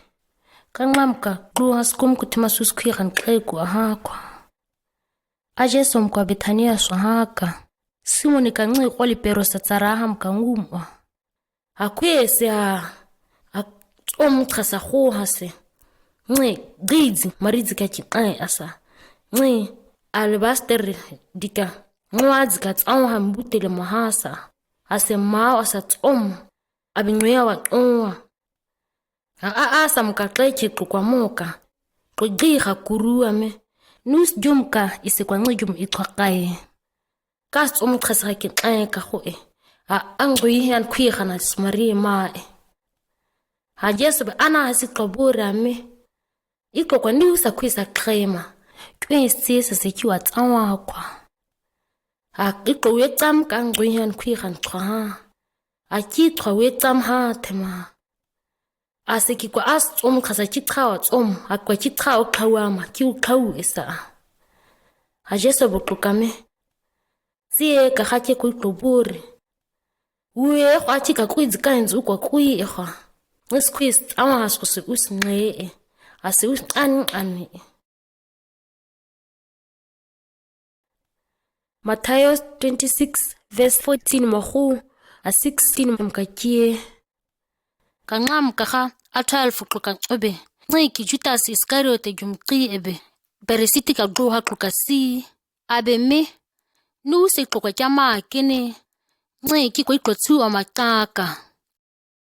kanqamka gro skum kutima sus kwi gan qeku ahakwa a Jesu mkwa Bethania swahaka Simoni kanqi qoli pero satsaraha mkangumwa akwese a tsomqasa kho hase ngi gizi marizi ka chiqai asa ngi albaster dika ngwazi ka tsawo hambutele mahasa ase mawa asa tsom abinweya wa qwa asa mkaqeche kwa moka qigha kuruame nus jumka isekwa ngijum iqaqaye kas umqhasa ke qeka kho angwi han khwiga na smari mae ha Jesu ana hasiqobura me iko kwa ndi usa khwisa qhema kwesisa sekiwa tsawa kwa ha iko wetsam kangwi han khwiga nqha akithwa wetsam ha thema aseki kwa as umqhasa kithawa tsom akwa kithawa qhawama ki uqhawu esa ha Jesu bokukame sie ka khake ku qoburi uye kwathi ka kwizi kanzi ukwa kwiha ngesqueeze awas kuse usnqe ase usqanqane Matthew 26 verse 14 mahu a 16 mkakie kanqam kaha a 12 qoka qobe nqiki Judas Iscariot jumqi ebe peresiti ka gro ha qokasi abe me nu se qoka jama kene nqiki ko iqotsu amaqaka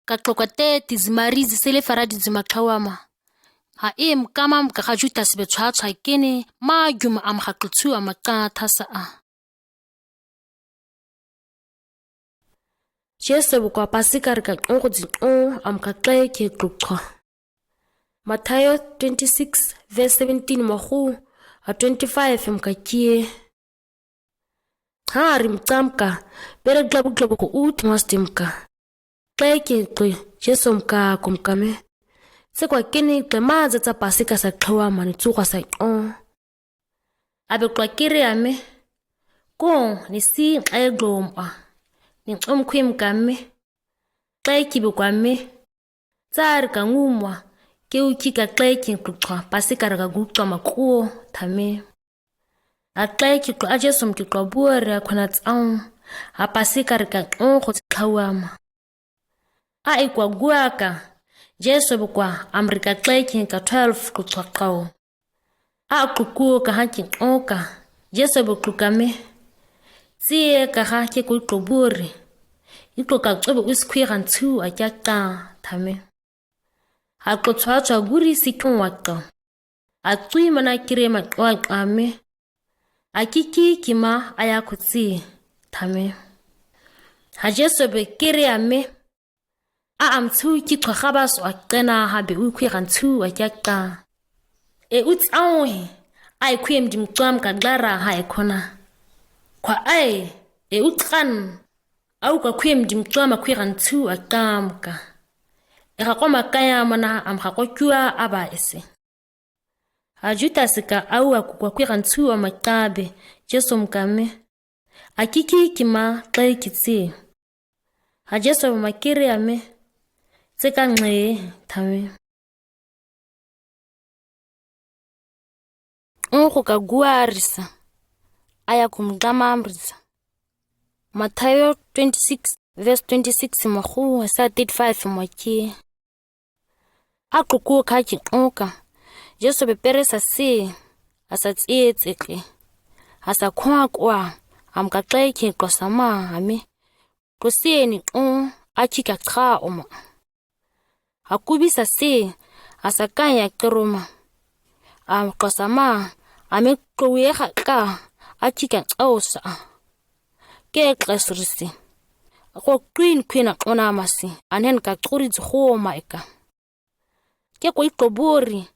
ka qoka teti zimarizi sele faradi zimaxawama ha kama mka Judas betshwatsha kene majuma amhaqutsu amaqatha sa Jesu kwa pasika rika qonqodzi amkaqeke qoqa Matthew 26 verse 17 mahu a 25 mkakie hari mtamka bere glabu ko utmastimka qeke Jesu mka kumkame sekwa kene qemaza tsa pasika sa qhawa mane tsuqa sa abe qakire ame ko ni si qegoma ni umkhwim kame qeki bekwame tsar kangumwa ke ukika qeki qoqa pasika ra guqa makuo thame A tlai ki a Jesu ki buore a khona tsang. A pasika re ka go tlhawama. A ikwa guaka. Jesu bukwa Amerika tlai ki ka 12 ku tlhaqao. A kuku ka ha ki oka. Jesu bukluka me. Tsie ka ha ki ku buore. Iko ka tsobe uskwi gantu a kyaka thame. A kutswa guri sikon waka. A tsui mana kire matwa ame. A kiki kima aya kutsi thame. Ha Jesu be kire ame. A amtu ki tkhaba so akena ha be ukwi gantu a kyaka. E utsawe ai kwem dimtsam ka glara ha ekona. Kwa ai e utkan au ka kwem dimtsama kwirantu akamka. Eka kwa makaya mana amkakokua aba ese. Ajuta sika au akukwa kwirantu amakabe Jesu mkame. Akiki kima klai kitsi. Jesu makiri ame. Seka nge thame. Onko ka guarisa. Aya kumgama amrisa. Matthew 26 verse 26 mahu sa 35 mwaki. Akuku kaki onka. Jesu beperesa si asa tsietseke. Asa kwa amkaklai ki kosama ame. Kosieni achika tra oma. Akubisa si asa kanya keroma. Kosama ame koweha ka achika osa. Ke klasrisi. Ako queen ona masi. Anen ka turi ho maika. Ke ko ikobori.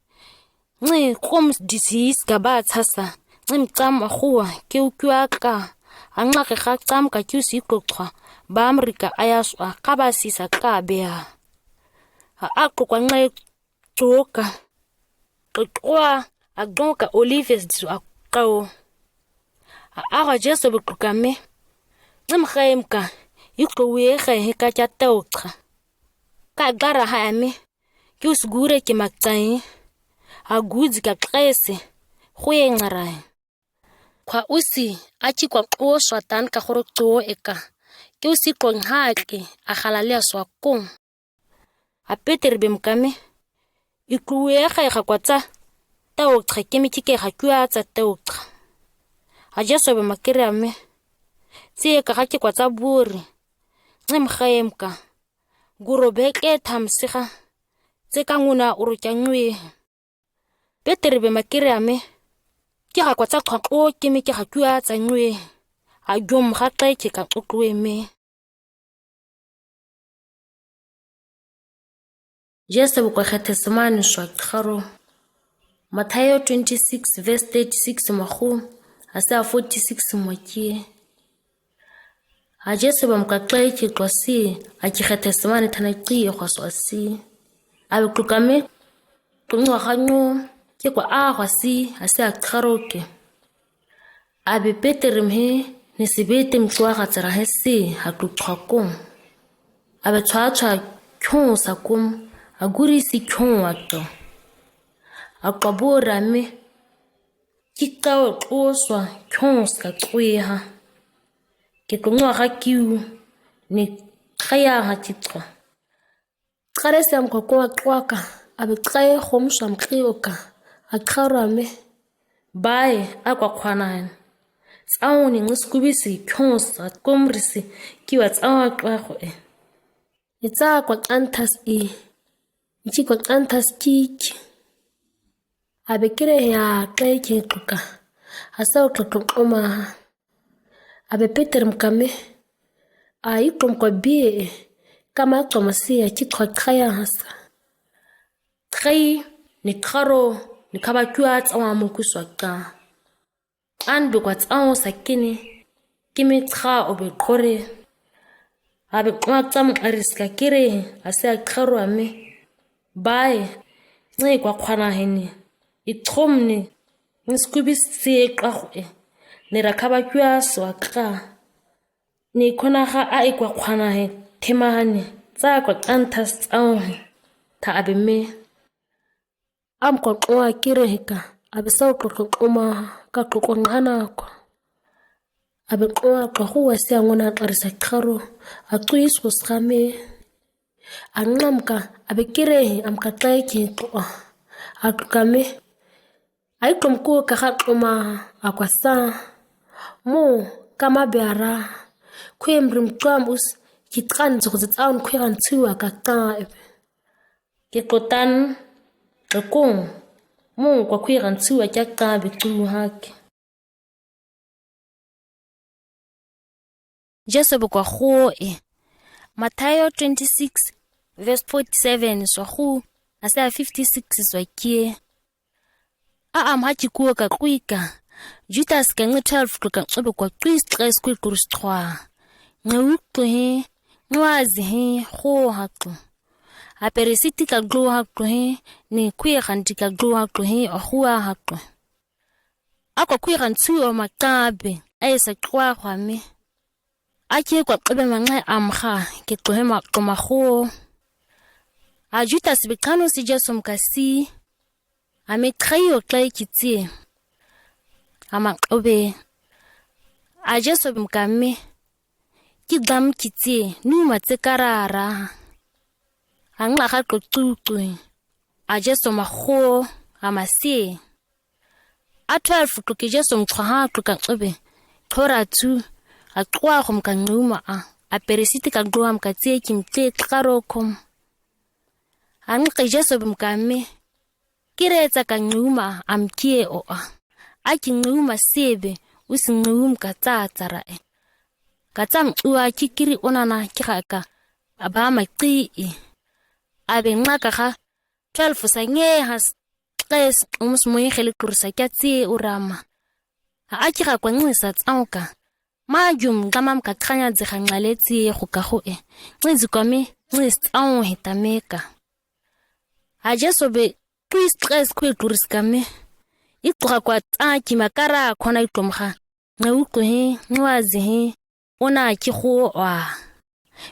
Ngi koms disease gabat hasa. Ngi tsam akhuwa ke ukwaka. Anga ke tsam ka kyusi kokwa. Ba Amerika ayaswa kabasisa ka bea. Ako kwa ngai choka. Kwa agonka olives disu akao. Aga Jesu bukukame. Mkhaimka ikowehe heka chatauka. Ka gara haame. Ki usgure ki maktai. Agudzi ka klese. Khwe ngarai. Kwa usi achi kwa oswa tan ka khorokto eka. Ki usi kwa ngake akhalale aswa kong. A Peter bemkame. Ikuwehe hakwata. Tauka kemikike hakua tsa tauka. A Jesu bemakire ame. Tsie ka haki kwa taburi. Mkhaimka. Gurobeke tamsiha. Tseka nguna urukyangwe. Peter bemakire ame. Kira kwa tsakwa kimi kira kua tsangwe. Agum hakai kika ukwe me. Jesu kwa khatesemani shwa kharo. Matthew 26 verse 36 mahu. Asa 46 mwaki. Jesu bamkaklai ki kwasi akikhatesemani tanaki kwaswasi. Abe klukame kunwa khanyo ke kwa kwasi asa kharoke. Abe Peter mhe nisibete mtwa gatsara hesi hakukhako. Abe tshwatsha khon sakum aguri si khon wato. Akabora me kikawo oswa khon ska kwiha. Ke kunwa gakiu ni khaya hatitwa. Kharese amkoko kwaka abe tsaye khomsha mkhioka akharame bae akwakhwana. Tsawuni ngsikubisi khonsa komrisi kiwa tsawa kwakho e. Itsa kwa antas e. Ichi kwa antas kiki. Abe kire ya keke kuka. Asa ukakoma. Abe Peter mkame. Aikom kwa bie. Kama kama siya chitwa kaya hasa. Kai ni karo ni kaba kyua tsawa mukuswa ka. Anbe kwa tsawa sakini. Kimi tsa obe kore. Abe kwa tsamu ariska kire. Asa karo ame. Bae. Nye kwa kwana heni. Itromni. Nskubisi siye kwa e. Nirakaba kyua swaka. Ni kona ha kwa kwana he. Temahani. Tsa kwa antas tsawa. Ta abe me. Kwa kire hika. Abe sawa kwa koma. ka qoqonganakwa abeqoqa huwa siyangona qarisa kharo aqwis kusqame anqamka abekirehi amkaqeki qoa aqame ayiqomko ka khaqoma akwasa mo kama beara kwemrim qamus kitqan zogzatsaun khwiran tsiwa ka qaib kikotan qokong mo kwa khwiran tsiwa ka qabi tuhake Jesu kwa khoe Matthew 26 verse 47 so khu asa 56 so kie hachi kuwa ka kwika Judas ka 12 ka qobe kwa Christ ku kurustwa ngawuqo he ngwazi he kho haqo a peresiti ka glo haqo he ni kwi ganti ka glo haqo he ahua haqo akwa kwi gantsu o maqabe ayesa qwa khwame ake kwa qobe manqa amkha ke qohe maqoma kho a Judas bekano si Jesu mkasi ame trayo klai kitsi ama qobe a Jesu mkame ki dam kitsi numa tsekarara angla ga qoqutwe a Jesu makho amasi a 12 ke Jesu mkhwa ka qobe thora tu a qwa go mkanquma a peresiti ka gwa mkatse kimte tkarokom anqe Jesu mkame kiretsa ka nquma amkie o a kinquma sebe usinqum ka tsatsara ka tsamqwa kikiri onana kiraka aba maqi abe nqaka ga 12 sange has qes umusmoye khele kursa kyatsi urama a kira kwa nqisa tsauka majum gamam ka khanya dzikhanqaletsi go ka go nqezi kwame nqistsau hitameka a Jesu be Christ ku kuriskame iqwa kwa tsaki makara khona iqomga ngawuqo he ngwazi he ona ki go wa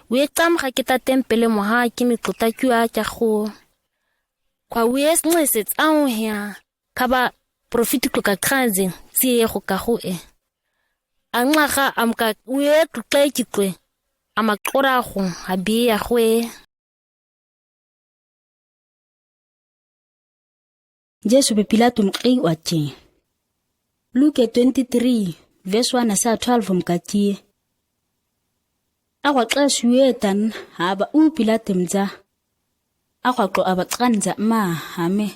we tsamga ke ta tempele moha ke miqota kywa tja go kwa we nqisetsau hia kaba profitico ka khanze tsie go ka go anqaga amka we tqekitwe amaqora go habiya gwe Jesu be Pilato mqi wachi Luke 23 verse 1 asa 12 mkati akwa xashwetan haba Pilato mza akwa qo abaqanza ma hame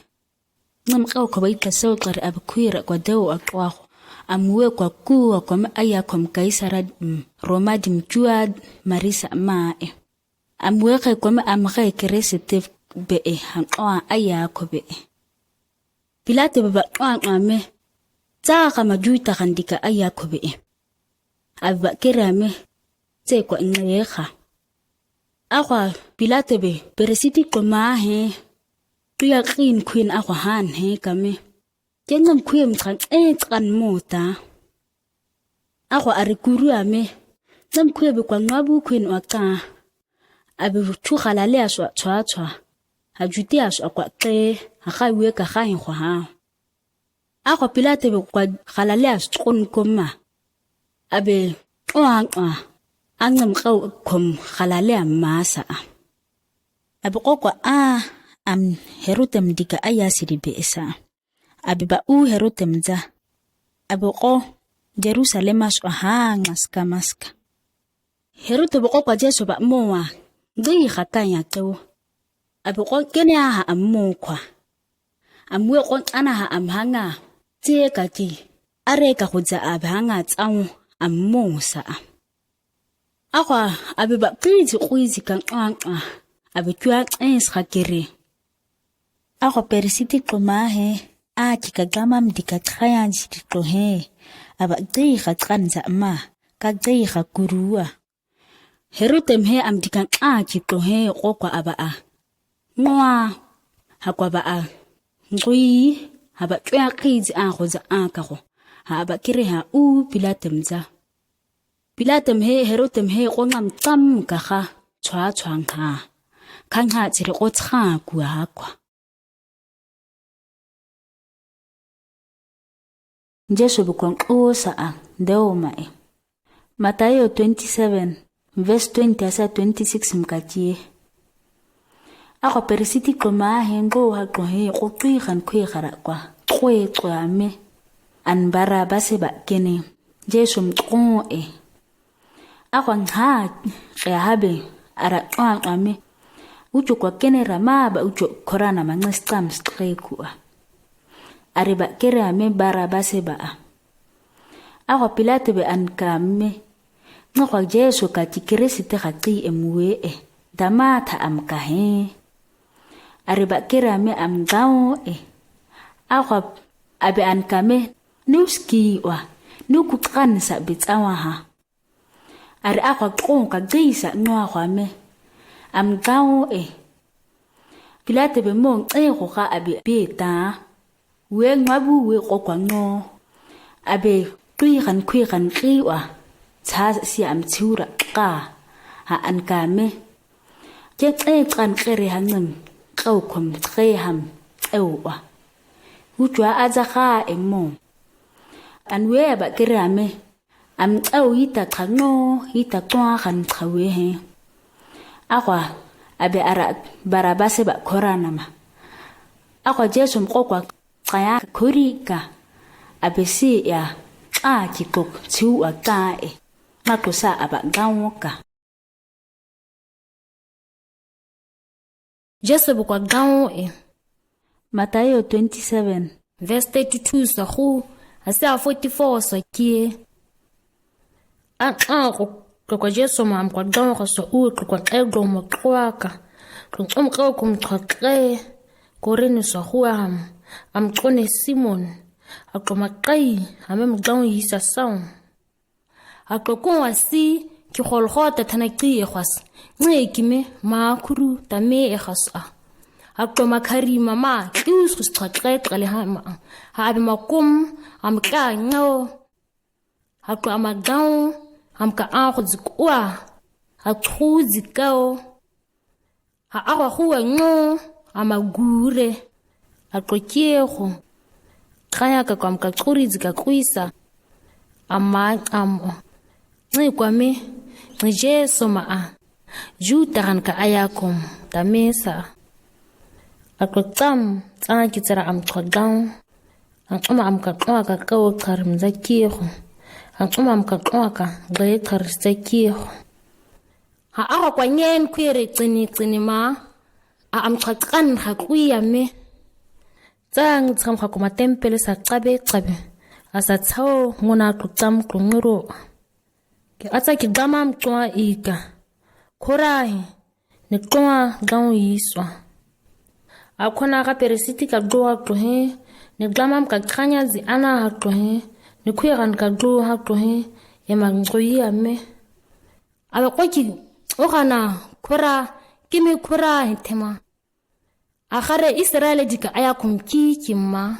nqamqa ko bayitlaso qari abkhwira kwa dewo aqwago amwe kwa kuwa kwa aya kwa mkaisara Roma dimjua Marisa mae amwe kwa amga keresete be hanqwa aya ko be Pilato baba ame tsaka majuita gandika aya ko be aba kerame tse kwa ngega akwa Pilato be peresiti qoma he tuya clean queen akwa han he kame kengam khwem tsan tsan mota akwa arikuru ame tsam khwebe kwa ngwabu queen waka abe thukhala le aswa tshwa hajuti aswa kwa ke ha we ka ga hin ha akwa Pilato be kwa khalale asqon koma abe angam qaw kom khalale amasa abe kokwa am herutem dika ayasidi be esa abe ba herutem za abe ko Jerusalem aswa ngaska maska heruto be kokwa Jesu ba mowa ngi khatanya tewo abe ko kene ha ammokwa amwe ko ana ha amhanga tse kati are ka khutsa abhanga tsawo ammosa akwa abe ba pritsi khuizi kan abe twa khakere akwa perisiti qoma he ka gama mdika tkhayanje dito he aba khatsanza ma ka kurua herutem he amdika to he kokwa aba nwa hakwa ba ngui haba twa khizi khoza ka go haba kire ha Pilatem he herutem he qongam tsam ka ga tshwa khanga tsire go tsha ku hakwa Jesu bukwanxusa a ndeoma e. Matayo 27 verse 20 asa 26 mkatie. Ako perisiti koma hengo ha kohe qotui khan khwe khara kwa. Kwe ame an Barabase ba kene. Jesu mqo e. Ako nha habe ara ame. Ujo kwa kene rama ba ujo korana mangestam streku. Ariba kere ame Barabase ba. Ako Pilate be an kame. Ngakwa Jesu ka tikiresite khati emwe e. Damata am kahe. Ariba kere ame am gao e. Ako abe an kame nuski wa. Nuku kansa bitsawa ha. Ari ako konka gisa nwa kwa me. Am gao e. Pilate be mong ko ka abe beta. We ngabu we kokwa ngo. Abe kwi kan kriwa. Tsa si am tsura ka. Ha an kame. Ke kan kere hangem. Kau kom ham. Ewa. Ujwa azaka emo. An we ba kere ame. Am yita kano yita toa kan kawe he. Akwa abe ara Barabase ba korana ma. Akwa Jesu mkokwa kaya kurika. Abe si ya kikok tiwa kae. Makosa aba gawoka. Jesu bukwa gawo e. Matayo 27 verse 32 sa khu asa 44 sa kie. Kwa Jesu mam kwa gawo ka so kwa ego mo kwaka. Kwa kum tkre koreni sa khu am kone Simon. Akoma kai amem gawo yisa saw. Akoko wasi ki kholkhota tanaki e khwas. Ngekime makuru tame e khasa. Akoma karima ma kius kustkre kale ha abi makum am ka ngo. Akoma gawo am ka akhuzikwa. Akhuzikao. Ha akhuwa ngo amagure. Akokiego. Kaya ka kwa mkakurizi kakuisa. Ama kwame Jesu maa. Juta ka ayakom tamesa. Akotam tsana kitara am khodang. Am ka kawo karim zakiro. Am ka gaye kar zakiro. Ha kwa nyen kwere tsini ma. Am khakan khakuya me. Tsang kuma tempele sa qabe. Asa tsao ngona kutam kunguro. Ke ata ki gama mtwa ika. Korahi ni kwa gawo yiswa. Akona ka perisiti ka doa tohe. Ni gama mka kanya zi ana hatohe. Ni kuiran ka doa hatohe. Ema ngoyi ame. Awe kwa ki okana kora kimi kora hitema. Akhare Israel dika ayakum kima.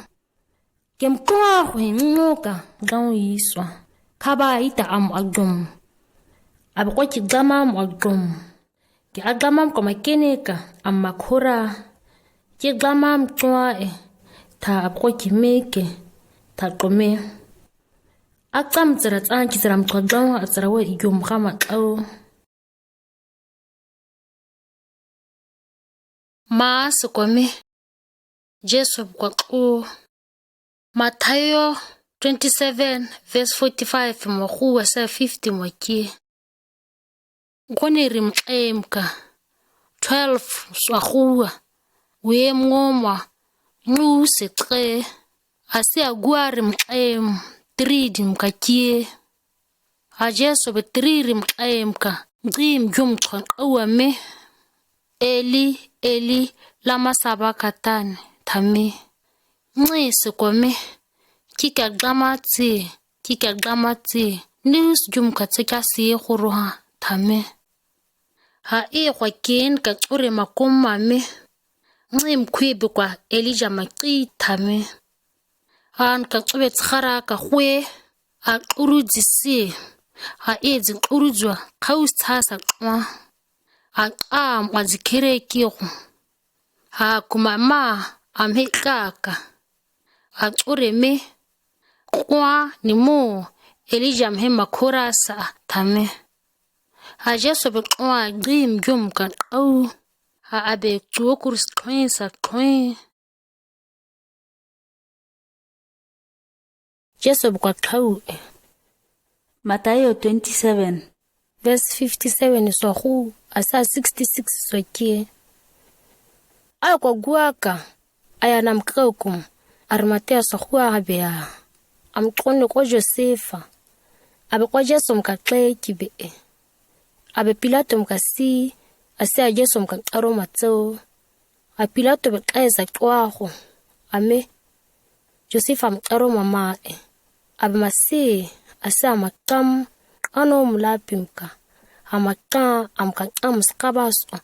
Kem kwa ngoka gawo yiswa. Kaba ita am agdom. Abe kwa ki gama am agdom. Ki agama kama keneka am makora. Ki gama am kwa ta abe kwa ki meke. Ta kome. Akam tsara tsana ki tsara mkwa gawo atsara wa igom kama kao. Ma sukome. Jesu kwa kuu. Matayo 27 verse 45 mwakuwa sa 50 mwakie. Nkone rimka 12 swakuwa. We mwoma nguse tre. Asi agua rimka 3 dimkakie. Ajesu be 3 rimka. Ngim jumtron awa me. Eli lama sabakatane tame. Ngise kome. Kika glamati. News jumka tseka siye kuruha tame. Ha kwa ken ka ure makoma me. Ngim kwebe kwa Elijah maki tame. Han ka ube tsara ka kwe. Ha uruzi siye. Ha zi uruzwa kaus tasa kwa. Ha mwazikere kiyo. Ha kumama amhe kaka. Ha ure me. kwa ni mo Elijah mhe makhora sa thame ha Jesu be kwa gim gum kan au ha abe chukur string sa tring Jesu be kwa thau Matayo 27 verse 57 so hu asa 66 so ke ay kwa guaka aya namkaukum armatea so hu abea amqonne ko Josefa abe kwa Jesu mkaxeki be abe Pilato mkasi ase Jesu mkaxaro matso a Pilato be qaeza kwago ame Josefa mxaro mama abe masi ase amakam ano mulapimka amaka amkaqam skabaso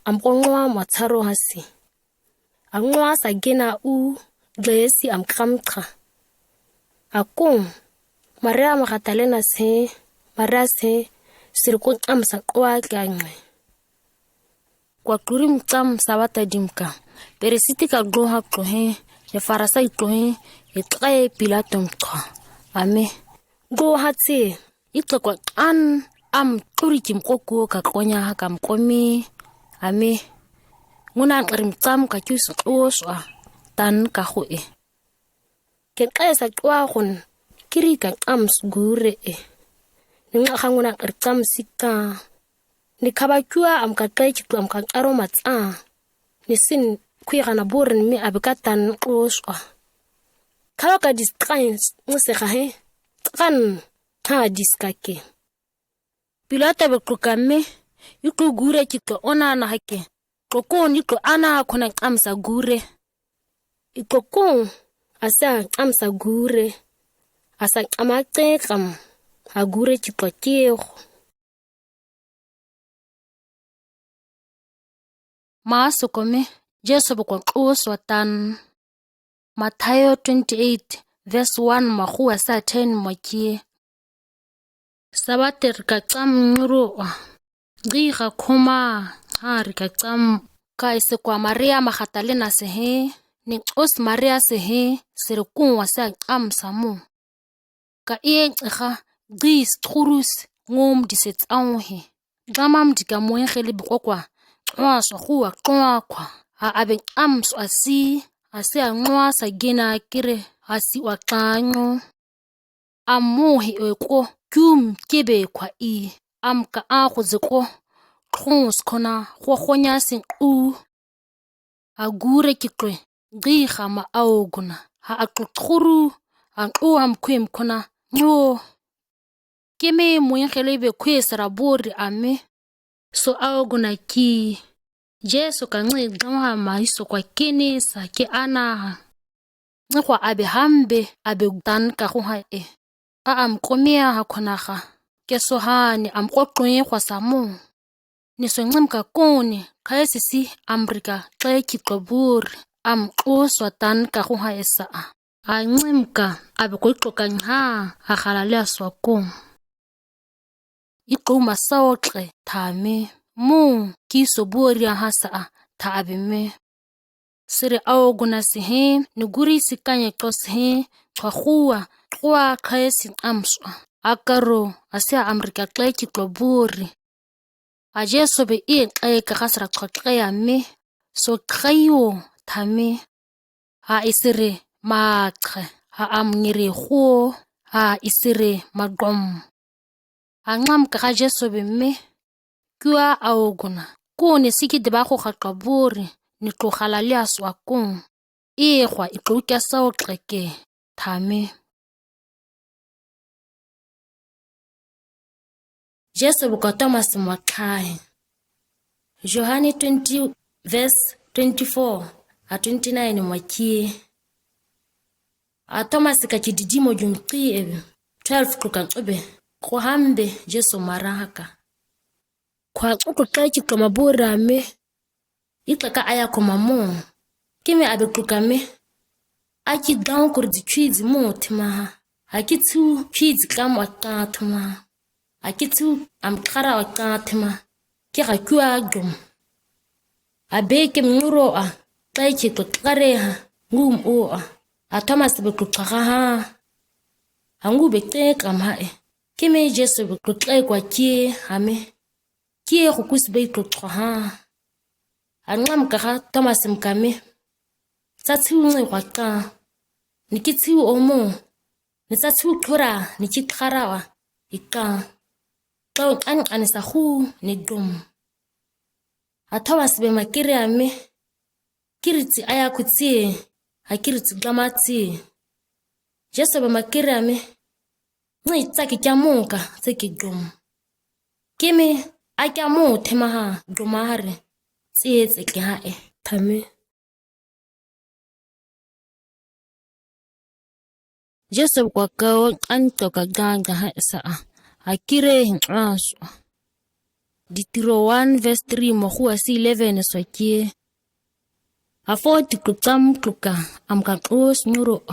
amqonqwa matharo hasi anqwa sagena u glesi amqamqa akung Maria Magdalena se marase sirko amsa kwa kangwe kwa kurim tam sabata dimka peresiti ka gloha klohe ya farasa klohe etqay Pilato mqa ame go hatse itlokwa an am turikim kokko ka qonya ha kam qomi ame nguna qirim tam ka kyus oswa tan ka khoe ke qaisa kwa gon kirika ams gure ninga khanguna qirtam sika ni khabakua am ka qechi am ka qaro matsa ni sin khuyana borin mi abikatan oswa khaka distrains ngose khahe kan ha diskake Pilato be klukame yuko gure kito ona na hake kokon yuko ana khona amsa gure ikokon asa amsa gure asa amaxekam agure kipakego maso kome Jesu bokwa qoswa tan Matthew 28 verse 1 mahuwa sa 10 makie sabater ka tsam nguro giga khoma hari ka tsam ka ise kwa Maria Magdalena sehe ni os Maria sehe sirkun wasa amsamu ka ga gis khurus ngom disets anhe gamam dikamoen khele bokwa so huwa kwa ha abe ams asi anwa sa gena kire asi wakanyo amuhi eko kum kebe kwa amka akhuzeko khons khona khonya sin agure kikwe giga ma auguna ha akukhuru an amkhwem khona nyo keme moyengele be khwesara bori ame so auguna ki Jesu kanxe gama maiso kwa kene sa ke ana ngwa abe hambe abe dan ka ho ha amkomia ha khona ga ke so hani amqoqwe kwa samu ni so ngimka kone khaesisi Amerika xa kikobur amqoswa tan ka ho ha esa ngimka abe koiqoka nha akhalale swako iqoma sawxe thame mu kisoboria hasa thabeme sire auguna sihe nuguri sikanye toshe khwa kwa khaesi amswa akaro asia Amerika xa kikoburi Jesu be ka gasra tsoqeya me so khayo thame ha isire maqhe ha amngire kho ha isire magom angam ka Jesu be me kwa auguna kone sikide ba go gaqabore ni tlogala le aswa kong khwa iqoka sao xeke thame Jesu buka Thomas Mwakai Johani 20 verse 24 a 29 mwakie Thomas ka kididimo jumqi 12 kukanqobe ko hambe Jesu marahaka kwa ukuqeki kamabura me itlaka aya komamo kime abekukame aki down kurdi chizi motima akitu chizi kama tatuma akitu amkara wakatima kira kwa gum abeke mnguro qeki to qareha ngum Thomas bekuqaha Angu bekte kamhae. Kime Jesu bekle kwa kie ame. Kie kukus be klotro ha. Angam kara Thomas mkame. Tsatiu nge waka. Nikitiu omo. Nitsatiu kura nikitkarawa. Ika. Tau anisa hu ni dum. Thomas be makire ame. Kiriti aya kutie. Hakiriti glamati. Jesu be makire ame. Ngai tsaki kya monka tseki dum. Kimi akya mo temaha dumare. Tseki hae. Tame. Jesu kwa kao antoka ganga hae Akire hintrasu. Ditiro 1 verse 3 mohuwa si 11 swakie. Afoti kutam kluka amkakos nyuro.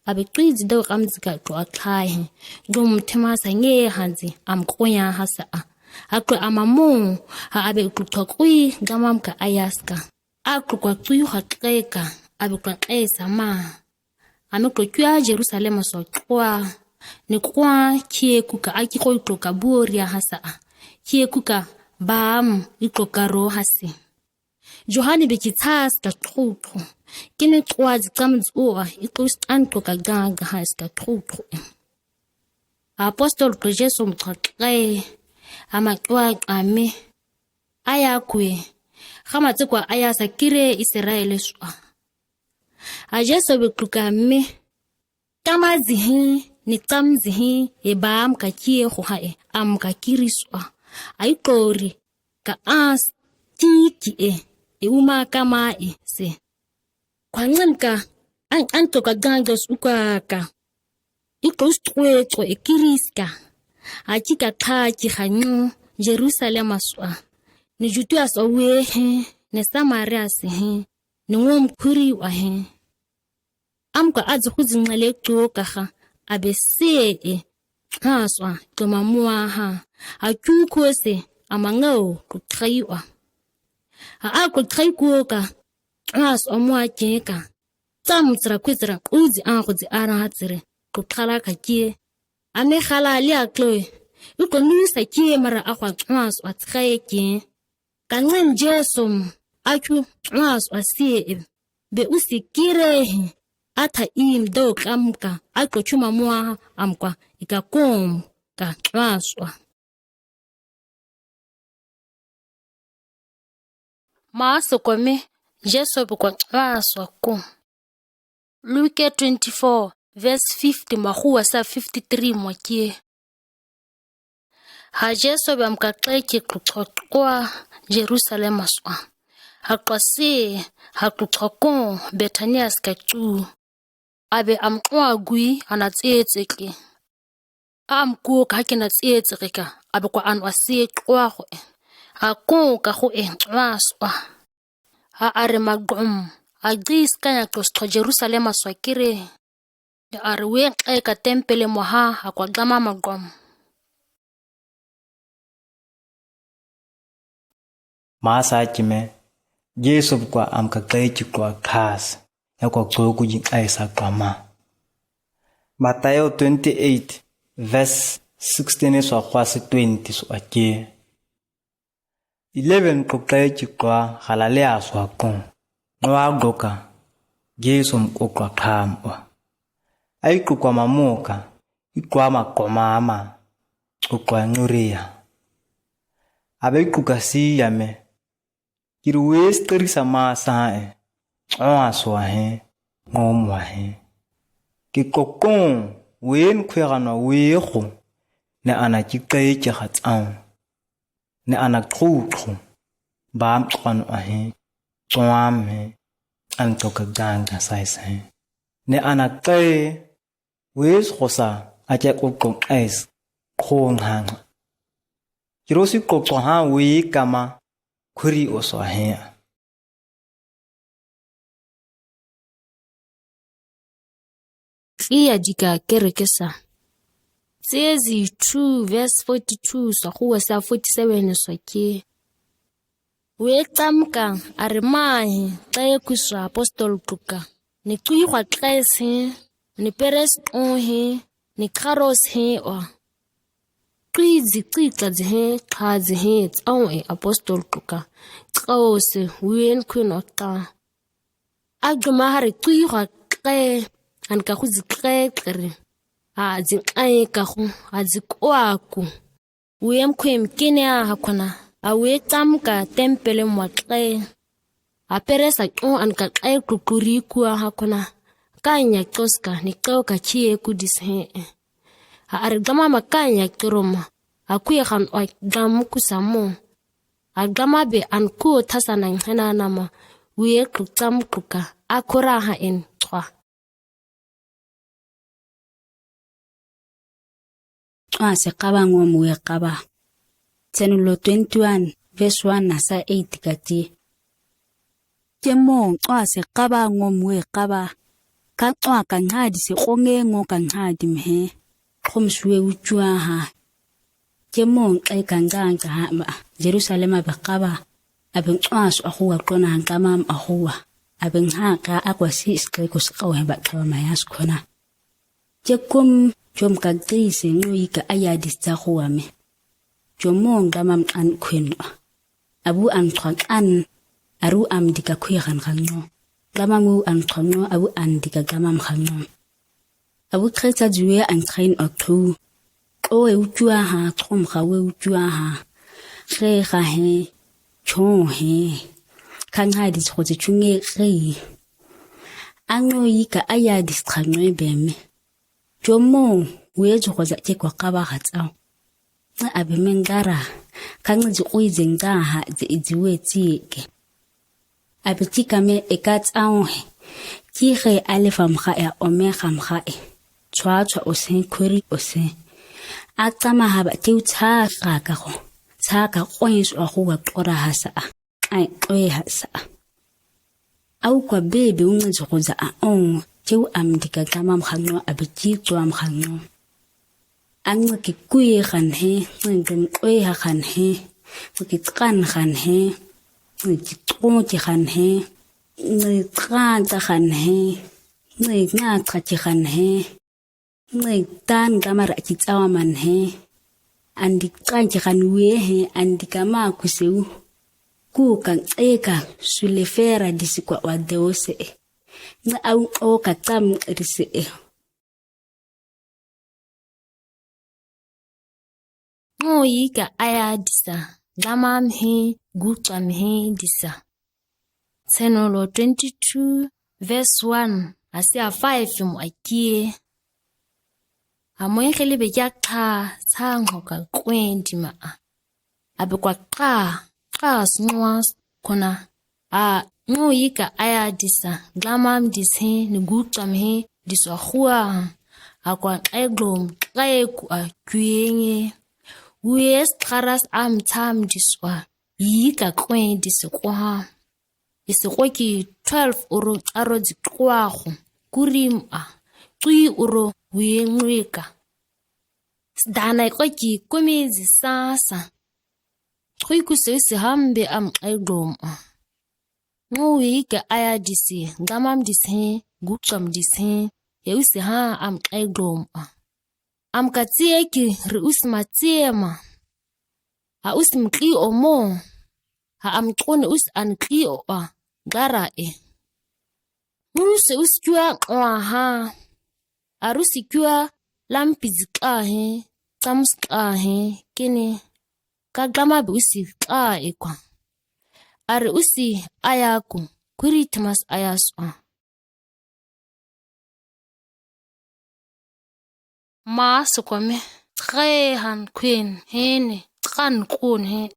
Abekwizi daw kamzika to aklahe. Dum temasa nge hanzi amkoya hasa. Akwe amamu ha abekutokui gamamka ayaska. Akwa tuyu hakleka abekwa sama. Amekwa Jerusalem so kwa. Ni kwa kie kuka akiko itoka buria hasa. Kie kuka baam itoka ro hasi. Johani bekitas ka truto. Kine kwa zikamz uwa itos antoka ganga has ka truto. Apostol ko Jesu mtotlae. Amakwa ame. Aya kwe. Kama tsekwa aya sakire Israeli swa. A Jesu bekuka ame. Kama zihi. Ni tamzihi baam ka kie hae am ka kiriswa. Aikori ka as tiki uma kama se. Kwa nganka antoka gandos ukaka. Ikos tueto kiriska. Achika kaki hanyo Jerusalem aswa. Ni jutu asowe ne Samaria se ni ngom kuri wa Amka azu kuzingale toka abese haswa tomamua ha akukose amangao kutraiwa kutraikuoka as omwa keka tsamtsra kwitsra uzi angozi ara hatsire kukhala kakie ane khala ali akloe ukonisa kie mara akwa as atkhayeke kanwen Jesu aku as asie be usikire Ata do kamka ako chuma mua amkwa ikakom ka aswa. Maaso kome Jesu kwa aswa ko. Luke 24 verse 50 mahuwa sa 53 mwakie. Ha Jesu bamkakleke kutokwa Jerusalem aswa. Hakwase hakutokon Betania skatu. Abe amkwa gui anatsetseke. Amko kakena tsetseka abe kwa anwase kwa ho. Akon ka ho waswa. Ha are magum. Agis kanya to Jerusalem aswakire. Ya arwe ka tempele moha akwa gama magum. Maasa kime Jesu kwa amkakaiki kwa khas yakwa goku jing aisa kama. Matthew 28 verse 16 so kwasi 20 so ake. 11 kokaichi kwa halale aswa kon. Noa goka Jesu mkokwa khamwa. Aiku kwa mamuka ikwa makoma ama ukwa nguria. Abaiku kasi yame Kiruwes terisa masae. Aswa ngomwa Kikokon wen kwegana weho ne anakikaye khatsang. Ne anakutru bam tswanu Twam antoka ganga saise. Ne anakaye wes khosa acha kokon ais khong hang. Kirosi kokon ha we kama kuri oso Iya jika kerekesa. Sezi 2 verse 42 so huwa sa 47 so ke. Wetamka arimahi taye kuswa apostol tuka. Ni tuyi kwa klaisi, ni peres onhi, ni karos he o. Qizi he qazi he tsawe apostol tuka. Qawse wien queen o ta. Agmahari qira qe an ka khuzi qeqere. A zi ka khu a zi kwaku. Wiem kwem kenya hakona. A we ka tempele mwaqe. A peresa an ka qe kukuriku hakona. Kanya toska ni ka chie kudis he. A argama makanya kiroma. A kuya khan o gam kusamo. A gama be an ku tasana hena nama. We kutam kuka. A kura ha en twa. Se qaba ngomu qaba. Tsenulo 21 verse 1 nasa 8 kati. Kemong se qaba ngomu qaba. Ka ngadi se konge ngo ka ngadi mhe. Khomswe uchwa ha. Kemong kanganga ha ba. Jerusalem abaqaba. Abeng so akhuwa kona hankamam akhuwa. Abeng ka akwasi iskeko skawe ba kawa mayas kona. Jekum jom kagisi ngui ka ayadis tsahuwa me. Jomong damam an kwenwa. Abu an an aru am dika kwiyan kanyo. Gamamu an kanyo abu an dika gamam kanyo. Abu kreta juwe an train oktu. Owe ujua ha, trom kawe ujua ha. Re ha he, chon he. Kang hadis kote chunge re. Angno yika ayadis kanyo beme. Jomong wejo kwa zake kwa kaba hatao. Na abimengara. Kang zi uizenga ha zi iziwe tieke. Abitika me ekat aonhe. Kire alifa mkhae omekha mkhae. Chwa osen kuri osen. Atama haba tiu tsaka kako. Tsaka kwensu akuwa kora hasa. Ay kwe hasa. Au kwa bebe ungezo kuza aon. Tiu amdika kama mkhanyo abijitwa mkhanyo. Angwa kikuye khanhe. Ngem kwe ha khanhe. Ngitkan khanhe. Ngitkonti khanhe. Ngitkranta khanhe. Ngitnakati khanhe. Tan kamara kitsawa manhe. Andi kanji kanwe he. Andi kama kuseu. Kukan eka sulefera disi kwa wadeose. Na au oka tam rise. Yika aya disa. Gamam he. Gutam he disa. Tsenolo 22 verse 1. Asia 5 mwakie. Amoyekele beja tsango ka kwendi maa. Abe kwa snwas kona. Yika aya disa. Gamam disi ni gutam he. Diswa hua. Akwa eglom. Kaiku kuyenye. Uyes karas tam diswa. Yika kwendi disi kwa. Isi kwa ki 12 uro aro di kwa khu. Kurim Tui uro wika. Dana kwa ki kumezi sasa. Tui kusesi hambe am eglom. Wika aya disi. Gamam disi. Gutam disi. Yewisi ha am eglom. Am katie ki riusma tiema. Ha usim kli omo. Ha am kone an kli oa. Gara Nuse uskua ha. Arusi kua lampiz he. Tams he. Kene. Kagama usi kwa. Are usi ayaku. Kuritimas ayaswa. Ma sukwame. Tre han queen. Hene. Tran kun he.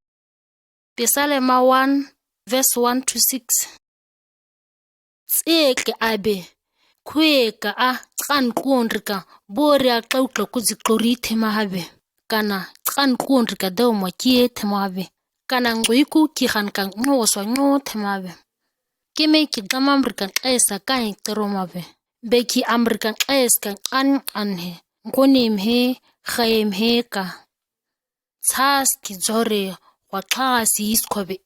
Pesalema 1 verse 1 to 6. Tseke abe. Kweka tran kunrika. Bori akla kuziklorite mahabe. Kana tran kunrika dao mwakie temabe. Kana ngoiku kihan kang nwoswa nyo temabe. Kime ki gamamrika esa kany teromabe. Beki amrika eska anhe. Nkonim he, khaim he ka. Tsas ki zore. Waklasi iskobe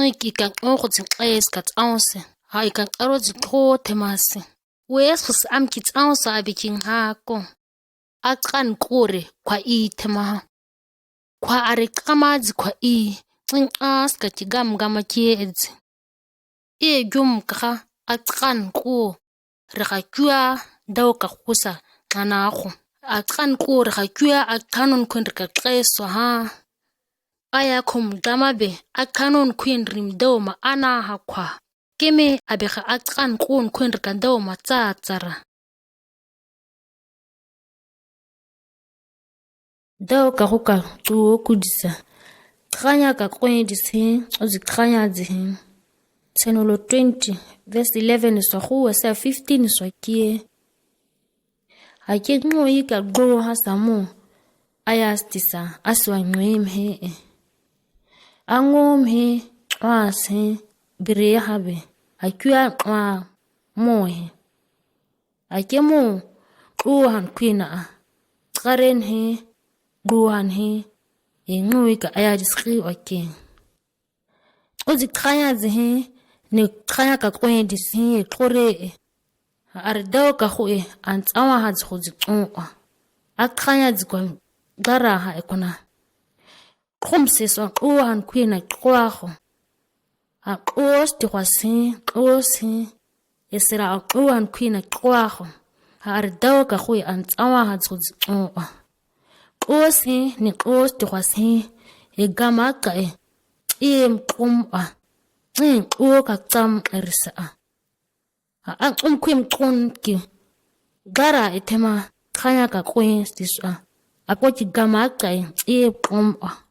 Iki kang okotin eska tsaunse. Hai kang arozi ko temase. Wesus am kit ansa abikin hako. aqan kore kwa tema kwa are kamazi kwa xinqas ka tigam gama kiedzi jum ka aqan ko re ga kua daw ka khusa xanago aqan ko re ga kua aqanon kun re ka qeso ha aya khum damabe aqanon kun rim daw ma ana ha kwa keme abe ga aqan kun re ka daw ma tsatsara daw ka huka tu kudisa tranya ka disi ozitranya zihin Tsenolo 20 verse 11 swa huwa sa 15 swa kie ake ngoi ka go ha samu ayastisa aswa ngwemhe angomhe twase bire habe akya kwa mohe ake mo uhan kwina qaren he duhan he ngoi ka ayadiskri oke ozikhanya zihe ne khanya ka disi kore ardaw ka khoe antsawa ha dzikhodzi tsoa akhanya dzikwa gara ha ekona khomseswa ohan kwina kwago a osti kwasi osi esera ohan kwina kwago ardaw ka khoe antsawa ha dzikhodzi tsoa osi ne osti kwasi egama ka mqumba ka tsam erisa kwim ki gara etema khanya ka stiswa apoti gama ka mqumba